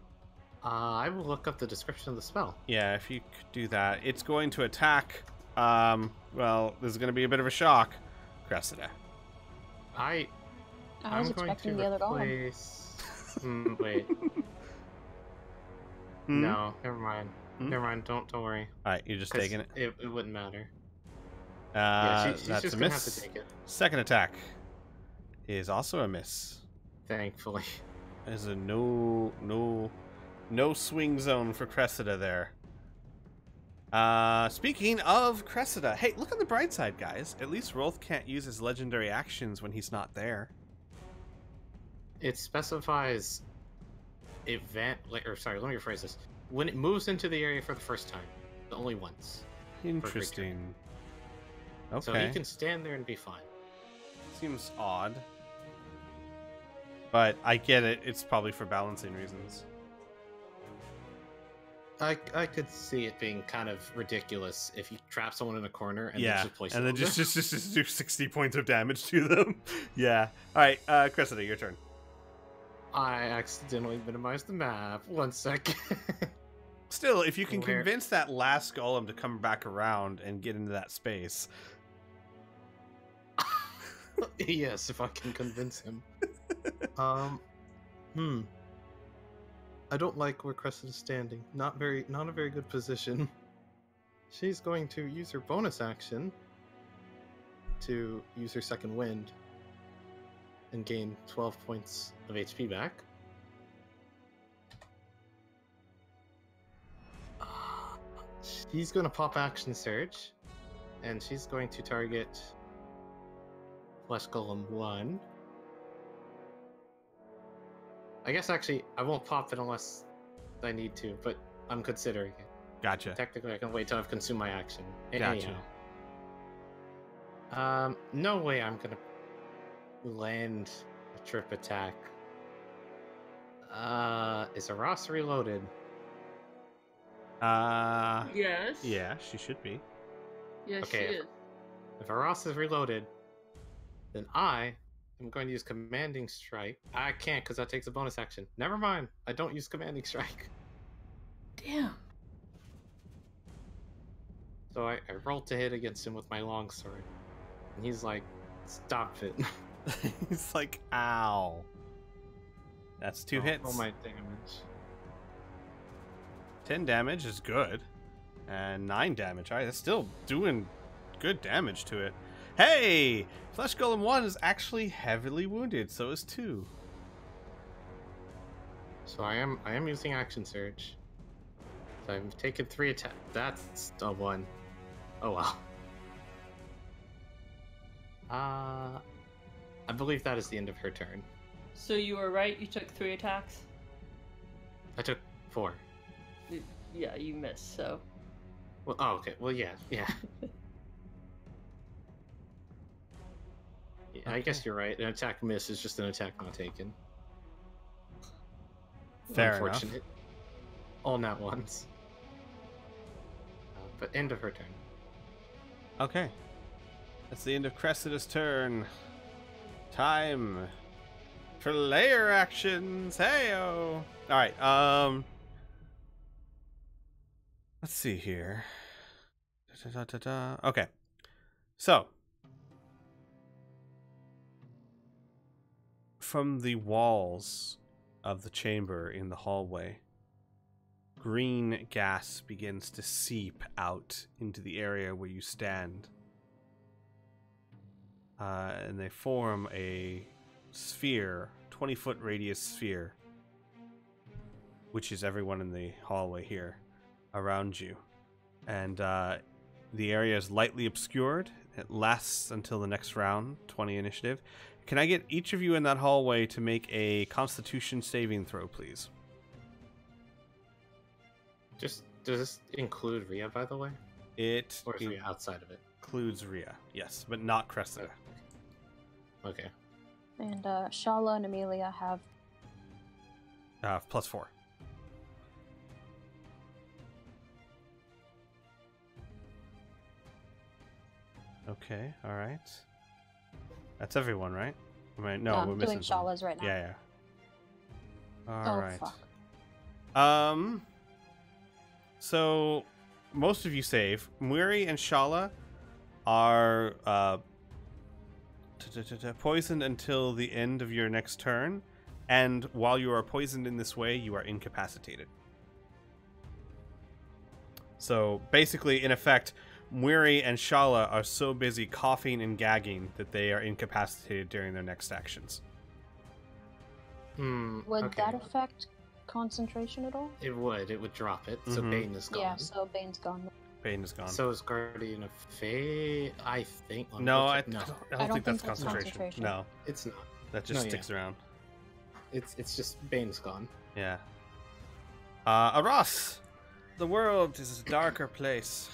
I will look up the description of the spell. Yeah, if you could do that. It's going to attack, well, this is going to be a bit of a shock. Cressida. I was expecting the other replace... wait. No, never mind. Never mind, don't worry. Alright, you're just taking it? It wouldn't matter. She's that's just a gonna miss. have to take it. Second attack is also a miss. Thankfully. There's a no swing zone for Cressida there. Speaking of Cressida, hey, look on the bright side, guys. At least Rolf can't use his legendary actions when he's not there. It specifies let me rephrase this. When it moves into the area for the first time, only once. Interesting. Okay. So he can stand there and be fine. Seems odd. But I get it. It's probably for balancing reasons. I could see it being kind of ridiculous if you trap someone in a corner and then just place and then them. just do 60 points of damage to them. Yeah. All right, Cressida, your turn. I accidentally minimized the map. 1 second. Still, if you can convince that last golem to come back around and get into that space. Yes, if I can convince him. I don't like where Cressida's standing. Not a very good position. She's going to use her bonus action to use her second wind and gain 12 points of HP back. She's going to pop Action Surge, and she's going to target Flesh Golem 1. I guess actually I won't pop it unless I need to, but I'm considering it. Gotcha. Technically I can wait till I've consumed my action. Gotcha. Anyhow. No way I'm gonna land a trip attack. Is a Ross reloaded? Yes. Yeah, she should be. Yes, Okay. she is. If Aras is reloaded, then I am going to use Commanding Strike. I can't because that takes a bonus action. Never mind. I don't use Commanding Strike. Damn. So I rolled to hit against him with my longsword. And he's like, stop it. He's like, ow. That's 2 hits. Roll my damage. 10 damage is good. And 9 damage. Alright, that's still doing good damage to it. Hey! Flesh Golem 1 is actually heavily wounded, so is 2. So I am using Action Surge. So I've taken 3 attacks. That's a 1. Oh well. I believe that is the end of her turn. So you were right. You took 3 attacks. I took 4. Yeah, you missed. So. Well, oh, okay. Well, yeah. Yeah, I guess you're right. An attack miss is just an attack not taken. Fair enough. Unfortunate. All not once. But end of her turn. Okay. That's the end of Cressida's turn. Time for layer actions. Heyo. Alright, let's see here. Okay. So from the walls of the chamber in the hallway, green gas begins to seep out into the area where you stand. And they form a sphere, 20-foot radius sphere, which is everyone in the hallway here around you. And the area is lightly obscured. It lasts until the next round, 20 initiative. Can I get each of you in that hallway to make a Constitution saving throw, please? Does this include Rhea, by the way? It Or is Rhea outside of it? includes Rhea, yes, but not Cressida. Okay. And Shala and Amelia have +4. Okay, all right. That's everyone, right? I mean, no, we're I'm missing doing someone. Shala's right now. Yeah, yeah. All right. Fuck. So most of you save. Mwiri and Shala are poisoned until the end of your next turn, and while you are poisoned in this way, you are incapacitated. So basically, in effect, Mwiri and Shala are so busy coughing and gagging that they are incapacitated during their next actions. Would okay. that affect concentration at all? It would drop it. So Mhm. Bane is gone. Yeah, so Bane's gone. Bane is gone. So is Guardian of Fate, I think. no, I no, don't think that's concentration. No, it's not. that just No, sticks around. It's just Bane's gone. Yeah. Aras, the world is a darker place.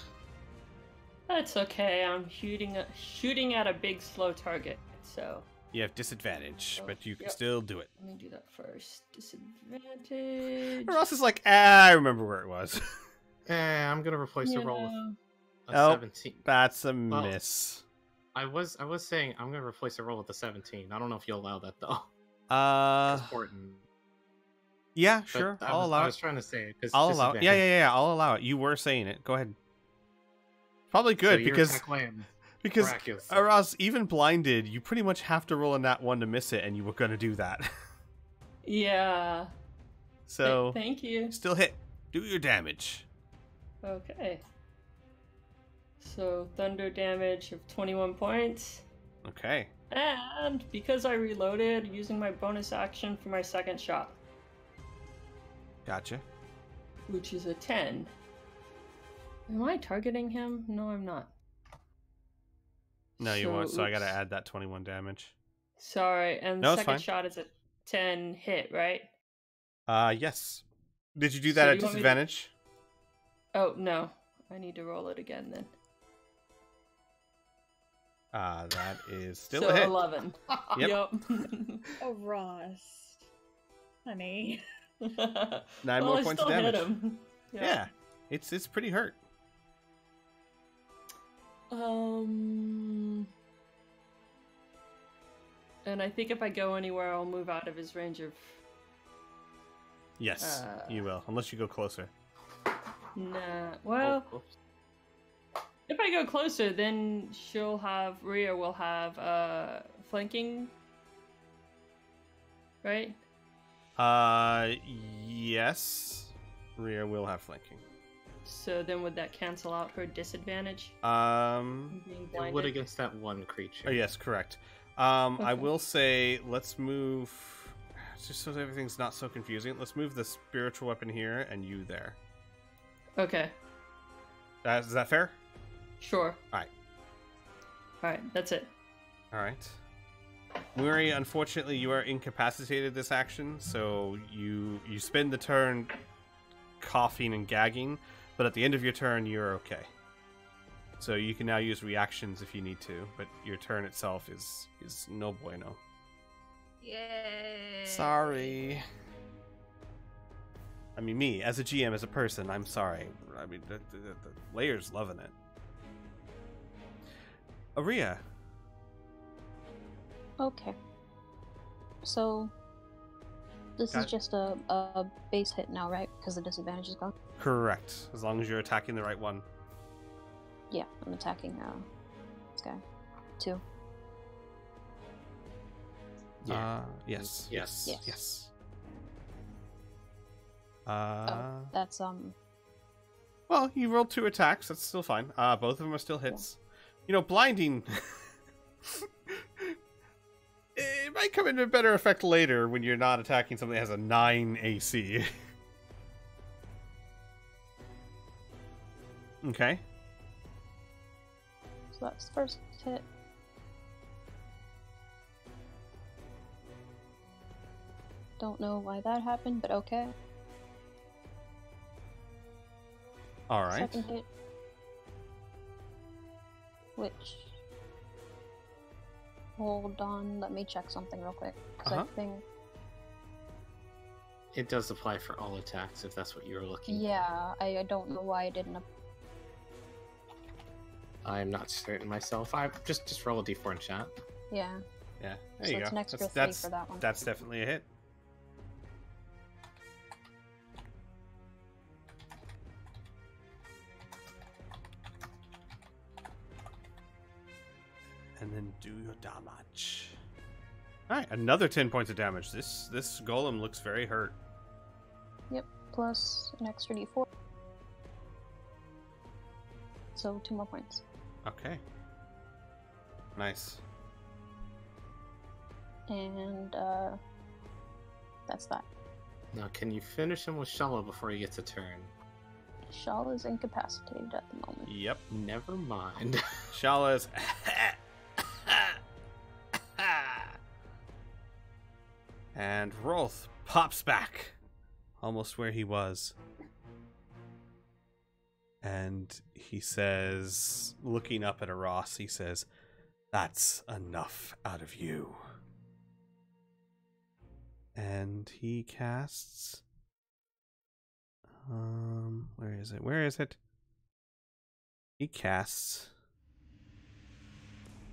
That's okay. I'm shooting at a big slow target. So You have disadvantage, but you can Yep. still do it. let me do that first. Disadvantage. Aras is like, I remember where it was. I'm gonna replace the roll Yeah. with a Oh. 17. That's a miss. I was saying I'm gonna replace a roll with a 17. I don't know if you'll allow that though. It's important. Yeah, But sure. I I'll was, allow I it. was trying to say it because I'll allow it. Yeah. I'll allow it. You were saying it. Go ahead. Probably good because miraculous. Aras, even blinded, you pretty much have to roll a nat 1 to miss it, and you were going to do that. Yeah. So Thank you. still hit. Do your damage. Okay. So thunder damage of 21 points. Okay. And because I reloaded, using my bonus action for my second shot, Gotcha. which is a 10. Am I targeting him? No, I'm not. No, you won't. So I got to oops. add that 21 damage. Sorry, and No, the it's second fine. shot is a 10 hit, right? Yes. Did you do So that at you want me to- disadvantage? Oh, no. I need to roll it again then. That is still so a hit. 11. Yep. Oh, Ross. Honey. 9 well, more I points of still hit damage. him. Yeah. It's pretty hurt. And I think if I go anywhere, I'll move out of his range of. Yes, you will, unless you go closer. Nah. Well, if I go closer, then Rhea will have flanking. Right? Yes. Rhea will have flanking. So then would that cancel out her disadvantage? Being It blinded? would against that one creature. Oh, yes, correct. Okay. I will say, let's move, just so everything's not so confusing, let's move the spiritual weapon here and you there. Okay. Is that fair? Sure. Alright. Alright, that's it. Alright. Muri, unfortunately, you are incapacitated this action, so you spend the turn coughing and gagging, but at the end of your turn, you're okay. So you can now use reactions if you need to, but your turn itself is no bueno. Yay! Sorry. I mean, me, as a GM, as a person, I'm sorry. I mean, the layer's loving it. Aria. Okay. So, this is just a base hit now, right? Because the disadvantage is gone? Correct. As long as you're attacking the right one. Yeah, I'm attacking this guy. 2. Yeah. Yes. Yes. Yes. Yes. That's Well, you rolled 2 attacks. That's still fine. Both of them are still hits. You know, blinding. It might come into better effect later when you're not attacking something that has a 9 AC. Okay. So that's the first hit. Don't know why that happened, but okay. All right. Second hit. Which... Hold on, let me check something real quick. Because I think... It does apply for all attacks if that's what you're looking Yeah, I don't know why I didn't... I'm not certain myself. I just roll a d4 in chat. Yeah. Yeah. There So you it's go. an extra 3 that's for that one. That's definitely a hit. And then do your damage. Alright, another 10 points of damage. This golem looks very hurt. Yep, plus an extra d4. So 2 more points. Okay. Nice. And that's that. Now, can you finish him with Shala before he gets a turn? Shawl is incapacitated at the moment. Yep. Never mind. Shala's. And Rolf pops back almost where he was. And he says, looking up at Aros, he says, "That's enough out of you." And he casts... where is it? Where is it? He casts...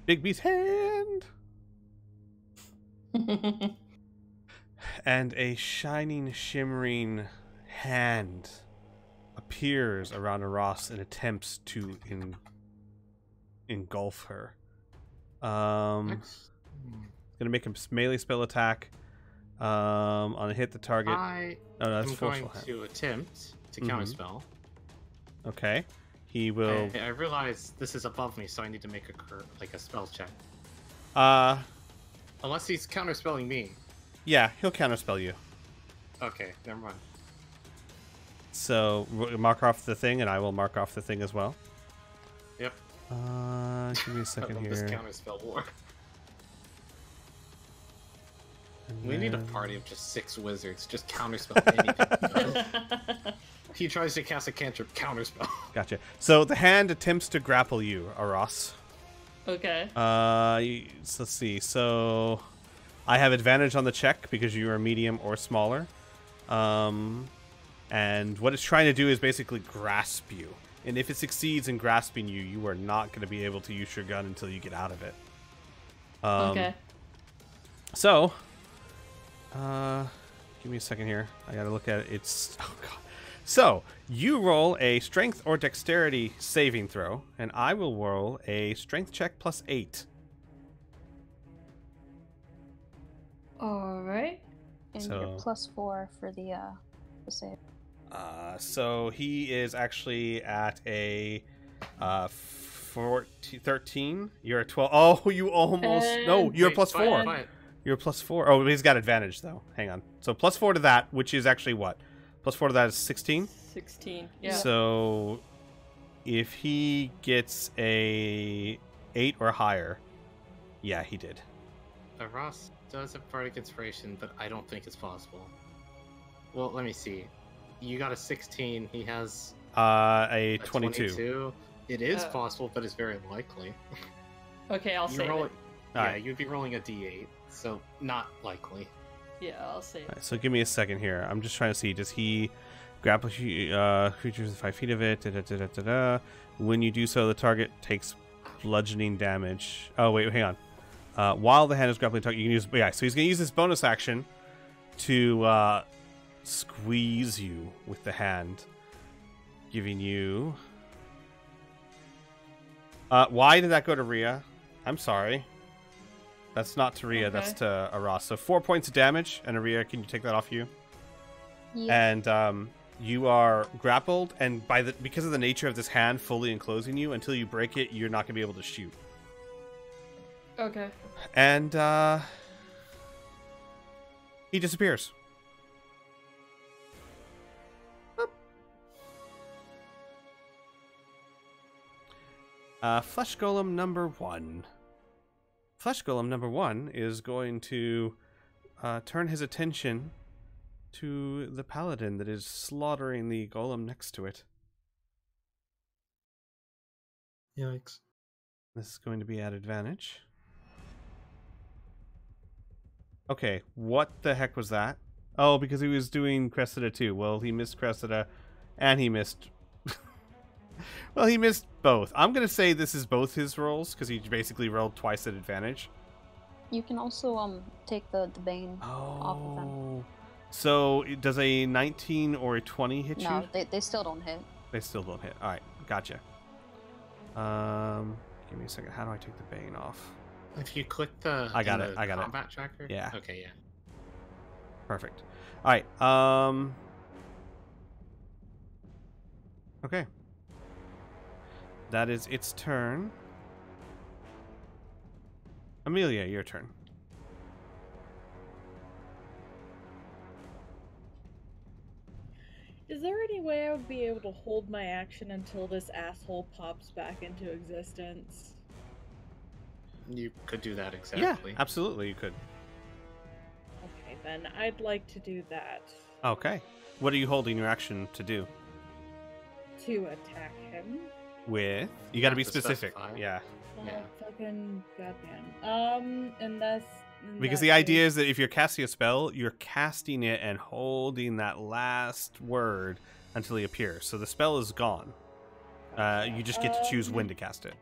Bigby's hand! And a shining, shimmering hand appears around Aros and attempts to engulf her. Gonna make a melee spell attack. On a hit the target. I that's am forceful going hand. to attempt to counterspell. Okay. He will. I realize this is above me, so I need to make a spell check. Unless he's counterspelling me. Yeah, he'll counterspell you. Okay, never mind. So mark off the thing, and I will mark off the thing as well. Yep. Give me a second I love here. this counterspell war. And We need a then- party of just 6 wizards. Just counterspell anything. He tries to cast a cantrip, counterspell. Gotcha. So the hand attempts to grapple you, Aros. Okay. So let's see. So I have advantage on the check because you are medium or smaller. And And what it's trying to do is basically grasp you. And if it succeeds in grasping you, you are not going to be able to use your gun until you get out of it. Okay. So, give me a second here. I got to look at it. It's... Oh, God. So, you roll a strength or dexterity saving throw, and I will roll a strength check plus 8. Alright. And So- you're +4 for the save. So he is actually at a 13. You're at 12. Oh, you almost... No, you're Wait, +4. quiet. You're +4. Oh, he's got advantage, though. Hang on. So +4 to that, which is actually what? +4 to that is 16? 16. Yeah. So if he gets a 8 or higher, yeah, he did. Ross does have bardic inspiration, but I don't think it's possible. Well, let me see. You got a 16. He has A 22. It is Oh. possible, but it's very unlikely. Okay, I'll You save roll it. Yeah, Alright. you'd be rolling a d8, so not likely. Yeah, I'll save it. Alright, so give me a second here. I'm just trying to see. Does he grapple creatures within 5 feet of it? When you do so, the target takes bludgeoning damage. Oh, wait, hang on. While the hand is grappling target, you can use... Yeah, so he's going to use his bonus action to squeeze you with the hand, giving you... why did that go to Rhea? I'm sorry. That's not to Rhea, that's to Aras. So 4 points of damage, and Rhea, can you take that off you? Yeah. And you are grappled, and because of the nature of this hand fully enclosing you, until you break it, you're not going to be able to shoot. Okay. And he disappears. Flesh Golem number 1. Flesh Golem number 1 is going to turn his attention to the paladin that is slaughtering the golem next to it. Yikes. This is going to be at advantage. Okay, what the heck was that? Oh, because he was doing Cressida too. Well, he missed Cressida, and he missed... Well, he missed both. I'm going to say this is both his rolls, because he basically rolled twice at advantage. You can also take the bane off of them. Oh. So, does a 19 or a 20 hit you? No, they still don't hit. They still don't hit. Alright, gotcha. Give me a second. How do I take the bane off? If you click the I got it. combat tracker? Yeah. Okay, yeah. Perfect. Alright, okay. That is its turn. Amelia, your turn. Is there any way I would be able to hold my action until this asshole pops back into existence? You could do that exactly. Yeah, absolutely, you could. Okay, then I'd like to do that. Okay. What are you holding your action to do? To attack him. With? You gotta be Have to specific. specify. Yeah. Oh, Yeah. fucking goddamn. And that's... Because the idea is that if you're casting a spell, you're casting it and holding that last word until he appears. So the spell is gone. You just get to choose when to cast it.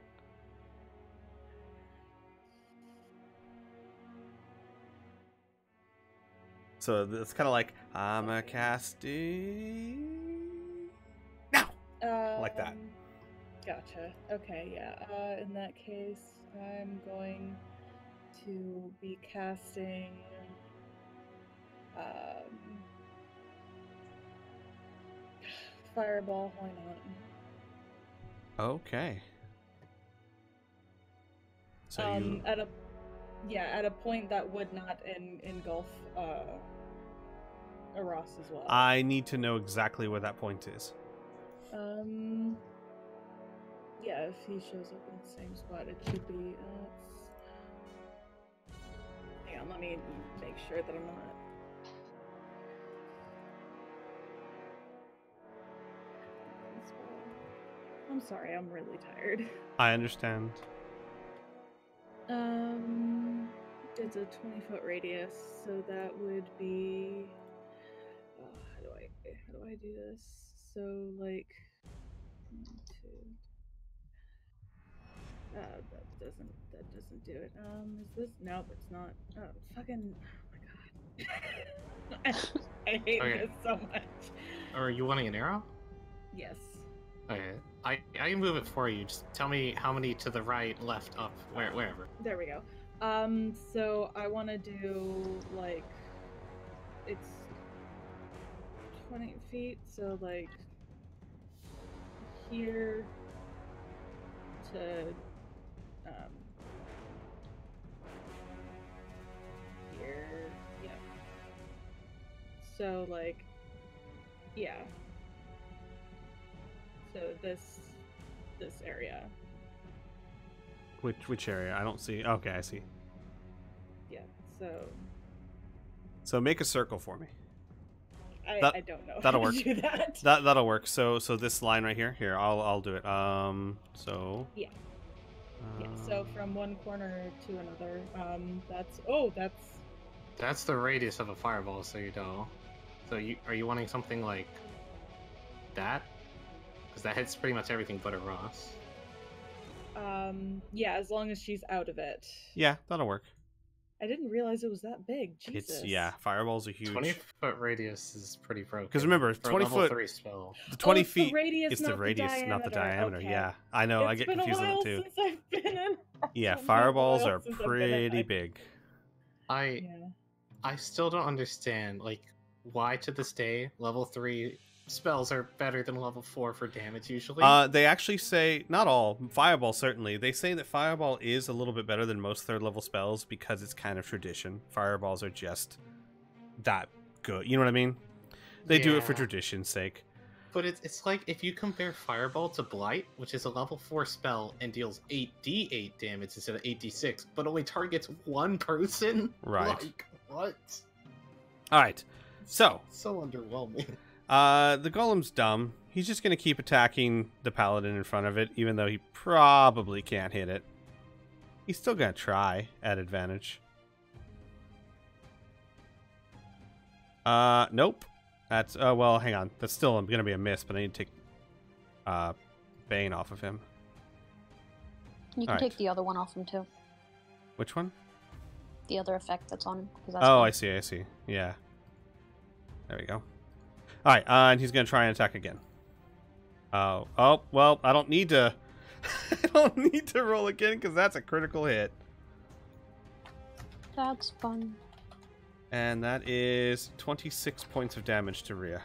So it's kind of like, I'm a casting now, like that. Gotcha. Okay, yeah. In that case, I'm going to be casting Fireball. Why not? Okay. So you... at a point that would not engulf Aras as well. I need to know exactly where that point is. Yeah, if he shows up in the same spot, it should be. Hang on, let me make sure that I'm not. I'm sorry, I'm really tired. I understand. It's a 20-foot radius, so that would be. How do I how do I do this? So, like, 1, 2. That doesn't do it. Is this? Nope, it's not. Fucking. Oh my god. I hate Okay. this so much. Are you wanting an arrow? Yes. Okay. I can move it for you. Just tell me how many to the right, left, up, wherever. There we go. So I want to do, like, it's 20 feet, so, like, here to, here, yeah. So, like, yeah. So this area. Which area? I don't see. Okay, I see. Yeah. So make a circle for me. I don't know. That'll how work. to do that. That'll work. So this line right here. Here, I'll do it. So. Yeah. Yeah. So from one corner to another. That's the radius of a fireball, so you know. So are you wanting something like that? Because that hits pretty much everything but a Ross. Yeah, as long as she's out of it. Yeah, that'll work. I didn't realize it was that big. Jesus. Fireballs are huge. 20-foot radius is pretty broken. Because remember, for 20 level foot. 3 spell. The 20 it's feet. The radius, it's the radius, not the diameter. Okay. Yeah, I know. I get confused on it too. Since I've been in. Yeah, fireballs are pretty big. I still don't understand, like, why to this day level 3 spells are better than level 4 for damage usually. They actually say, not all, Fireball certainly, they say that Fireball is a little bit better than most 3rd level spells because it's kind of tradition. Fireballs are just that good. You know what I mean? They do it for tradition's sake. But it's like if you compare Fireball to Blight, which is a level 4 spell and deals 8d8 damage instead of 8d6, but only targets one person? Right. Like, what? Alright, so underwhelming. The golem's dumb. He's just going to keep attacking the paladin in front of it, even though he probably can't hit it. He's still going to try at advantage. Nope. That's, well, hang on. That's still going to be a miss, but I need to take Bane off of him. You can take the other one off him, too. Which one? The other effect that's on him. I see. Yeah. There we go. Alright, and he's going to try and attack again. Oh, well, I don't need to... I don't need to roll again, because that's a critical hit. That's fun. And that is 26 points of damage to Rhea.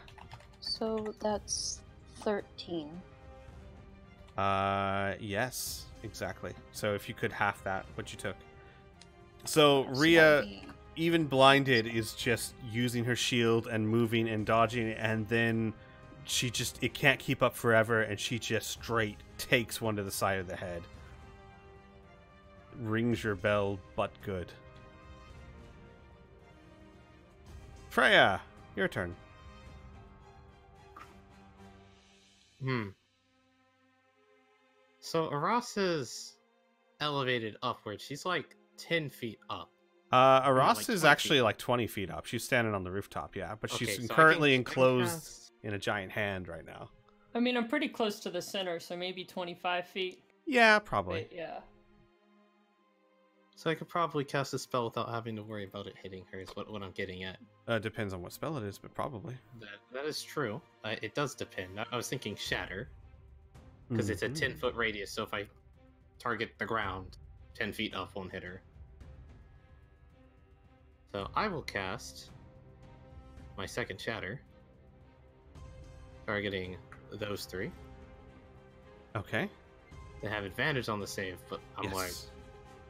So that's 13. Yes, exactly. So if you could half that, what you took. So Rhea, even blinded, is just using her shield and moving and dodging, and then it can't keep up forever, and she just straight takes one to the side of the head. Rings your bell, but good. Freya, your turn. So Aras is elevated upward. She's like 10 feet up. Aras like is 20 actually feet. like 20 feet up. She's standing on the rooftop, yeah. But Okay, she's so currently I can enclosed cast- in a giant hand right now. I mean, I'm pretty close to the center, so maybe 25 feet. Yeah, probably. But yeah. So I could probably cast a spell without having to worry about it hitting her, is what I'm getting at. Depends on what spell it is, but probably. That is true. It does depend. I was thinking Shatter, because it's a 10-foot radius, so if I target the ground 10 feet up, won't hit her. So I will cast my second Shatter, targeting those 3. Okay. They have advantage on the save, but I'm like,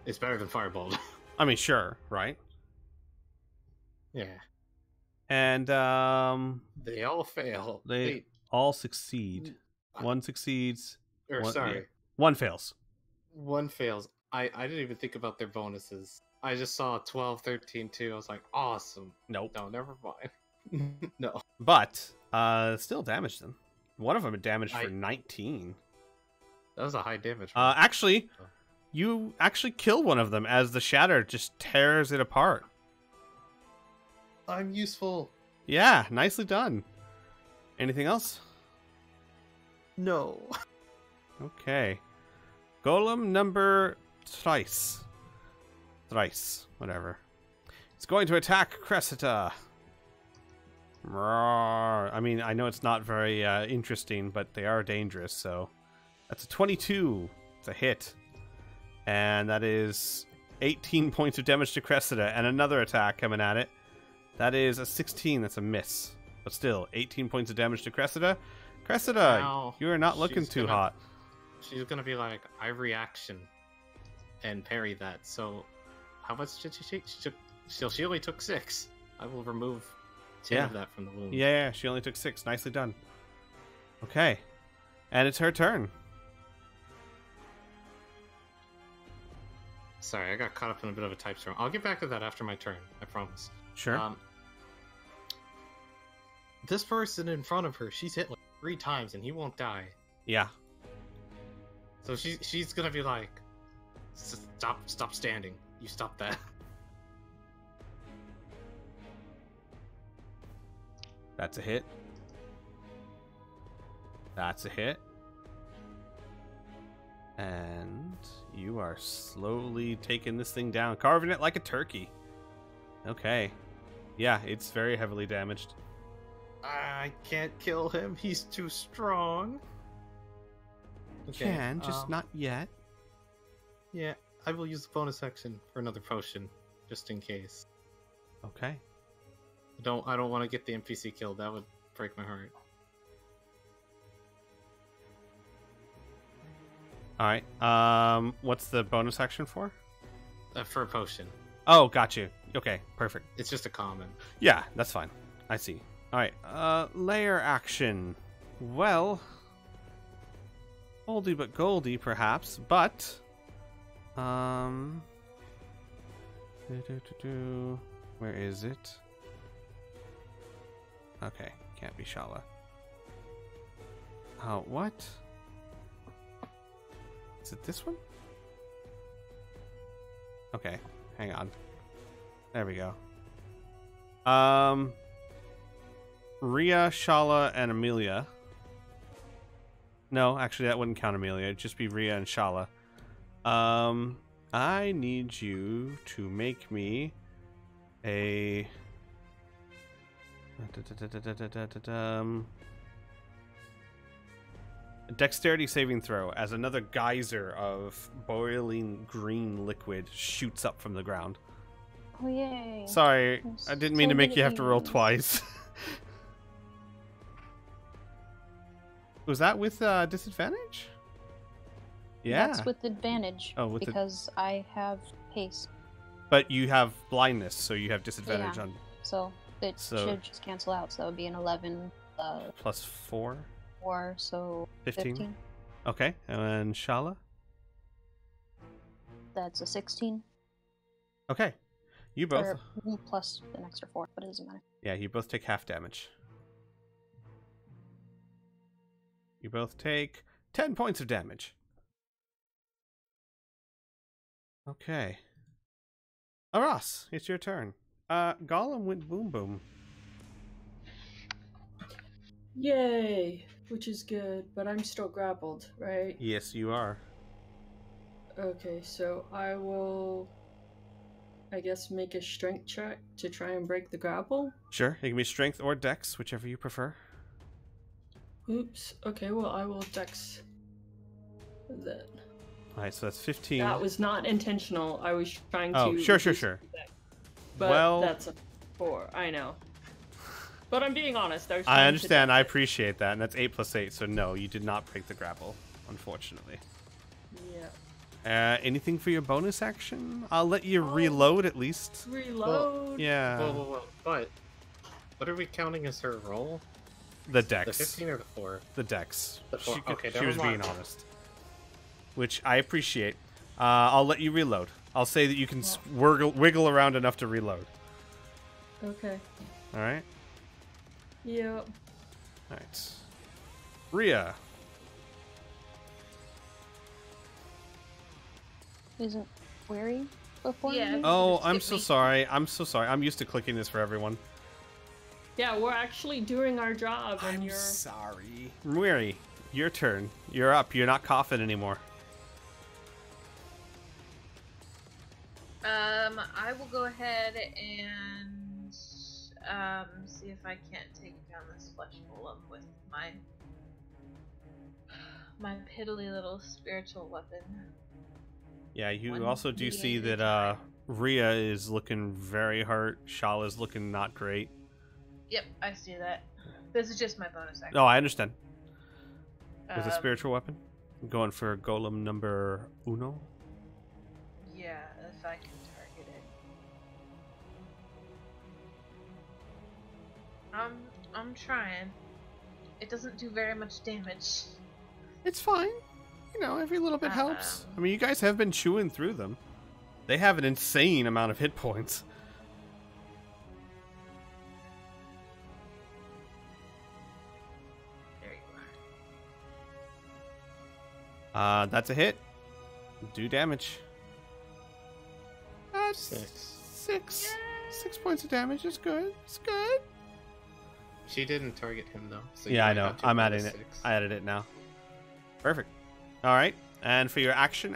it's better than Fireball. I mean, sure, right? Yeah. And They all fail. they all succeed. One succeeds. Or one, sorry. yeah. One fails. One fails. I didn't even think about their bonuses. I just saw 12, 13, 2. I was like, awesome. Nope. No, never mind. No. But still damaged them. One of them damaged for 19. That was a high damage roll. Actually, you actually kill one of them as the shatter just tears it apart. I'm useful. Yeah, nicely done. Anything else? No. Okay. Golem number thrice. Thrice, whatever. It's going to attack Cressida. Roar. I mean, I know it's not very interesting, but they are dangerous, so... That's a 22. It's a hit. And that is 18 points of damage to Cressida, and another attack coming at it. That is a 16. That's a miss. But still, 18 points of damage to Cressida. Cressida, Now, you are not looking she's too gonna- hot. She's gonna be like, I reaction and parry that. So, how much did she take? She only took 6. I will remove 10 of that from the wound. Yeah, she only took 6. Nicely done. Okay. And it's her turn. Sorry, I got caught up in a bit of a type storm. I'll get back to that after my turn. I promise. Sure. This person in front of her, she's hit like 3 times and he won't die. Yeah. So she's gonna be like, stop standing. You stop that. That's a hit. That's a hit. And you are slowly taking this thing down, carving it like a turkey. Okay. Yeah, it's very heavily damaged. I can't kill him. He's too strong. Okay, Can, just not yet. Yeah, I will use the bonus action for another potion, just in case. Okay. I don't want to get the NPC killed. That would break my heart. Alright. What's the bonus action for? For a potion. Oh, got you. Okay, perfect. It's just a common. Yeah, that's fine. I see. Alright, layer action. Well, oldie but goldie, perhaps, but... Where is it? Okay, can't be Shala. Oh, what? Is it this one? Okay, hang on. There we go. Rhea, Shala, and Amelia. No, actually that wouldn't count Amelia. It'd just be Rhea and Shala. I need you to make me a... a dexterity saving throw as another geyser of boiling green liquid shoots up from the ground. Oh, yay. Sorry, I didn't mean to make you have to roll Celebrating. twice. Was that with disadvantage? Yeah. That's with advantage. Oh, with because I have haste. But you have blindness, so you have disadvantage Yeah. on So it So- should just cancel out. So that would be an 11 plus 4. 4, so 15. 15. Okay, and then Shala? That's a 16. Okay. You both. Or plus an extra 4, but it doesn't matter. Yeah, you both take half damage. You both take 10 points of damage. Okay. Aras, it's your turn. Gollum went boom boom. Yay! Which is good, but I'm still grappled, right? Yes, you are. Okay, so I will, I guess, make a strength check to try and break the grapple. Sure, it can be strength or dex, whichever you prefer. Oops. Okay, well, I will dex then. Alright, so that's 15. That was not intentional. I was trying to... Oh, sure. reduce the dex. But Well- that's a 4. I know. But I'm being honest. I was I trying understand, to I dex appreciate that, and that's 8 plus 8, so no, you did not break the grapple, unfortunately. it. Yeah. Anything for your bonus action? I'll let you reload at least. Reload. Yeah. Whoa. But what are we counting as her roll? The The dex. 15 or the 4? The dex. The four. Okay, she never was being mind. honest. Which I appreciate. I'll let you reload. I'll say that you can wiggle around enough to reload. Okay. Alright? Yep. Alright. Rhea. Isn't Weary before Yeah. me? Oh, Skip I'm so me. sorry. I'm so sorry. I'm used to clicking this for everyone. Yeah, we're actually doing our job, and I'm you're... sorry. Mwiri, your turn. You're up. You're not coughing anymore. I will go ahead and see if I can't take down this flesh golem with my piddly little spiritual weapon. Yeah, you One also do see D8 at a that time. Rhea is looking very hurt. Shala's looking not great. Yep, I see that. This is just my bonus action. No, I understand. With a Um, spiritual weapon? I'm going for golem number uno. Yeah, if I can target it. I'm trying. It doesn't do very much damage. It's fine. You know, every little bit helps. I mean, you guys have been chewing through them. They have an insane amount of hit points. There you are. That's a hit. Do damage. Six. 6 points of damage is good. It's good. She didn't target him though. So you Yeah, I might know. have to I'm roll adding a it. 6. I added it now. Perfect. All right. And for your action.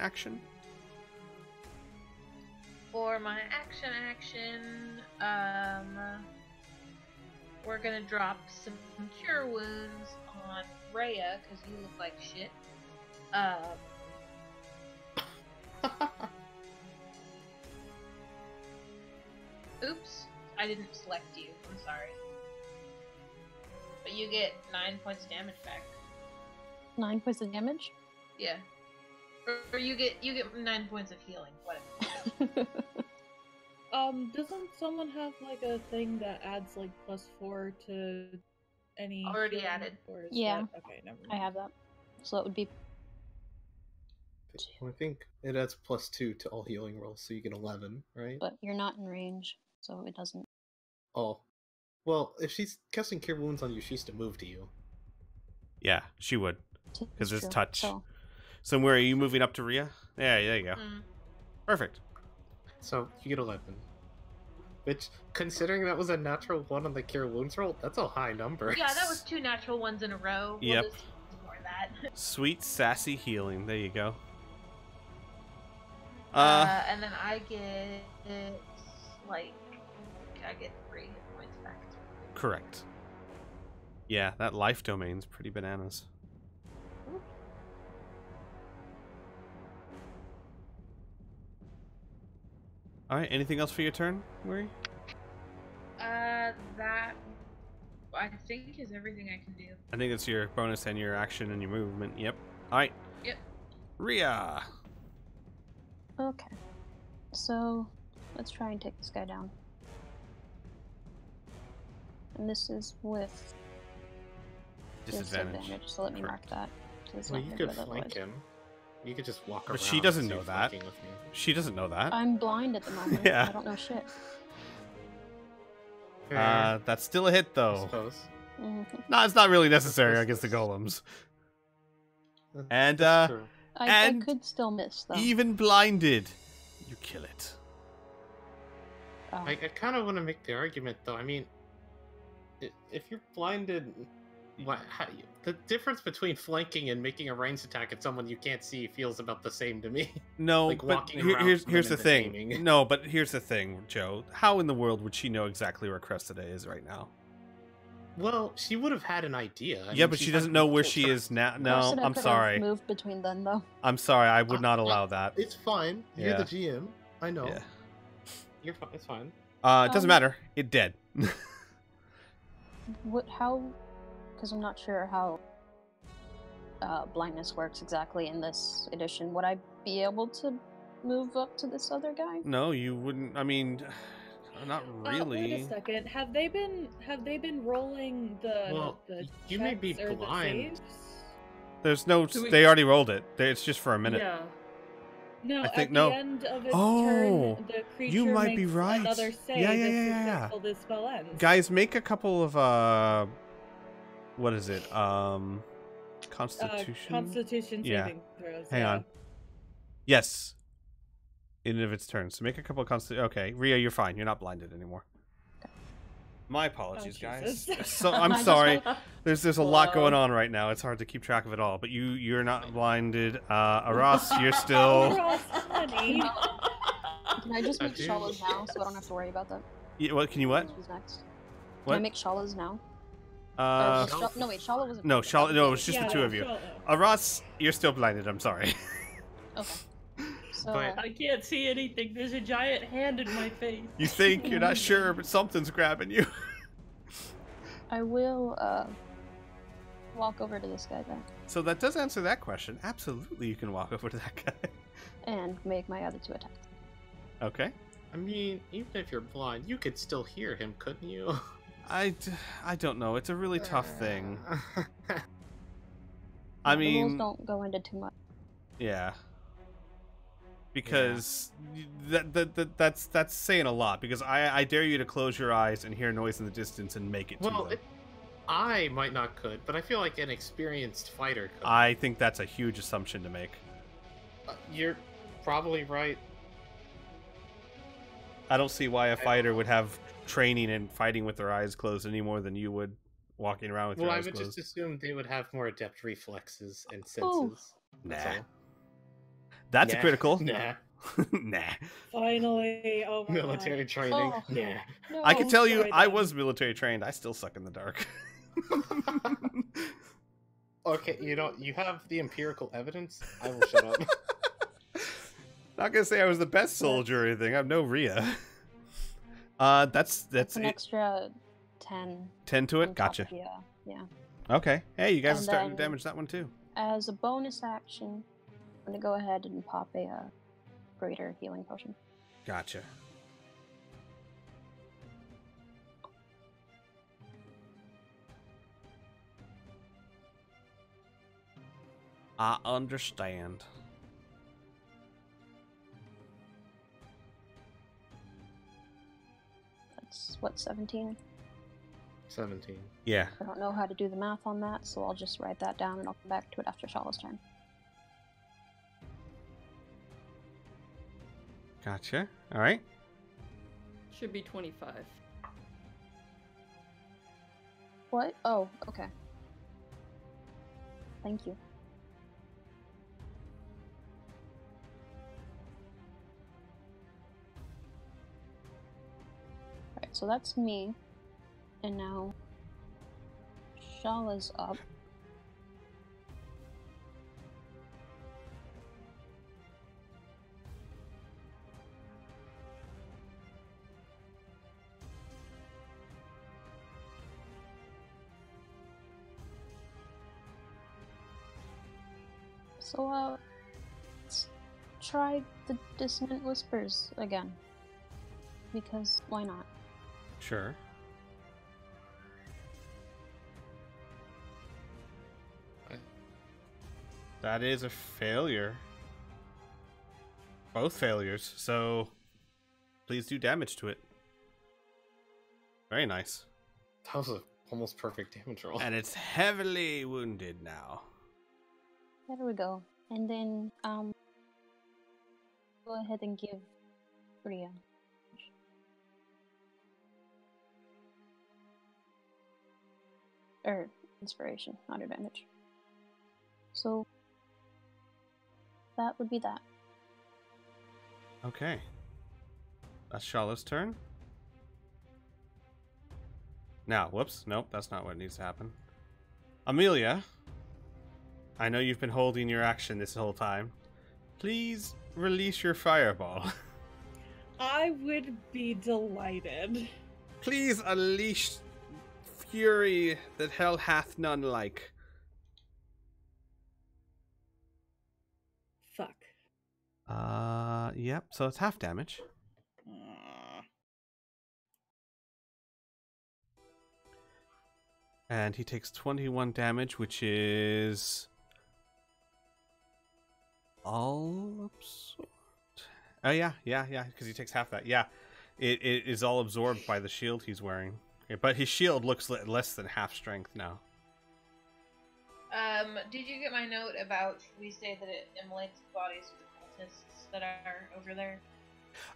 For my action, we're gonna drop some cure wounds on Rhea because you look like shit. Oops, I didn't select you. I'm sorry. But you get 9 points of damage back. 9 points of damage? Yeah. Or you get 9 points of healing. Whatever. Doesn't someone have like a thing that adds like +4 to any? Already healing, added. Or is Yeah. that... Okay, never mind. I have that. So that would be I think it adds +2 to all healing rolls, so you get 11, right? but you're not in range, so it doesn't. Oh. Well, if she's casting Cure Wounds on you, she's to move to you. Yeah, she would. Because it's true. touch. So So where are you moving up to Rhea? Yeah, there you go. Mm. Perfect. So you get 11. Which, considering that was a natural 1 on the Cure Wounds roll, that's a high number. Yeah, that was 2 natural ones in a row. Yep. We'll just ignore that. Sweet sassy healing. There you go. And then I get I get 3 hit points back. Correct. Yeah, that life domain's pretty bananas. All right. Anything else for your turn, Murray? That I think is everything I can do. I think it's your bonus and your action and your movement. Yep. All right. Yep. Rhea. okay. So let's try and take this guy down. And this is with Disadvantage. so let me Correct. mark that. So it's Well, not you gonna could do it flank otherwise. him. You could just walk But around. she doesn't as know you're that. flanking with me. She doesn't know that. I'm blind at the moment. Yeah. I don't know shit. That's still a hit, I though. suppose. Mhm. No, it's not really necessary against the golems. And, That's true. I And could still miss though. even blinded, you kill it. Oh. I kind of want to make the argument, though. I mean, if you're blinded, the difference between flanking and making a ranged attack at someone you can't see feels about the same to me. No, Like but walking around here's from the them thing. and aiming. No, but here's the thing, Joe. How in the world would she know exactly where Cressida is right now? Well, she would have had an idea. I Yeah, mean, but she's she had doesn't know where full she turn. is now. Of No, course, I I'm could sorry. have moved between them though. I'm sorry. I would not allow that. It's fine. You're Yeah. the GM. I know. Yeah. You're fine. It's fine. It doesn't Um, matter. It dead. How? Because I'm not sure how blindness works exactly in this edition. Would I be able to move up to this other guy? No, you wouldn't. I mean, not really. Wait a second. Have they been rolling Well, the you may be checks or the blind. saves? There's no. Do we- They already rolled it. It's just for a minute. Yeah. No, I think at no. the end of its Oh, turn, the creature you might be makes right. another save Yeah, if yeah. successful this spell ends. Guys, make a couple of what is it? Constitution. Constitution Yeah. saving throws. Hang yeah. on. Yes. In of its turn. So make a couple of Okay, Rhea, you're fine. You're not blinded anymore. My apologies, guys. Jesus. So I'm sorry. There's a lot going on right now. It's hard to keep track of it all. But you're not blinded. Aras, you're still. Honey. Can I just make Shala's now so I don't have to worry about that? Yeah, what? Can you what? Who's next? What? Can I make Shala's now? No, wait, Shala wasn't. No, Shala. No, it was just Yeah, the two of you. Shala. Aras, you're still blinded. I'm sorry. Okay. So, But- I can't see anything. There's a giant hand in my face. You think you're not sure, but something's grabbing you. I will walk over to this guy then So that does answer that question. Absolutely, you can walk over to that guy. and make my other 2 attacks. Okay. I mean, even if you're blind, you could still hear him, couldn't you? I don't know. It's a really tough thing. The I rules mean, don't go into too much. yeah. Because that's saying a lot. Because I dare you to close your eyes and hear noise in the distance and make it to Well, them. I might not could, but I feel like an experienced fighter could. I think that's a huge assumption to make. You're probably right. I don't see why a fighter would have training in fighting with their eyes closed any more than you would walking around with Well, your I eyes would closed. just assume they would have more adept reflexes and senses. Ooh. That's Nah. all. That's a Nah. critical. Nah. Nah. Finally. Oh my Military God. training. Oh. Nah. No, I can tell you, sorry, I then. was military trained. I still suck in the dark. Okay, you have the empirical evidence. I will shut up. Not gonna say I was the best soldier or anything. I'm no Rhea. That's an it. extra 10. 10 to on it. top Gotcha. of- Yeah. Okay. Hey, you guys are And starting to then- damage that one too. As a bonus action, I'm gonna go ahead and pop a greater healing potion. Gotcha. I understand. That's what, 17? 17. Yeah. I don't know how to do the math on that, so I'll just write that down and I'll come back to it after Shala's turn. Gotcha. All right. Should be 25. What? Oh, okay. Thank you. Alright, so that's me. And now Shala's up. So, let's try the Dissonant Whispers again. Because why not? Sure. That is a failure. Both failures. So please do damage to it. Very nice. That was a almost perfect damage roll. And it's heavily wounded now. There we go. And then, go ahead and give Rhea. Or inspiration, not advantage. So that would be that. Okay. That's Shala's turn. Now, whoops. Nope, that's not what needs to happen. Amelia, I know you've been holding your action this whole time. Please release your fireball. I would be delighted. Please unleash fury that hell hath none like. Fuck. Yep, so it's half damage. And he takes 21 damage, which is all absorbed. Oh yeah, because he takes half that. Yeah, it is all absorbed by the shield he's wearing. Okay, but his shield looks less than half strength now. Did you get my note about we say that it immolates the bodies of the cultists that are over there?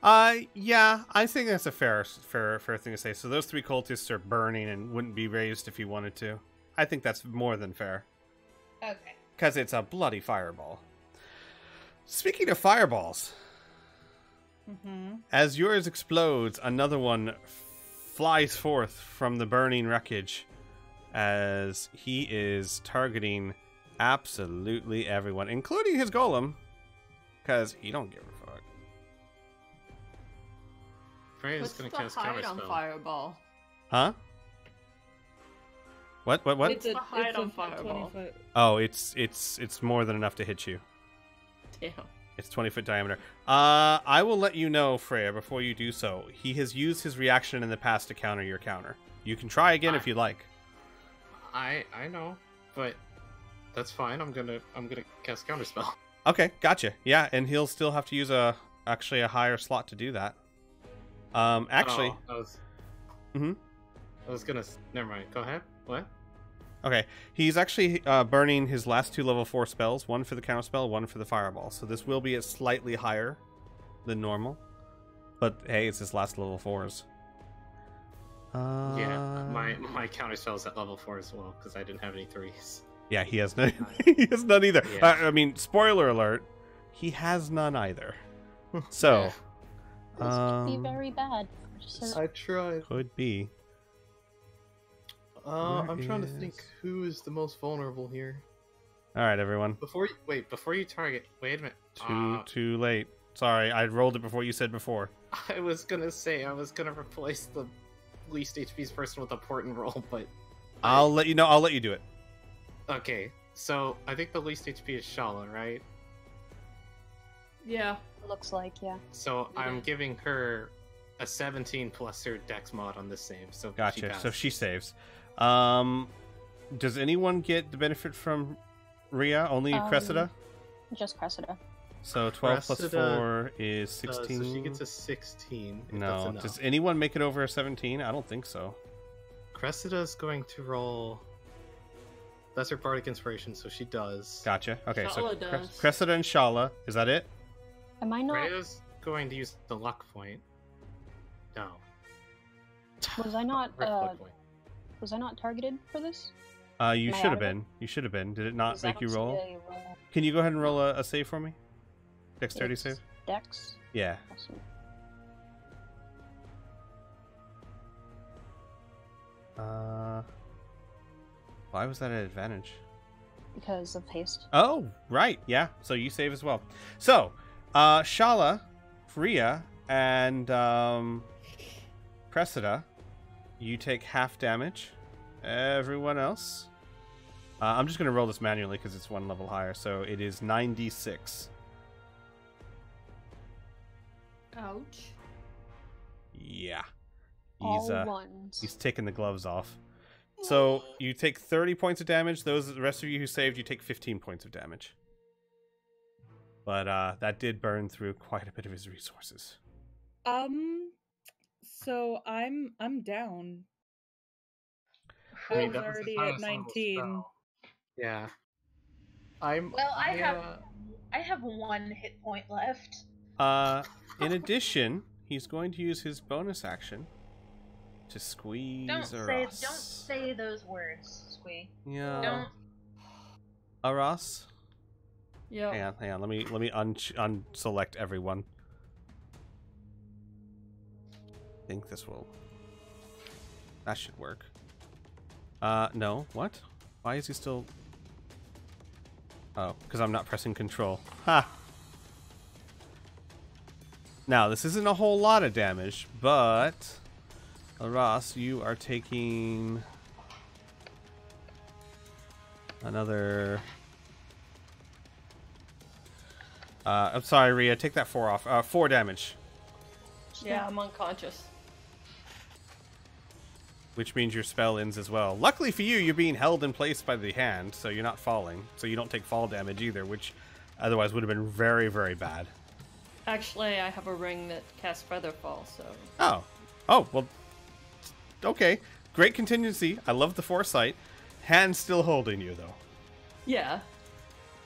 Yeah, I think that's a fair thing to say. So those 3 cultists are burning and wouldn't be raised if you wanted to. I think that's more than fair. Okay. Because it's a bloody fireball. Speaking of fireballs, as yours explodes, another one flies forth from the burning wreckage as he is targeting absolutely everyone, including his golem, because he don't give a fuck. Freya's What's gonna the cast hide on counterspell. fireball? Huh? What? It's a hide on fireball. 20-foot. Oh, it's more than enough to hit you. Damn. It's 20-foot diameter. I will let you know, Freya, before you do so. He has used his reaction in the past to counter your counter. You can try again if you like. I know, but that's fine. I'm gonna cast counterspell. Okay, gotcha. Yeah, and he'll still have to use actually a higher slot to do that. Actually, I was gonna. Never mind. Go ahead. What? Okay, he's actually burning his last 2 level 4 spells, one for the counterspell, one for the fireball. So this will be at slightly higher than normal. But hey, it's his last level 4s. Yeah, my counterspell is at level 4 as well because I didn't have any 3s. Yeah, he has none. He has none either. Yeah. I mean, spoiler alert, he has none either. So, This could be very bad. I tried. could be. I'm trying to think who is the most vulnerable here. All right, everyone. Before you target, wait a minute. Too late. Sorry, I rolled it before you said before. I was gonna say I was gonna replace the least HP's person with a port and roll, but I'll let you know. I'll let you do it. okay. So I think the least HP is Shala, right? Yeah. Looks like, yeah. So Yeah. I'm giving her a 17 plus her Dex mod on the save. So she Gotcha. So passes. she saves. Does anyone get the benefit from Rhea? Only Cressida? Just Cressida. So 12 plus Cressida 4 is 16. So she gets a 16. if that's No. enough. Does anyone make it over a 17? I don't think so. Cressida's going to roll. That's her bardic inspiration, so she does. Gotcha. Okay, so Shala does. Cressida and Shala. Is that it? Am I not? Freya's going to use the luck point. No. Was I not? Rift luck point. Was I not targeted for this? You Am I should out have of it? been. You should have been. Did it not 'Cause I make you don't see roll? a roll. Can you go ahead and roll a save for me? Dexterity It's save? Dex. Yeah. Awesome. Why was that an advantage? Because of haste. Oh, right. Yeah. So you save as well. So, Shala, Rhea, and Cressida, you take half damage. Everyone else, I'm just going to roll this manually because it's 1 level higher. So it is 9d6. Ouch. Yeah. All ones. He's taking the gloves off. So you take 30 points of damage. The rest of you who saved, you take 15 points of damage. But that did burn through quite a bit of his resources. So I'm down. I mean, was that was already the at highest level 19. spell. Yeah. I'm. Well, I have 1 hit point left. In addition, he's going to use his bonus action to squeeze Don't Aras. say those words, Squee. Yeah. Don't. Aras? Yeah. Hang on. Let me unselect everyone. I think this will. That should work. No. What? Why is he still? Oh, because I'm not pressing control. Ha! Now, this isn't a whole lot of damage, but Aras, you are taking another. I'm sorry, Rhea. Take that 4 off. 4 damage, Yeah, I'm unconscious. which means your spell ends as well. Luckily for you, you're being held in place by the hand, so you're not falling. So you don't take fall damage either, which otherwise would have been very, very bad. Actually, I have a ring that casts Featherfall, so... Oh, well, okay. Great contingency. I love the foresight. Hand's still holding you, though. Yeah.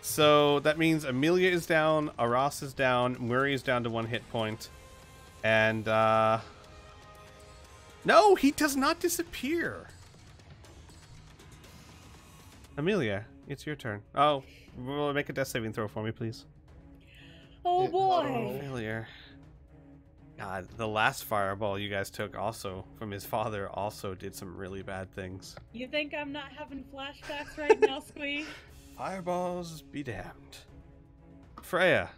So that means Amelia is down, Aras is down, Murray is down to 1 hit point, And, no, he does not disappear. Amelia, it's your turn. Oh, make a death saving throw for me, please. Oh boy! Failure. God, the last fireball you guys took also from his father also did some really bad things. You think I'm not having flashbacks right now, Squee? Fireballs be damned. Freya.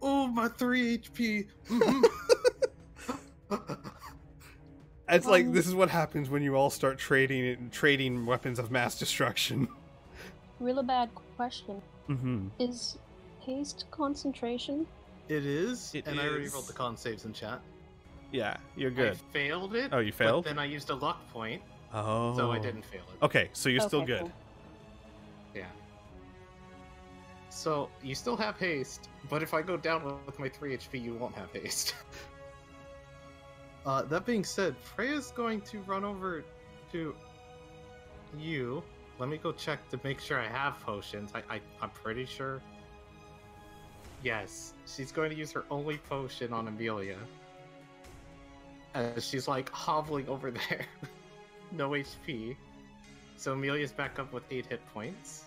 Oh, my 3 HP. It's like this is what happens when you all start trading weapons of mass destruction. Really bad question. Mm-hmm. Is haste concentration? It is, It and I already is. rolled the con saves in chat. Yeah, you're good. I failed it. Oh, you failed? But then I used a luck point, Oh. so I didn't fail it. Okay, so you're still Okay, good. cool. Yeah. So you still have haste, but if I go down with my 3 HP, you won't have haste. That being said, Freya's going to run over to you. Let me go check to make sure I have potions. I'm pretty sure. Yes, she's going to use her only potion on Amelia. She's like hobbling over there. No HP. So Amelia's back up with 8 hit points.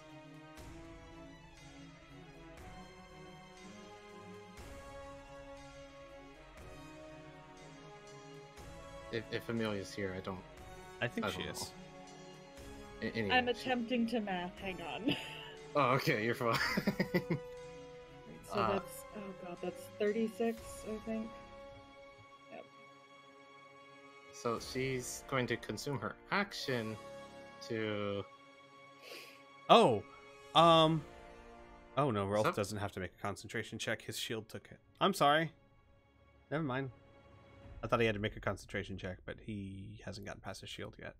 If Amelia's here, I think I she don't is. Anyway, I'm attempting to math. Hang on. Oh, okay, you're fine. So that's, oh god, that's 36, I think. Yep. So she's going to consume her action to... Oh, oh no, Rolf Sup? doesn't have to make a concentration check. His shield took it. I'm sorry. Never mind. I thought he had to make a concentration check, but he hasn't gotten past his shield yet.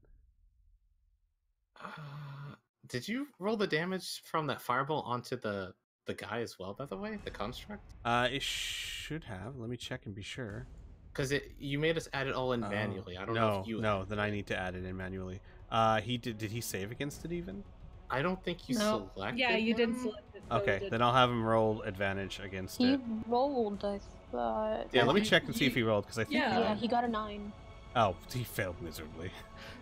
Did you roll the damage from that fireball onto the guy as well, by the way? The construct? It should have. Let me check and be sure. Because you made us add it all in manually. I don't no, know if you... No, then I need to add it in manually. Did he save against it even? I don't think you No. selected Yeah, you didn't him. select it. so Okay, it then I'll have him roll advantage against He it. rolled, I thought. Yeah, let me he- check and see if he rolled, because I think... Yeah. Yeah, he got a 9. Oh, he failed miserably.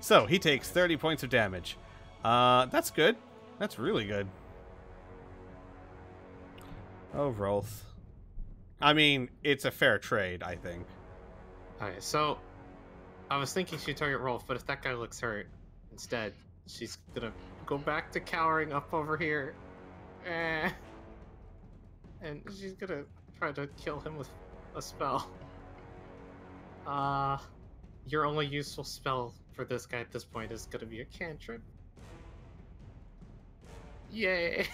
So, he takes 30 points of damage. That's good. That's really good. Oh, Rolf. I mean, it's a fair trade, I think. Okay, so I was thinking she'd target Rolf, but if that guy looks hurt, instead, she's gonna go back to cowering up over here. And she's gonna try to kill him with a spell. Your only useful spell for this guy at this point is gonna be a cantrip. Yay!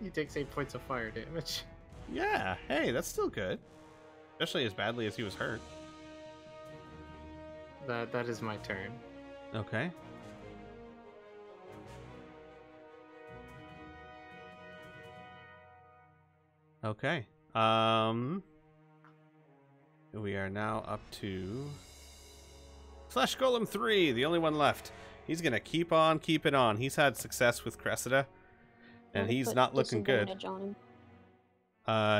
He takes 8 points of fire damage. Yeah, hey, that's still good. Especially as badly as he was hurt. That is my turn. Okay. Okay. We are now up to Flesh Golem 3, the only one left. He's gonna keep on keeping on. He's had success with Cressida, and he's Put not looking good. disadvantage on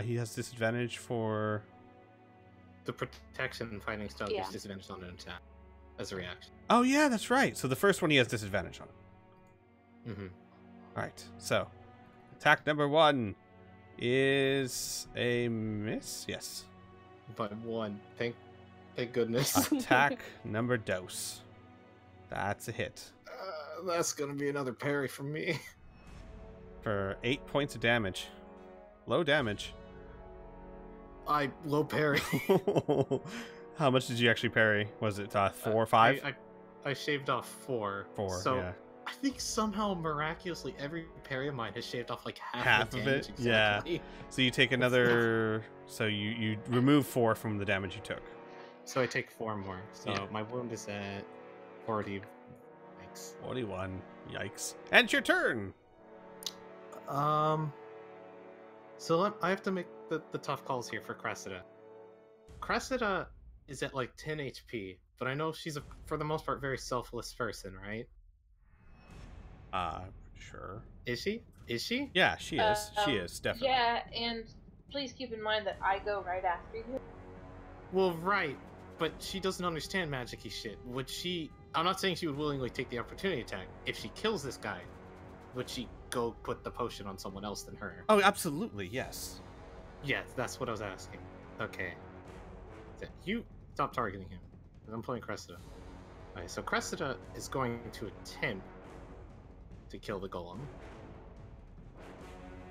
him. He has disadvantage for... The protection and fighting style Yeah. gives disadvantage on an attack as a reaction. Oh yeah, that's right. So the first one he has disadvantage on. Mm-hmm. Alright, so attack number 1 is a miss. Yes. By 1. Thank goodness. Attack number dose. That's a hit. That's gonna be another parry from me. For 8 points of damage. Low damage. I low parry. How much did you actually parry? Was it 4 or 5? I shaved off 4. 4, So yeah. I think somehow miraculously every parry of mine has shaved off like Half the of damage it? Yeah. exactly. So you take another... So you remove 4 from the damage you took. So I take 4 more. So Yeah. my wound is at 40. Thanks. 41. Yikes. And it's your turn! So I have to make the tough calls here for Cressida. Cressida is at like 10 HP, but I know she's for the most part very selfless person, right? Sure. Is she? Is she? Yeah, she is. She is, definitely. Yeah, and please keep in mind that I go right after you. Well, right, but she doesn't understand magic-y shit. Would she... I'm not saying she would willingly take the opportunity attack. If she kills this guy, would she go put the potion on someone else than her? Oh, absolutely, yes. Yes, that's what I was asking. Okay. You stop targeting him. I'm playing Cressida. Alright, so Cressida is going to attempt to kill the golem.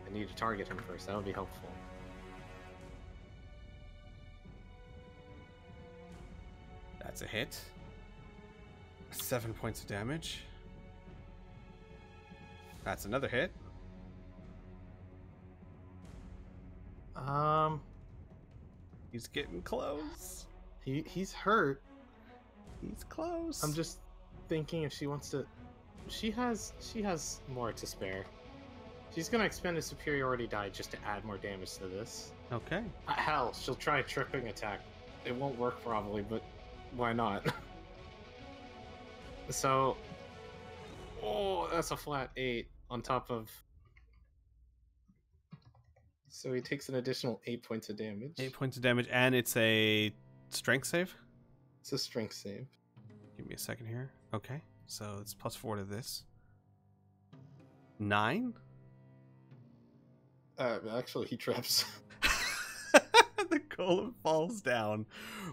I need to target him first. That would be helpful. That's a hit. 7 points of damage. That's another hit. He's getting close. He's hurt. He's close. I'm just thinking if she wants to... She has more to spare. She's gonna expend a superiority die just to add more damage to this. Okay. Hell, she'll try a tripping attack. It won't work probably, but why not? So... Oh, that's a flat 8 on top of... So he takes an additional 8 points of damage. 8 points of damage, and it's a strength save? It's a strength save. Give me a second here. Okay, so it's +4 to this. 9? Actually, he trips. The golem falls down.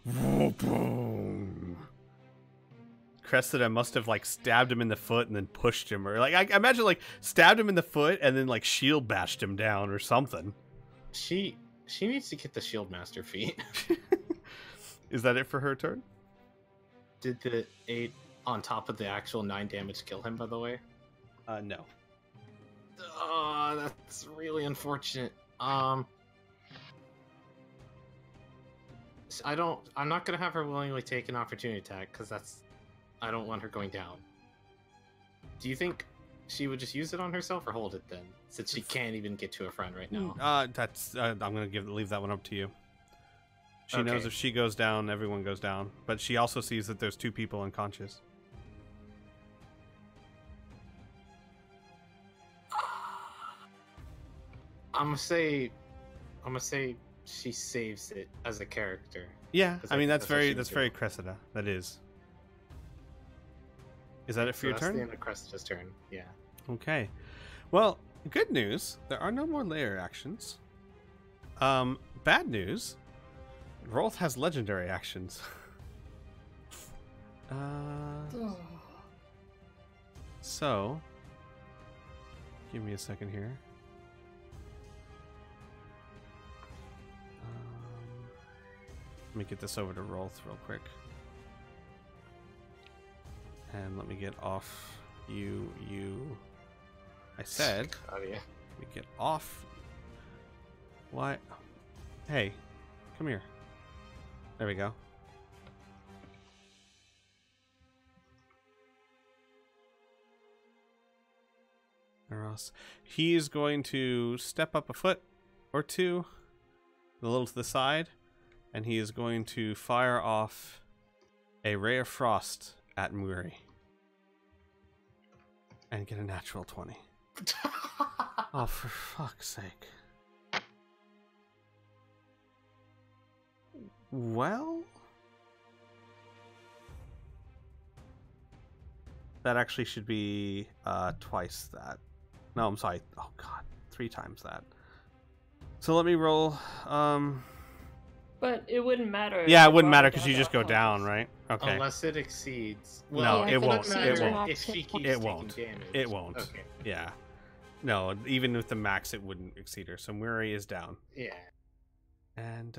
Boom. Cressida must have like stabbed him in the foot and then pushed him, or like I imagine like stabbed him in the foot and then like shield bashed him down or something. She needs to get the shield master feat. Is that it for her turn? Did the 8 on top of the actual 9 damage kill him, by the way? No. Oh, that's really unfortunate. I'm not gonna have her willingly take an opportunity attack because I don't want her going down. Do you think she would just use it on herself or hold it then, since she can't even get to a friend right now? I'm gonna leave that one up to you. She knows if she goes down, everyone goes down, but she also sees that there's 2 people unconscious. I'm gonna say she saves it as a character. Yeah, I mean that's very very Cressida. That is. Is that it for your that's turn? the end of Cressida's turn. Yeah. Okay. Well, good news. There are no more layer actions. Bad news. Rolf has legendary actions. So, give me a second here. Let me get this over to Rolf real quick. And let me get off you. I said, Oh yeah. we get off. Why? Hey, come here. There we go. Ross. He is going to step up a foot or 2, a little to the side, and he is going to fire off a ray of frost at Muri. And get a natural 20. Oh, for fuck's sake. Well, that actually should be twice that. No, I'm sorry. Oh god, 3 times that. So let me roll. But it wouldn't matter. Yeah, it wouldn't matter because you just go down, right? Okay. Unless it exceeds. No, Yeah, it won't. matter It won't. If she keeps It won't. taking damage. It won't. Okay. Yeah. No, even with the max, it wouldn't exceed her. So Muri is down. Yeah. And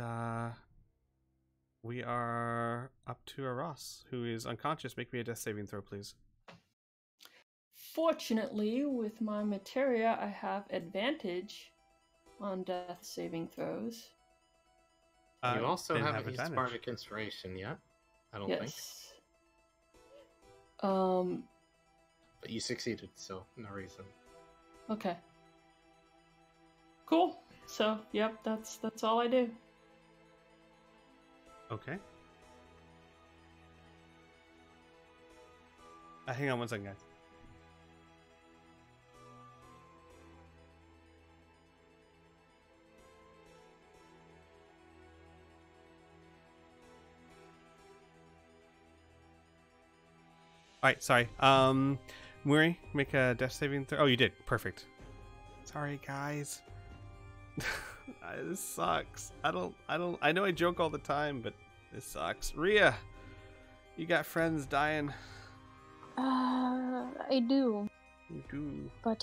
we are up to Ross, who is unconscious. Make me a death saving throw, please. Fortunately, with my materia, I have advantage on death saving throws. You also didn't haven't used advantage. Bardic Inspiration yet. I don't think. Yes. But you succeeded, so no reason. Okay. Cool. So, yep, that's all I do. Okay. Hang on one second, guys. Alright, sorry. Muri, make a death saving throw. Oh, you did. Perfect. Sorry, guys. This sucks. I know I joke all the time, but this sucks. Rhea, you got friends dying. I do. You do. But,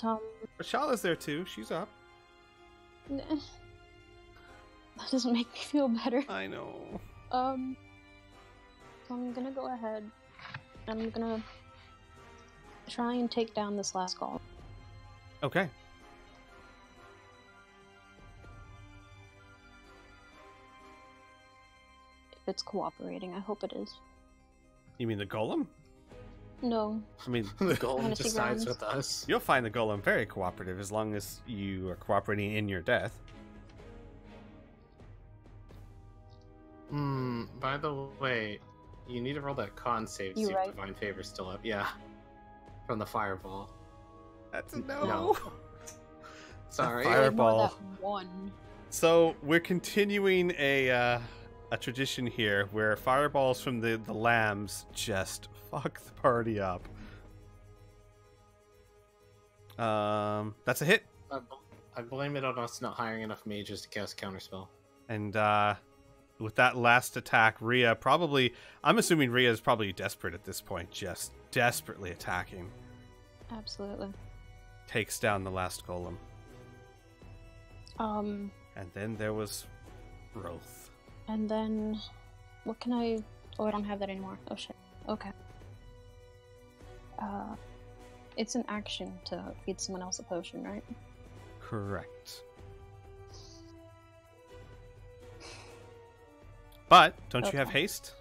Shala's there too. She's up. that doesn't make me feel better. I know. So I'm gonna go ahead. I'm gonna try and take down this last golem. Okay. If it's cooperating, I hope it is. You mean the golem? No. I mean, The golem Fantasy decides grounds. with us. you'll find the golem very cooperative as long as you are cooperating in your death. By the way, you need to roll that con save to You see right? if Divine Favor's still up. Yeah. From the fireball. That's a No. Sorry. Fire- Fireball. Ignore that one. So we're continuing a tradition here where fireballs from the lambs just fuck the party up. That's a hit, I blame it on us not hiring enough mages to cast Counterspell. and with that last attack, Rhea probably, I'm assuming Rhea is probably desperate at this point, just desperately attacking, Absolutely. takes down the last golem, Um, and then there was Roth. and then what can I? Oh, I don't have that anymore. Oh shit. Okay. It's an action to feed someone else a potion, right? Correct. But don't you have Okay. haste?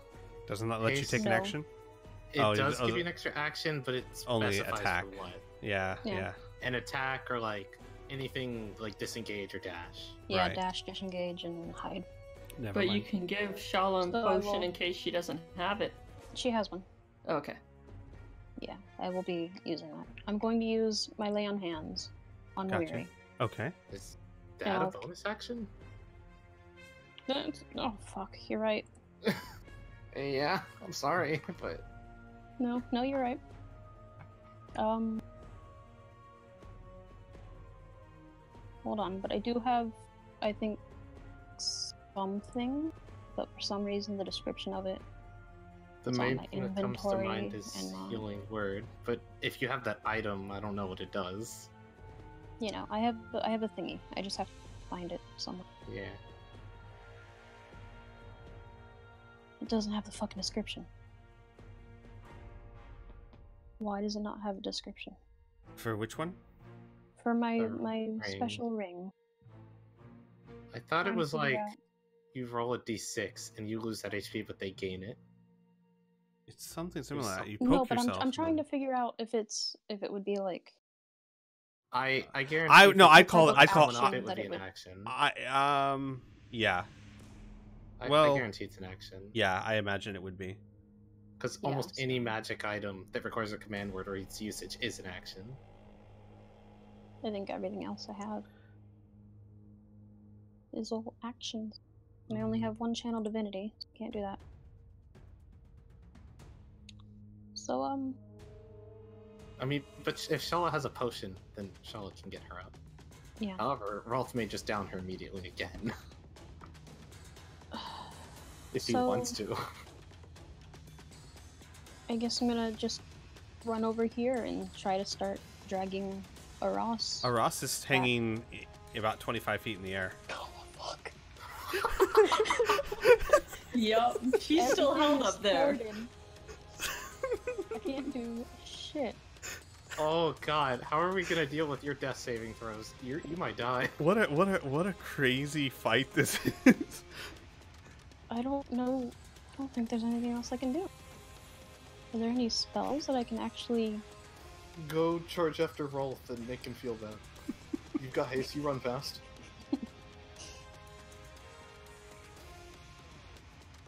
Doesn't that let you Haste? take an No. action? It Oh, does oh, give you an extra action, but it Only specifies attack. for what. Yeah, Yeah. yeah. An attack or like anything like disengage or dash. Yeah, Right. dash, disengage, and hide. Never But you mind. can give Shala a So I potion will- in case she doesn't have it. She has one. Okay. Yeah, I will be using that. I'm going to use my lay on hands on Gotcha. Weary. Okay. Is that a No. bonus action? Oh fuck, you're right. Yeah, I'm sorry, but No, you're right. Hold on, but I do have, I think, something, but for some reason the description of it. the It's on main my thing that comes to inventory mind is and, healing word. But if you have that item, I don't know what it does. You know, I have a thingy. I just have to find it somewhere. Yeah. It doesn't have the fucking description. Why does it not have a description? For which one? For my The my ring. special ring. I thought it Trying to was figure like out- you roll a d6 and you lose that HP, but they gain it. It's something similar. some- You poke No, but yourself. I'm trying to figure out if it would be like I guarantee. I- if no, you I took call it- the I call- action off, it would that be it an would- action. Yeah. I well- guarantee it's an action. Yeah, I imagine it would be. Because Yeah, almost so- any magic item that requires a command word or its usage is an action. I think everything else I have is all actions. And I only have one channel divinity, so can't do that. So I mean, but if Shala has a potion, then Shala can get her up. yeah. However, Rolf may just down her immediately again. If he So- wants to. I guess I'm gonna just run over here and try to start dragging Aros. Aras is hanging about 25 feet in the air. Oh fuck. Yup. She's still held up there. Exploded. I can't do shit. Oh god, how are we gonna deal with your death saving throws? You might die. What a crazy fight this is. I don't know. I don't think there's anything else I can do. Are there any spells that I can actually... Go charge after Rolf and make him feel bad. You've got haste, you run fast.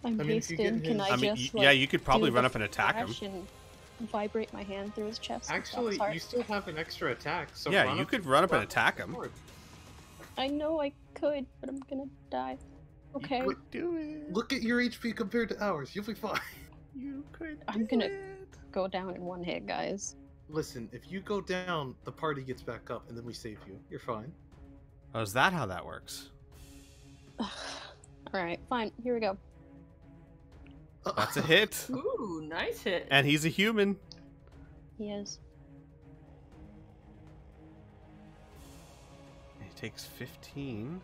I'm I mean, if you hasted. get Can his- I I mean, just, yeah, like, you could probably do run the up and attack him. flash and vibrate my hand through his chest? and stop his Actually, heart? you still have an extra attack, so Yeah, run you up could to run up and grab attack the him. sword. I know I could, but I'm gonna die. Okay, Wait, Do it. look at your HP compared to ours, you'll be fine. You could. I'm do gonna- it. go down in one hit, guys. Listen, if you go down, the party gets back up, and then we save you. You're fine. Oh, is that how that works? Alright, fine. Here we go. That's a hit. Ooh, nice hit. And he's a human. He is. He takes 15.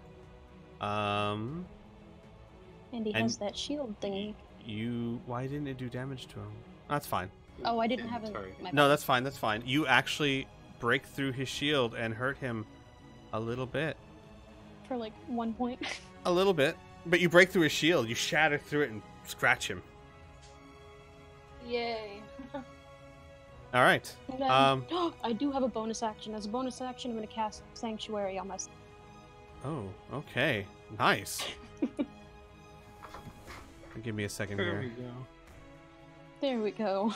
And he has that shield thingy. Why didn't it do damage to him? That's fine. Oh, I didn't have it. No, that's fine. That's fine. You actually break through his shield and hurt him a little bit. For like 1 point. A little bit. But you break through his shield. You shatter through it and scratch him. Yay. All right. And then, I do have a bonus action. As a bonus action, I'm going to cast Sanctuary on myself. Oh, okay. Nice. Give me a second There here. we go. There we go.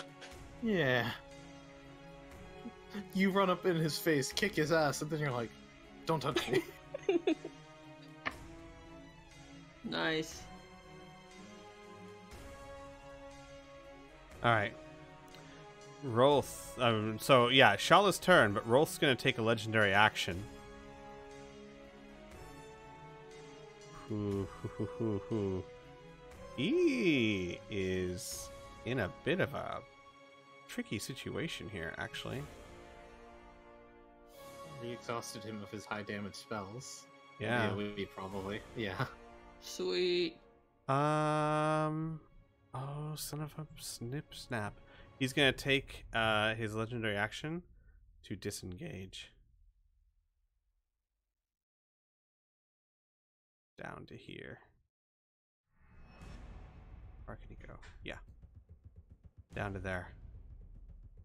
Yeah. You run up in his face, kick his ass, and then you're like, "Don't touch me." Nice. All right. Rolf. So yeah, Shala's turn, but Rolf's gonna take a legendary action. He is in a bit of a tricky situation here, actually. We exhausted him of his high damage spells. Yeah. We probably. Yeah. Sweet. Oh, son of a snip snap. He's gonna take his legendary action to disengage. Down to here. Where can he go? Yeah. Down to there.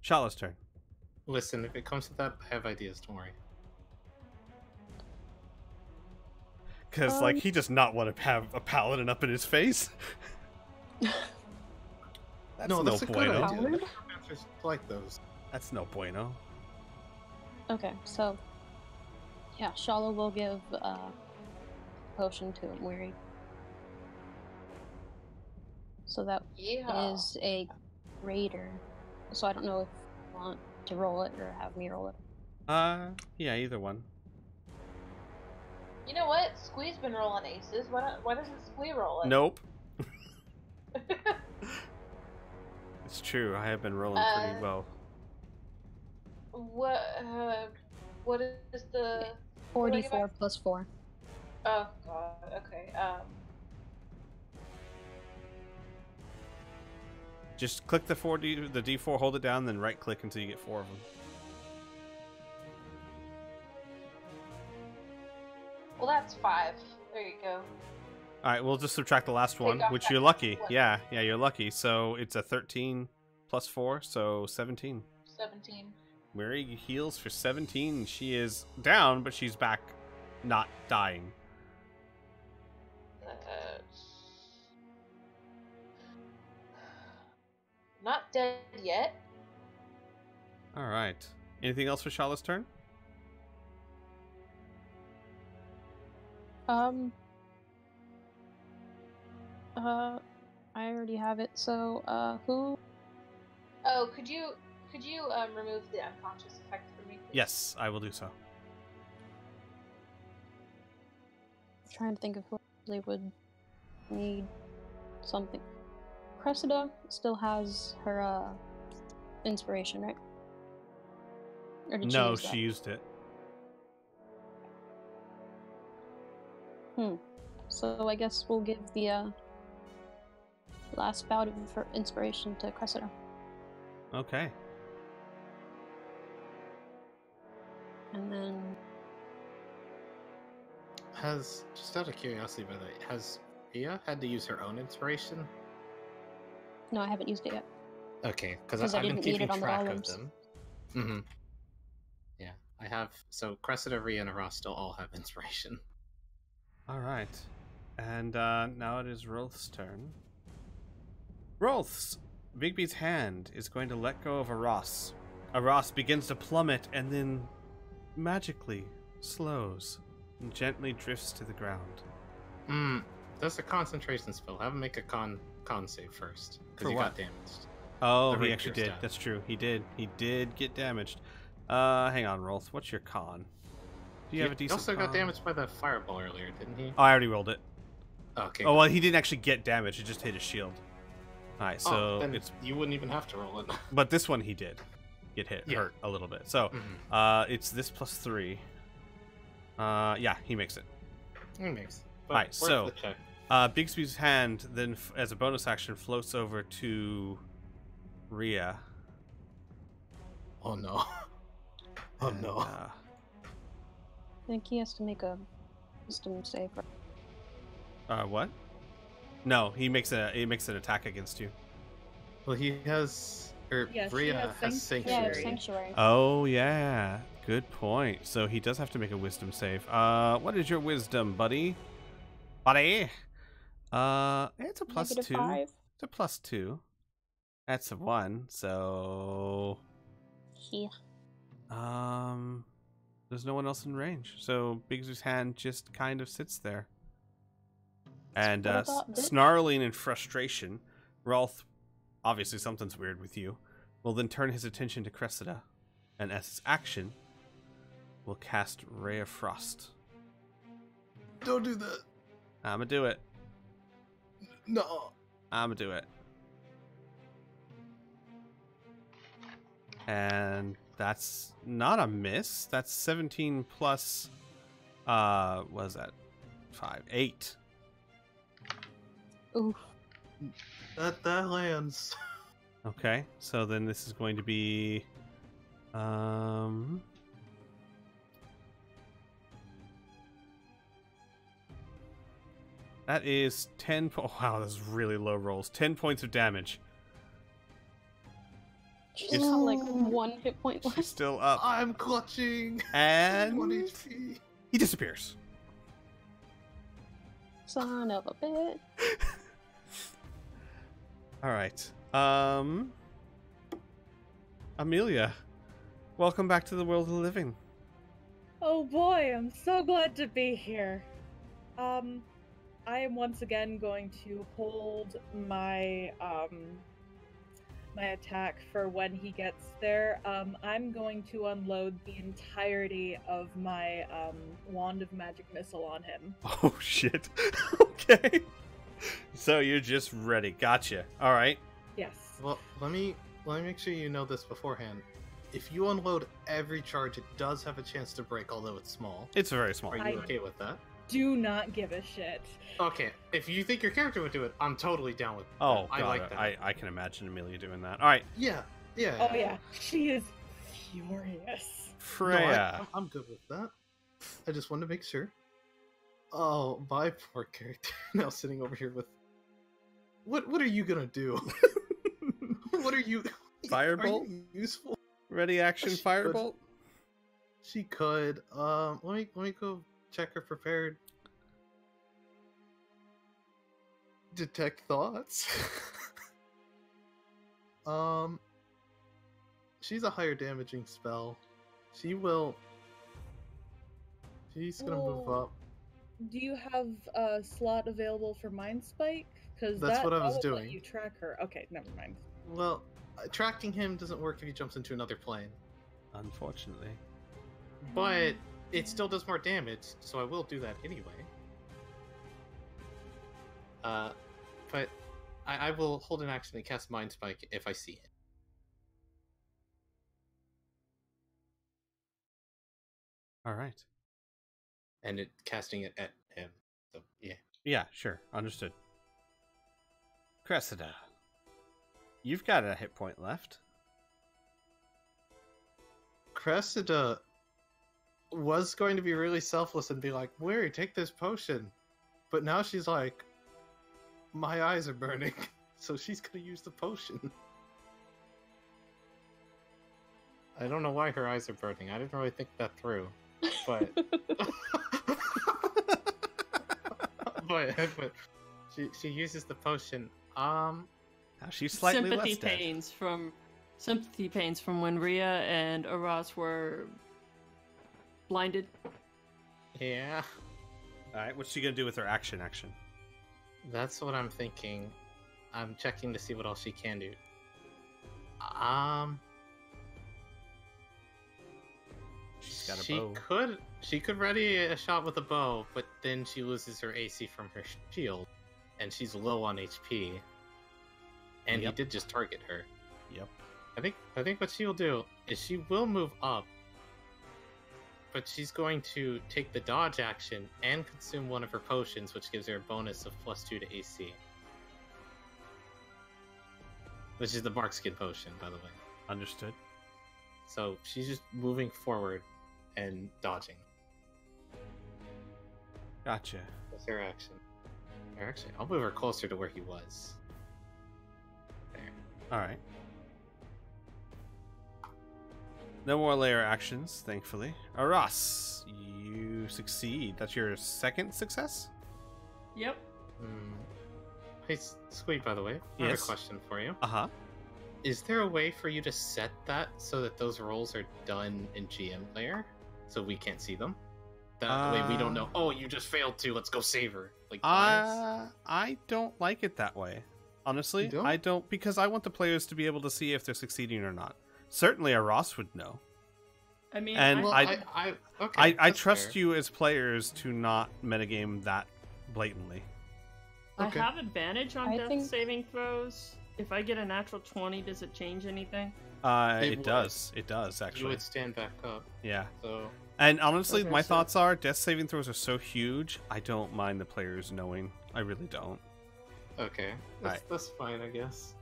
Shala's turn. Listen, if it comes to that, I have ideas, don't worry. Because, like, he does not want to have a paladin up in his face. That's no that's a good bueno. idea. Necromancers like those. That's no bueno. Okay, so yeah, Shala will give potion to Weary. So that is a greater. So I don't know if you want to roll it or have me roll it. Yeah, either one. You know what? Squee's been rolling aces. Why doesn't Squee roll it? Nope. It's true. I have been rolling pretty well. What is the 4d4 plus 4. Oh god. Okay. Just click the the D4, hold it down, then right click until you get 4 of them. Well, that's 5. There you go. All right, we'll just subtract the last one, off which that you're lucky. one. Yeah, you're lucky. So it's a 13 plus 4, so 17. 17. Mary heals for 17. She is down, but she's back, not dying. Not dead yet. All right. Anything else for Shala's turn? I already have it. So, who? Oh, could you remove the unconscious effect for me, please? Yes, I will do so. I'm trying to think of who they would need something. Cressida still has her inspiration, right? Or did No, use that? she used it. So I guess we'll give the last bout of inspiration to Cressida. Okay. And then Just out of curiosity, by the way, has Ria had to use her own inspiration? no, I haven't used it yet. Okay, because 'Cause I I've been didn't need keeping it on the track of volumes. them. Mm-hmm. Yeah, I have. So Cressida, Ria, and Aras still all have inspiration. All right. And now it is Rolf's turn. Rolf's Bigby's hand is going to let go of Aras. Aras begins to plummet and then magically slows and gently drifts to the ground. That's a concentration spell. Have him make a con save first, For because you what? got damaged. Oh, The he rapier actually did. stab. That's true. He did get damaged. Hang on, Rolf. What's your con? Do you have a decent He also got con? damaged by the fireball earlier, didn't he? Oh, I already rolled it. Okay. Oh, well, he didn't actually get damage. It just hit his shield. All right, so then it's... you wouldn't even have to roll it. But this one he did get Yeah. hurt a little bit. So, it's this plus 3. Yeah, he makes it. He makes. Alright, worth so- the check. Bigsby's hand then, as a bonus action, floats over to Rhea. Oh no. Oh and, no. I think he has to make a wisdom save. What? No, he makes an attack against you. Well, he has. Or Yeah, she Rhea has has sanctuary. Yeah, sanctuary. sanctuary. Oh yeah, good point. So he does have to make a wisdom save. What is your wisdom, buddy? Buddy. It's a plus -5. 2. It's a plus 2. That's a 1. So Yeah. there's no one else in range. So Bigsby's hand just kind of sits there. And what I thought, bitch. snarling in frustration, Rolf, obviously something's weird with you, will then turn his attention to Cressida, and as his action, will cast Ray of Frost. Don't do that. I'ma do it. No. I'ma do it. And that's not a miss. That's 17 plus, what was that? 5, 8. Oof. That lands. Okay, so then this is going to be, that is 10. Oh, wow, that's really low rolls. 10 points of damage. She's got like 1 hit point She's left. still up, I'm clutching. 1 and HP. he disappears. Son of a bitch. All right. Amelia, welcome back to the world of the living. Oh boy, I'm so glad to be here. I am once again going to hold my my attack for when he gets there. I'm going to unload the entirety of my wand of magic missile on him. Oh shit. Okay. So you're just ready. Gotcha. All right. Yes. Well, let me make sure you know this beforehand. If you unload every charge, it does have a chance to break, although it's small. It's very small. Are you I- okay with that? Do not give a shit. Okay, if you think your character would do it, I'm totally down with that. Oh, I God, like that. I can imagine Amelia doing that. All right, Yeah. Oh yeah, she is furious. Freya. I'm good with that. I just wanted to make sure. Oh, my poor character. Now sitting over here with... What are you gonna do? What are you... Firebolt? Are you useful? Ready action She firebolt. She could. Let me go check her prepared. Detect thoughts. She's a higher damaging spell. She's gonna move Well, up. Do you have a slot available for Mind Spike? Because That's what I was will let doing. you track her. Okay, never mind. Well, tracking him doesn't work if he jumps into another plane, Unfortunately. but it still does more damage, so I will do that anyway. But I will hold an action and cast Mind Spike if I see it. All right. And casting it at him. So yeah. Yeah, sure. Understood. Cressida, you've got a hit point left. Cressida was going to be really selfless and be like, Weary, take this potion. But now she's like, my eyes are burning. So she's going to use the potion. I don't know why her eyes are burning. I didn't really think that through. But but she uses the potion. Now she's slightly sympathy less dead. pains from when Rhea and Aras were blinded. Yeah. All right, what's she gonna do with her action? That's what I'm thinking. I'm checking to see what else she can do. She's got a she bow. she could ready a shot with a bow, but then she loses her AC from her shield, and she's low on HP. And he did just target her. Yep. I think what she'll do is she will move up, but she's going to take the dodge action and consume one of her potions, which gives her a bonus of +2 to AC. Which is the Barkskin potion, by the way. Understood. So she's just moving forward and dodging. Gotcha. That's her action. Or actually, I'll move her closer to where he was. There. Alright. No more layer actions, thankfully. Aras, you succeed. That's your second success? Yep. Hey, Squeak, by the way, I have a Yes. question for you. Uh-huh. Is there a way for you to set that so that those rolls are done in GM layer, so we can't see them? That way we don't know, oh, you just failed to, let's go save her. Like, I don't like it that way. Honestly, You don't? I don't, because I want the players to be able to see if they're succeeding or not. Certainly a Ross would know. I mean, And well, I okay, that's trust fair. you as players to not metagame that blatantly. Okay. I have advantage on I death think- saving throws. If I get a natural 20, does it change anything? It would. does. It does, You actually. would stand back up, Yeah. so... And honestly, Okay, my so- thoughts are death saving throws are so huge, I don't mind the players knowing. I really don't. Okay, that's fine, I guess.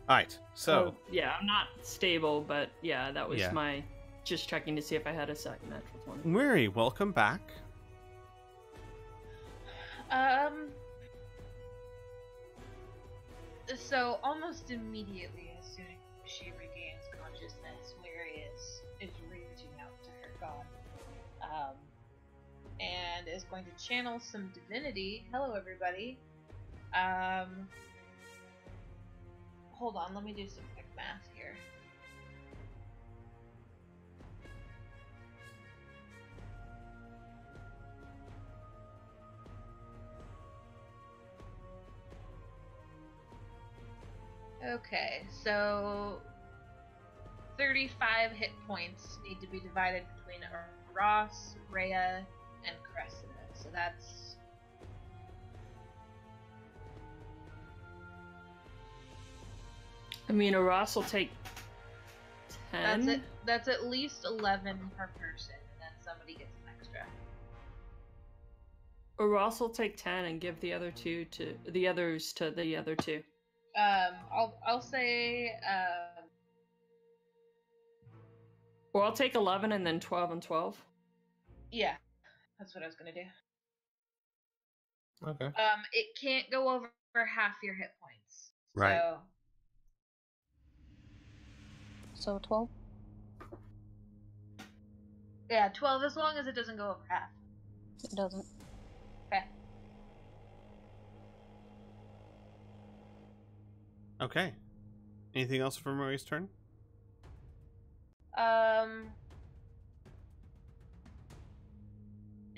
Alright, so... Oh, yeah, I'm not stable, but yeah, that was Yeah. my just checking to see if I had a second natural 20. Weary, welcome back. So almost immediately, as soon as she regains consciousness, Weary is reaching out to her god, and is going to channel some divinity. Hello, everybody. Hold on, let me do some quick math here. Okay, so 35 hit points need to be divided between Ross, Rhea, and Cressida. So that's I mean, a Ross will take 10. that's at least 11 per person, and then somebody gets an extra. A Ross will take 10 and give the other two to the others to the other two. I'll say Or I'll take 11 and then 12 and 12. yeah, that's what I was gonna do. Okay. It can't go over half your hit points. Right. So 12? Yeah, 12 as long as it doesn't go over half. It doesn't. Okay. Okay. Anything else for Murray's turn?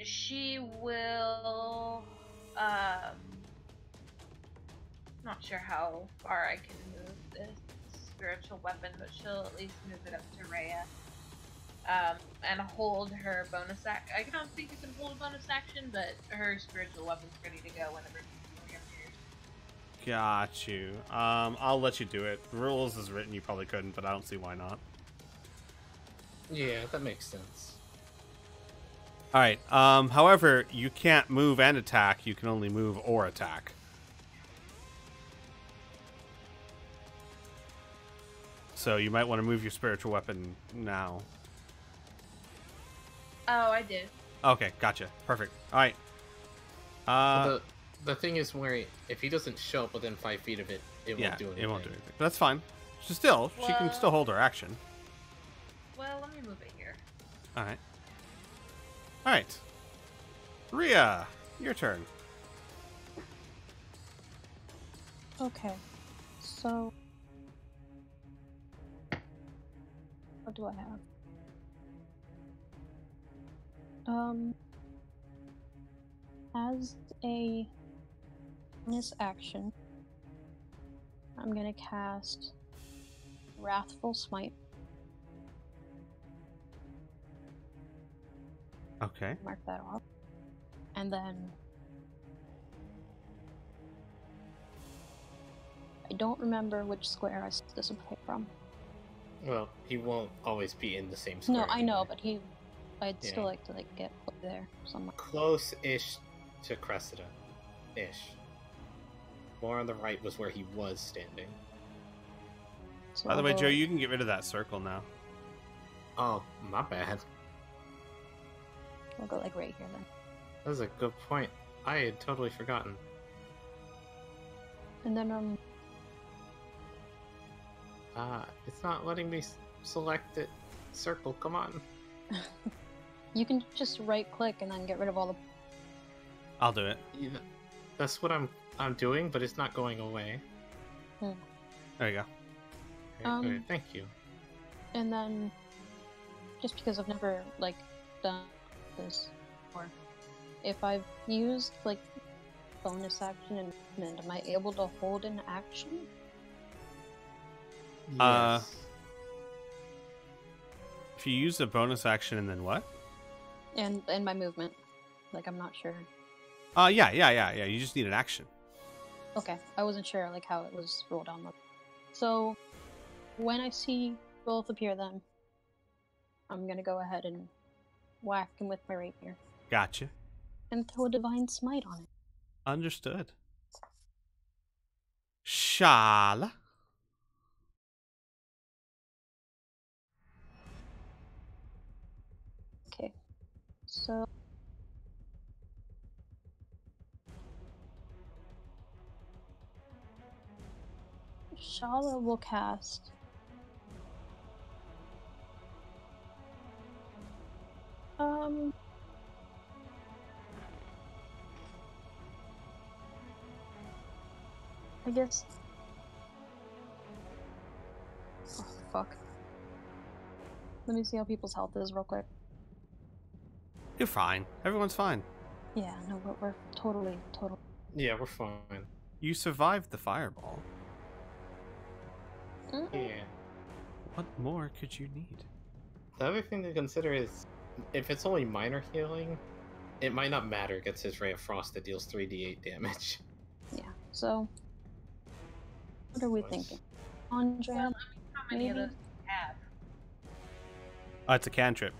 She will, not sure how far I can move this spiritual weapon, but she'll at least move it up to Rhea. And hold her bonus action. I don't think you can hold a bonus action, but her spiritual weapon's ready to go whenever she appears. Got you. I'll let you do it. The rules is written, you probably couldn't, but I don't see why not. Yeah, that makes sense. Alright, however, you can't move and attack, you can only move or attack. So you might want to move your spiritual weapon now. Oh, I did. Okay, gotcha. Perfect. Alright. The thing is, where if he doesn't show up within 5 feet of it, it Yeah, won't do anything. it won't do anything. But that's fine. She can still hold her action. Well, let me move it here. Alright. Alright. Rhea, your turn. Okay. So. What do I have? As a bonus action, I'm gonna cast Wrathful Smite. Okay. Mark that off. And then I don't remember which square this would pick from. Well, he won't always be in the same square. No, I know, either. but I'd Yeah. still like to get put there somewhere. Close-ish to Cressida. Ish. More on the right was where he was standing. So By the I'll way, go- Joe, you can get rid of that circle now. Oh, my bad. I'll go like right here then. That was a good point. I had totally forgotten. And then It's not letting me select it. Circle, come on. you can just right click and then get rid of all the. I'll do it. Yeah, that's what I'm doing, but it's not going away. There you go. Okay, thank you. And then, just because I've never done this before, if I've used bonus action and movement, am I able to hold an action? Yes. If you use a bonus action and then what? And my movement, I'm not sure. Yeah. You just need an action. Okay, I wasn't sure how it was rolled on. So, when I see both appear, then I'm gonna go ahead and whack him with my rapier Gotcha. and throw a divine smite on it. Understood. Shala. Okay, so Shala will cast I guess. Oh, fuck. Let me see how people's health is real quick. You're fine. Everyone's fine. Yeah, no, we're totally. Yeah, we're fine. You survived the fireball. Yeah. What more could you need? The other thing to consider is, if it's only minor healing, it might not matter against his Ray of Frost that deals 3d8 damage. Yeah, so what are we thinking? Andrea, Well, how many of maybe? those do you have? Oh, it's a cantrip.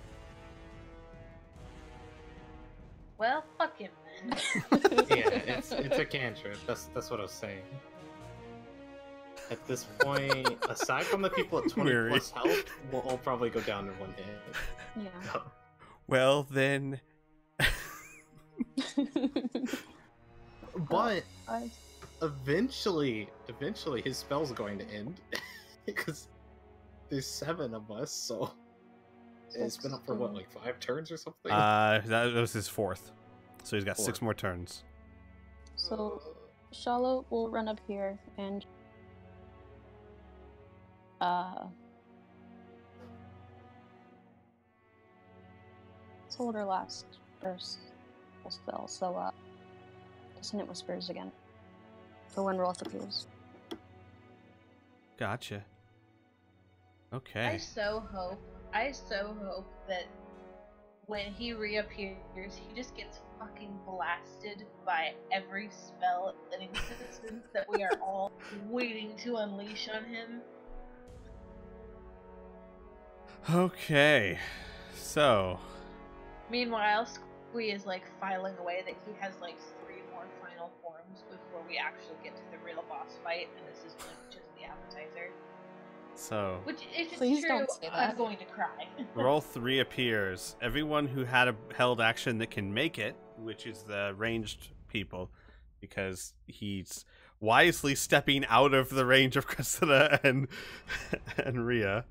Well, fuck him then. Yeah, it's a cantrip. That's what I was saying. At this point, aside from the people at 20 Weary. plus health, we'll all probably go down in one hit. Yeah. Well, then. But I- eventually his spell's going to end. Because there's 7 of us, so it's been up for what, 5 turns or something? That was his 4th. So he's got 6 Fourth. more turns. So Shala will run up here and let's hold her last first spell, so Dissonant Whispers again. For when Rolf appears. Gotcha. I Okay. so hope that when he reappears, he just gets fucking blasted by every spell in existence that we are all waiting to unleash on him. Okay. So. Meanwhile, Squee is filing away that he has 3 more final forms before we actually get to the real boss fight, and this is just the appetizer. So. Which, if it's Please true, don't say I'm that. going to cry. Roll 3 appears. Everyone who had a held action that can make it, which is the ranged people, because he's wisely stepping out of the range of Cressida and Rhea.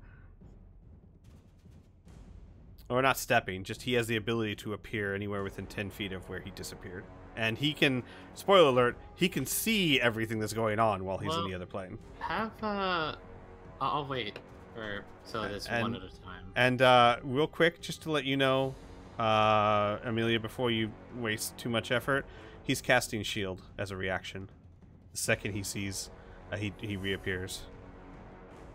Or not stepping, just he has the ability to appear anywhere within 10 feet of where he disappeared. And he can, spoiler alert, he can see everything that's going on while he's in the other plane. Have, I'll wait. So it's one at a time. And real quick, just to let you know, Amelia, before you waste too much effort, he's casting Shield as a reaction. The second he sees, he reappears.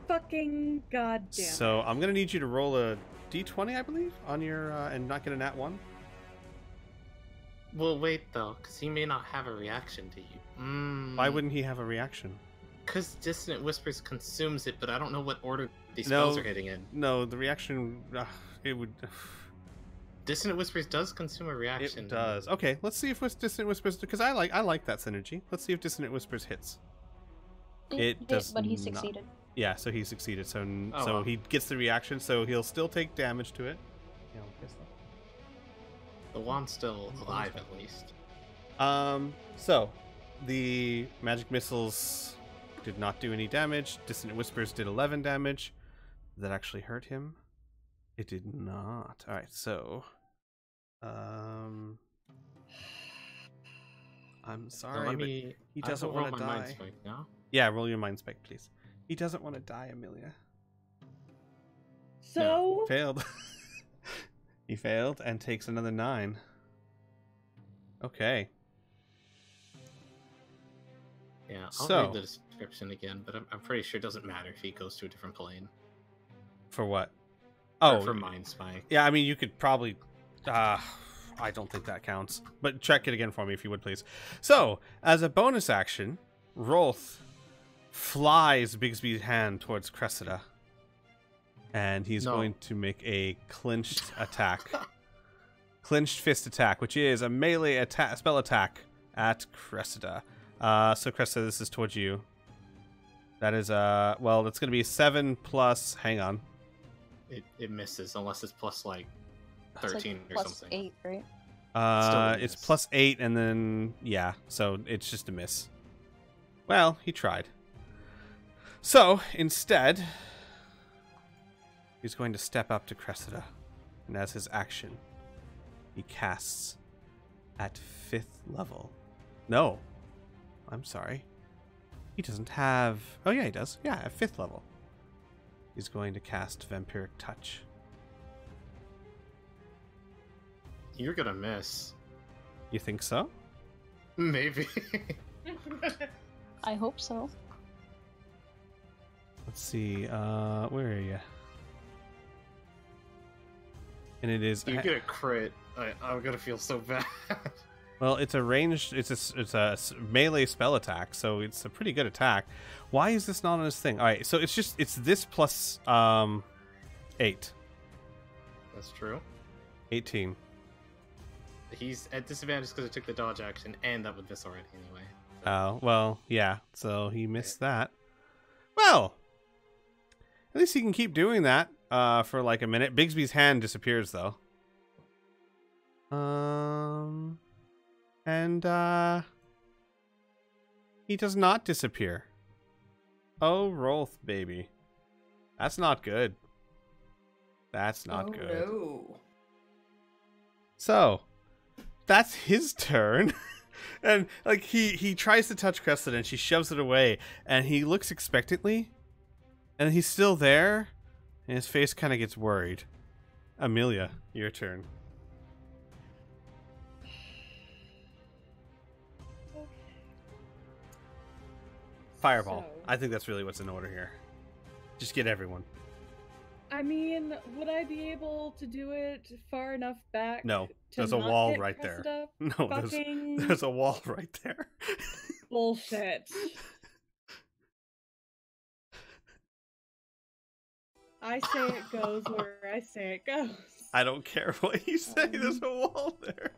fucking goddamn. So I'm gonna need you to roll a d20, I believe, on your and not get a nat 1. Well, wait though, because he may not have a reaction to you. Why wouldn't he have a reaction? Because Dissonant Whispers consumes it, but I don't know what order these spells are hitting in. No, the reaction, it would. Dissonant Whispers does consume a reaction. It does. Okay, let's see if Dissonant Whispers, because I like that synergy. Let's see if Dissonant Whispers hits. It does, but he not. succeeded. Yeah, so he succeeded. So well. he gets the reaction. So he'll still take damage to it. Yeah, The wand's still alive at least. So the magic missiles did not do any damage. Dissonant Whispers did 11 damage. Did that actually hurt him? It did not. All right, so I'm sorry, but he doesn't want to die. Mind spike now. Yeah, roll your mind spike, please. He doesn't want to die, Amelia. So No, failed. He failed and takes another 9. Okay. Yeah, I'll So- read the description again, but I'm pretty sure it doesn't matter if he goes to a different plane. For what? Or Oh, for mind spike. yeah. I mean, you could probably. I don't think that counts. But check it again for me, if you would, please. So, as a bonus action, Rolf flies Bigsby's hand towards Cressida, and he's going to make a clinched attack, clinched fist attack, which is a melee attack, spell attack at Cressida. So Cressida, this is towards you. That is well, that's going to be 7 plus. Hang on. It misses unless it's plus like 13 It's like or plus something. 8, right? It's miss. plus 8, and then yeah, so it's just a miss. Well, he tried. So instead, he's going to step up to Cressida, and as his action, he casts at 5th level. No, I'm sorry. He doesn't have. Oh yeah, he does. Yeah, at 5th level. He's going to cast Vampiric Touch. You're gonna miss. You think so? Maybe. I hope so. Let's see. Where are you? And it is. You get a crit. I'm gonna feel so bad. Well, it's a ranged. It's a melee spell attack, so it's a pretty good attack. Why is this not on his thing? All right, so it's this plus 8. That's true. 18. He's at disadvantage because I took the dodge action, and that would miss already anyway. Oh, well, yeah. So he missed that. Well, at least he can keep doing that for like a minute. Bigsby's hand disappears though. And he does not disappear. Oh, Rolf, baby. That's not good. That's not good. No. So, that's his turn. And like he tries to touch Cressida and she shoves it away, and he looks expectantly, and he's still there, and his face kind of gets worried. Amelia, your turn. Fireball. So- I think that's really what's in order here. Just get everyone. I mean, would I be able to do it far enough back? No, to there's a not wall hit right there. Cressida? No, Fucking there's a wall right there. bullshit. I say it goes where I say it goes. I don't care what you say. There's a wall there.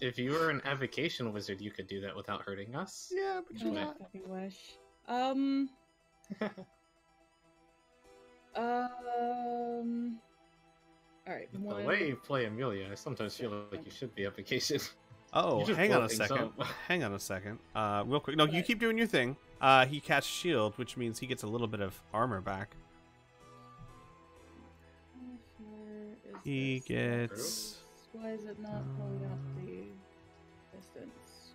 If you were an evocation wizard, you could do that without hurting us. Yeah, but I you're not. fucking wish. Alright, The one. way you play Amelia, I sometimes feel like you should be evocation. Oh, You just hang on blow a things second. up. Hang on a second. Real quick. No, you keep doing your thing. He casts shield, which means he gets a little bit of armor back. He gets. Why is it not pulling up the distance?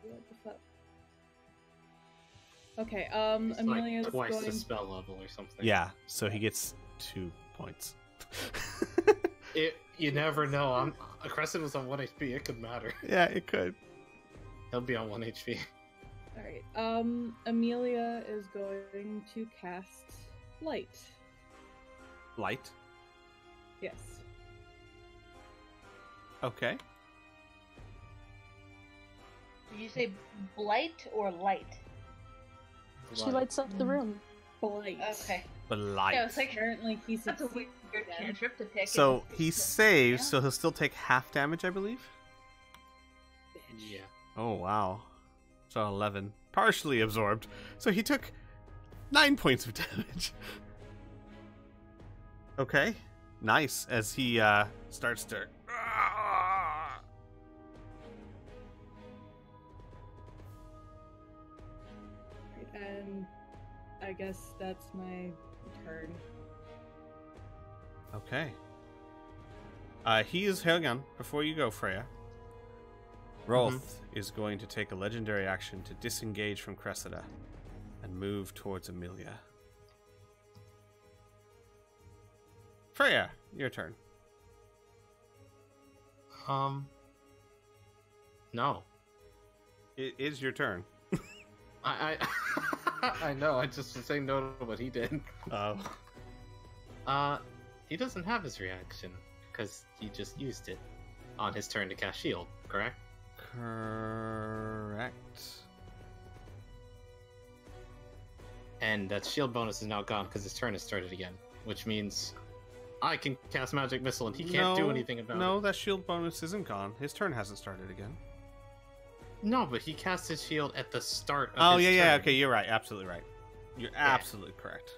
What the fuck? Okay, It's Amelia's like twice going. the spell level or something. Yeah, so he gets 2 points. You never know. Crescent was on 1 HP. It could matter. Yeah, it could. He'll be on 1 HP. All Alright, Amelia is going to cast Light. Light. Yes. Okay. Did you say blight or light? She lights up the room. Blight. Okay. But light. Yeah, I was like, Apparently he that's a succeeded. weird cantrip to pick. So and- he saves, so he'll still take half damage, I believe. Yeah. Oh wow. So 11, partially absorbed. So he took 9 points of damage. Okay, nice. As he starts to. And I guess that's my turn. Okay. He is. Hang on. Before you go, Freya. Rolf is going to take a legendary action to disengage from Cressida and move towards Amelia. Freya, your turn. No. It is your turn. I I know. I just was saying no to what he did. Oh. He doesn't have his reaction because he just used it on his turn to cast shield. Correct. Correct. And that shield bonus is now gone because his turn has started again, which means I can cast magic missile and he can't do anything about it. No, that shield bonus isn't gone. His turn hasn't started again. No, but he cast his shield at the start of Oh, his yeah, turn. okay, you're right. Absolutely right. You're absolutely correct.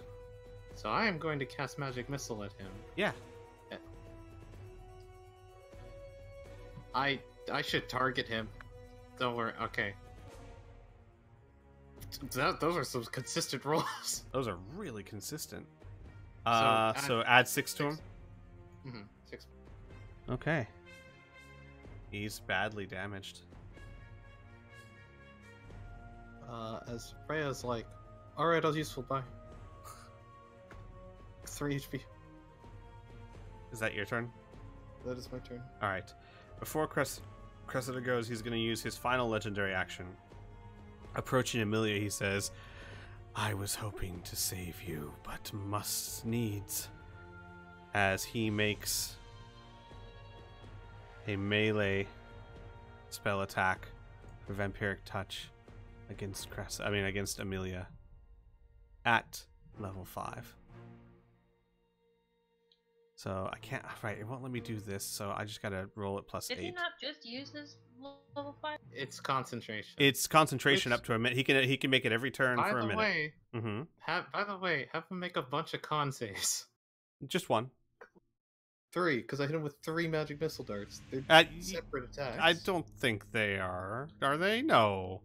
So I am going to cast magic missile at him. Yeah. I should target him. Don't worry. Okay. Those are some consistent rolls. Those are really consistent. So So add 6 to him? Mm-hmm. 6. Okay. He's badly damaged. As Freya's like, alright, I was useful, bye. 3 HP. Is that your turn? That is my turn. Alright. Before Cressida goes, he's going to use his final legendary action. Approaching Amelia, he says, I was hoping to save you, but must needs. As he makes a melee spell attack for Vampiric Touch against against Amelia at level 5. So I can't. Right, it won't let me do this. So I just gotta roll it plus Did 8. he not just use his level 5? It's concentration. It's concentration Which- up to a minute. He can make it every turn By for a the minute. way, Mm-hmm. have him make a bunch of con saves. Just one. 3, because I hit him with 3 magic missile darts. They're separate attacks. I don't think they are. Are they? No.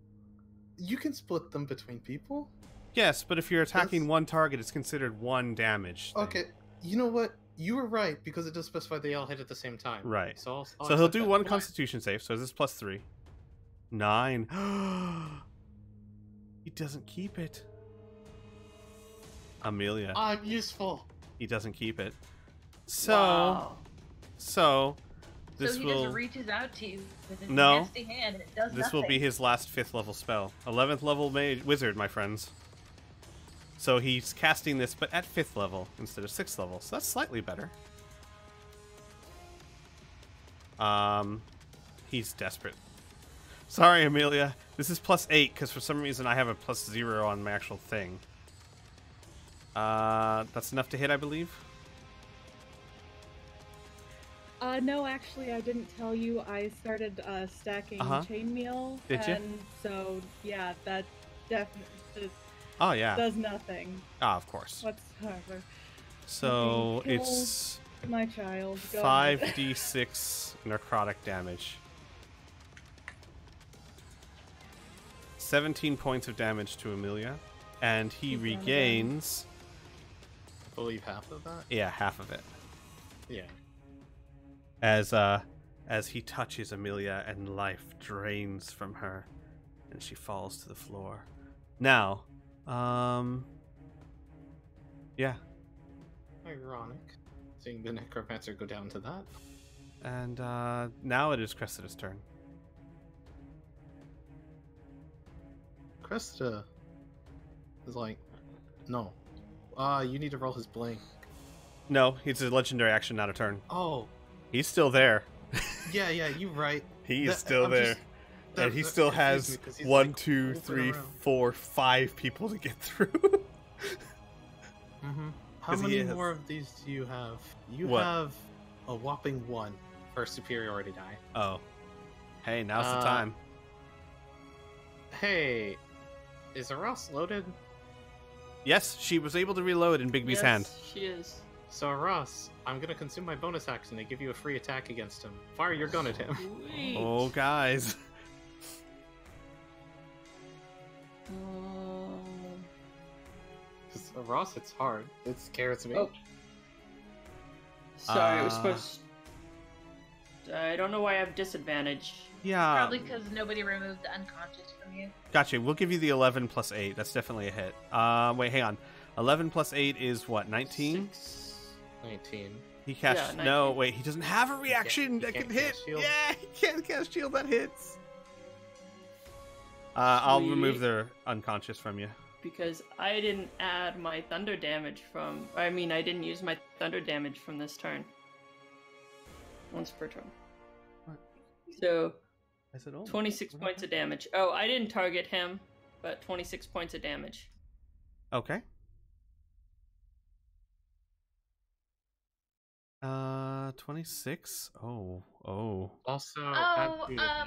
You can split them between people? Yes, but if you're attacking That's- one target, it's considered one damage. thing. Okay, you know what? You were right, because it does specify They all hit at the same time. Right. So I'll So he'll accept do that. one Constitution save. So this is plus 3. 9. He doesn't keep it. Amelia. I'm useful. He doesn't keep it. So, Wow. so this so he will just reaches out to you with his No. nasty hand and it does this nothing. will be his last 5th level spell. 11th level wizard, my friends. So he's casting this, but at 5th level instead of 6th level. So that's slightly better. He's desperate. Sorry, Amelia. This is plus 8 because for some reason I have a plus 0 on my actual thing. That's enough to hit, I believe. No, actually, I didn't tell you. I started stacking chainmail. Did you? And so, yeah, that definitely Oh yeah. does nothing Ah, of course. whatsoever. So Kill it's my child. Go ahead. 5d6 necrotic damage. 17 points of damage to Amelia, and he He's down again. regains I believe half of that. half of it. Yeah. As he touches Amelia and life drains from her and she falls to the floor. Now, yeah, Ironic. Seeing the necromancer go down to that. and now it is Cressida's turn. Cresta is like, no. You need to roll his blink. No, it's a legendary action, not a turn. Oh. He's still there. Yeah, you're right. He's still there. And he still has 1, 2, 3, 4, 5 people to get through. Mm-hmm. How many more of these do you have? You have a whopping 1 for superiority die. Oh. Hey, now's the time. Hey, is Ross loaded? Yes, she was able to reload in Bigby's hand. She is. So Ross, I'm gonna consume my bonus action to give you a free attack against him. Fire your gun at him. Sweet. Oh, guys. Ross, it's hard. It scares me. Oh. Sorry, it was supposed. I don't know why I have disadvantage. Yeah. Probably because nobody removed the unconscious from you. Gotcha. We'll give you the 11 plus 8. That's definitely a hit. Wait, hang on. 11 plus 8 is what, 19? 19. He cast... Yeah, no, wait, he doesn't have a reaction that can hit. cast shield. Yeah, he can't cast shield that hits. I'll Sweet. remove the unconscious from you. Because I didn't add my thunder damage from... I mean, I didn't use my thunder damage from this turn. Once per turn. What? So, I said, oh, 26 points of damage. Oh, I didn't target him, but 26 points of damage. Okay. 26? Oh. Also,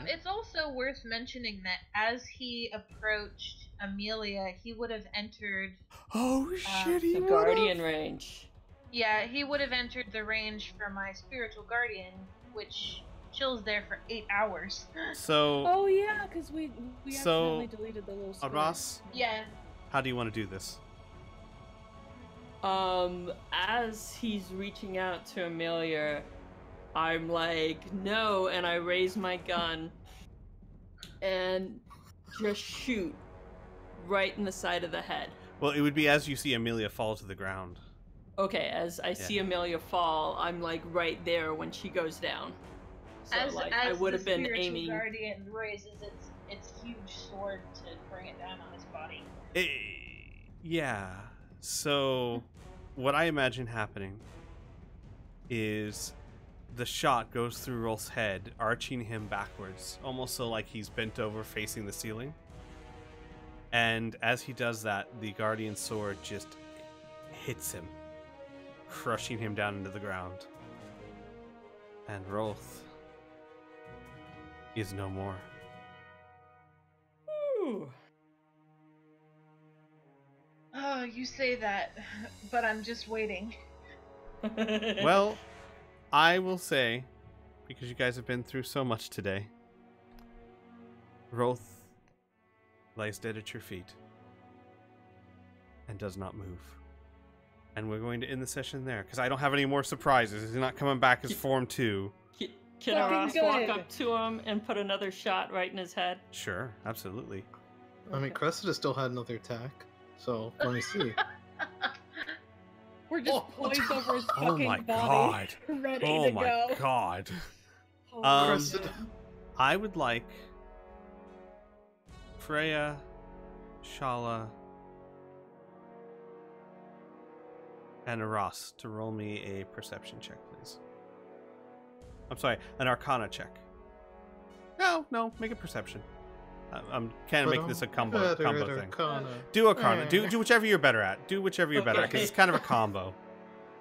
It's also worth mentioning that as he approached Amelia, he would have entered... Oh, shit, he The would've. guardian range. Yeah, he would have entered the range for my spiritual guardian, which chills there for 8 hours. So, Oh yeah, because we So, accidentally deleted the little square. Ross, Yeah. how do you want to do this? As he's reaching out to Amelia, I'm like, no, and I raise my gun and just shoot right in the side of the head. Well, it would be as you see Amelia fall to the ground. Okay, as I see Amelia fall, I'm like right there when she goes down. So As I would have been the spiritual aiming. guardian raises its huge sword to bring it down on his body. Yeah. So, what I imagine happening is the shot goes through Rolf's head, arching him backwards, almost so like he's bent over facing the ceiling. And as he does that, the Guardian sword just hits him, crushing him down into the ground. And Rolf is no more. Ooh. Oh, you say that, but I'm just waiting. Well, I will say, because you guys have been through so much today, Rolf lies dead at your feet and does not move. And we're going to end the session there, because I don't have any more surprises. He's not coming back as Form 2. Can Fucking Ross good. walk up to him and put another shot right in his head? Sure, absolutely. I mean, Cressida still had another attack, so let me see. We're just poised over his Oh fucking my body, god. ready Oh to my go. god. Oh, Cressida. I would like Freya, Shala, and Ross to roll me a perception check, please. I'm sorry, an Arcana check. No, make a perception. I'm kind of making this a combo thing. Arcana. Do Arcana. Do whichever you're better at. Do whichever you're better at, because it's kind of a combo.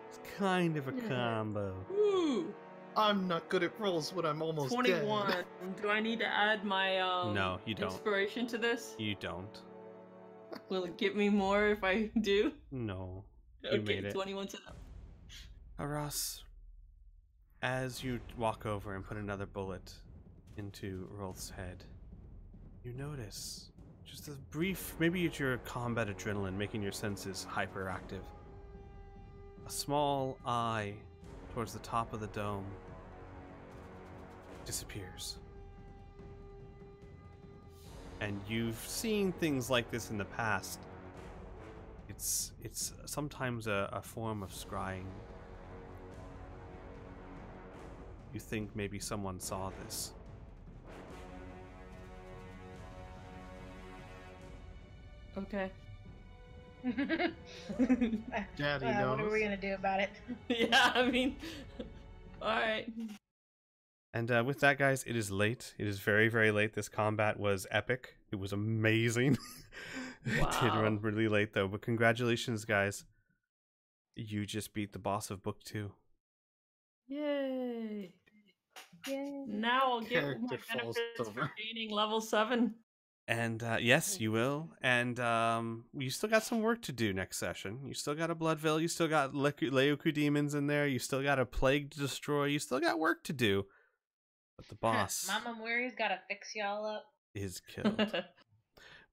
It's kind of a combo. Ooh, I'm not good at rolls when I'm almost 21. dead. Do I need to add my No, you don't. inspiration to this? You don't. Will it give me more if I do? No. You Okay, made it. 21's enough. Ross, as you walk over and put another bullet into Rolf's head, you notice just a brief, maybe it's your combat adrenaline making your senses hyperactive. A small eye towards the top of the dome disappears. And you've seen things like this in the past. It's sometimes a form of scrying. You think maybe someone saw this. Okay. Daddy knows. What are we gonna do about it? Yeah, I mean, all right. And with that, guys, it is late. It is very, very late. This combat was epic. It was amazing. It did run really late, though. But congratulations, guys. You just beat the boss of Book 2. Yay. Yay. Now I'll get my Character falls benefits over. for gaining level 7. And yes, you will. And you still got some work to do next session. You still got a Bloodville. You still got Leoku demons in there. You still got a plague to destroy. You still got work to do. But the boss Mama Muri's gotta fix y'all up. is killed.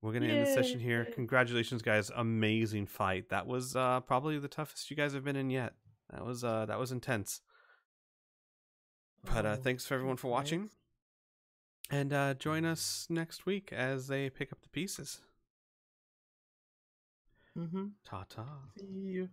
We're going to end the session here. Congratulations, guys. Amazing fight. That was probably the toughest you guys have been in yet. That was intense. But thanks for everyone for watching. And join us next week as they pick up the pieces. Mm-hmm. Ta-ta. See you.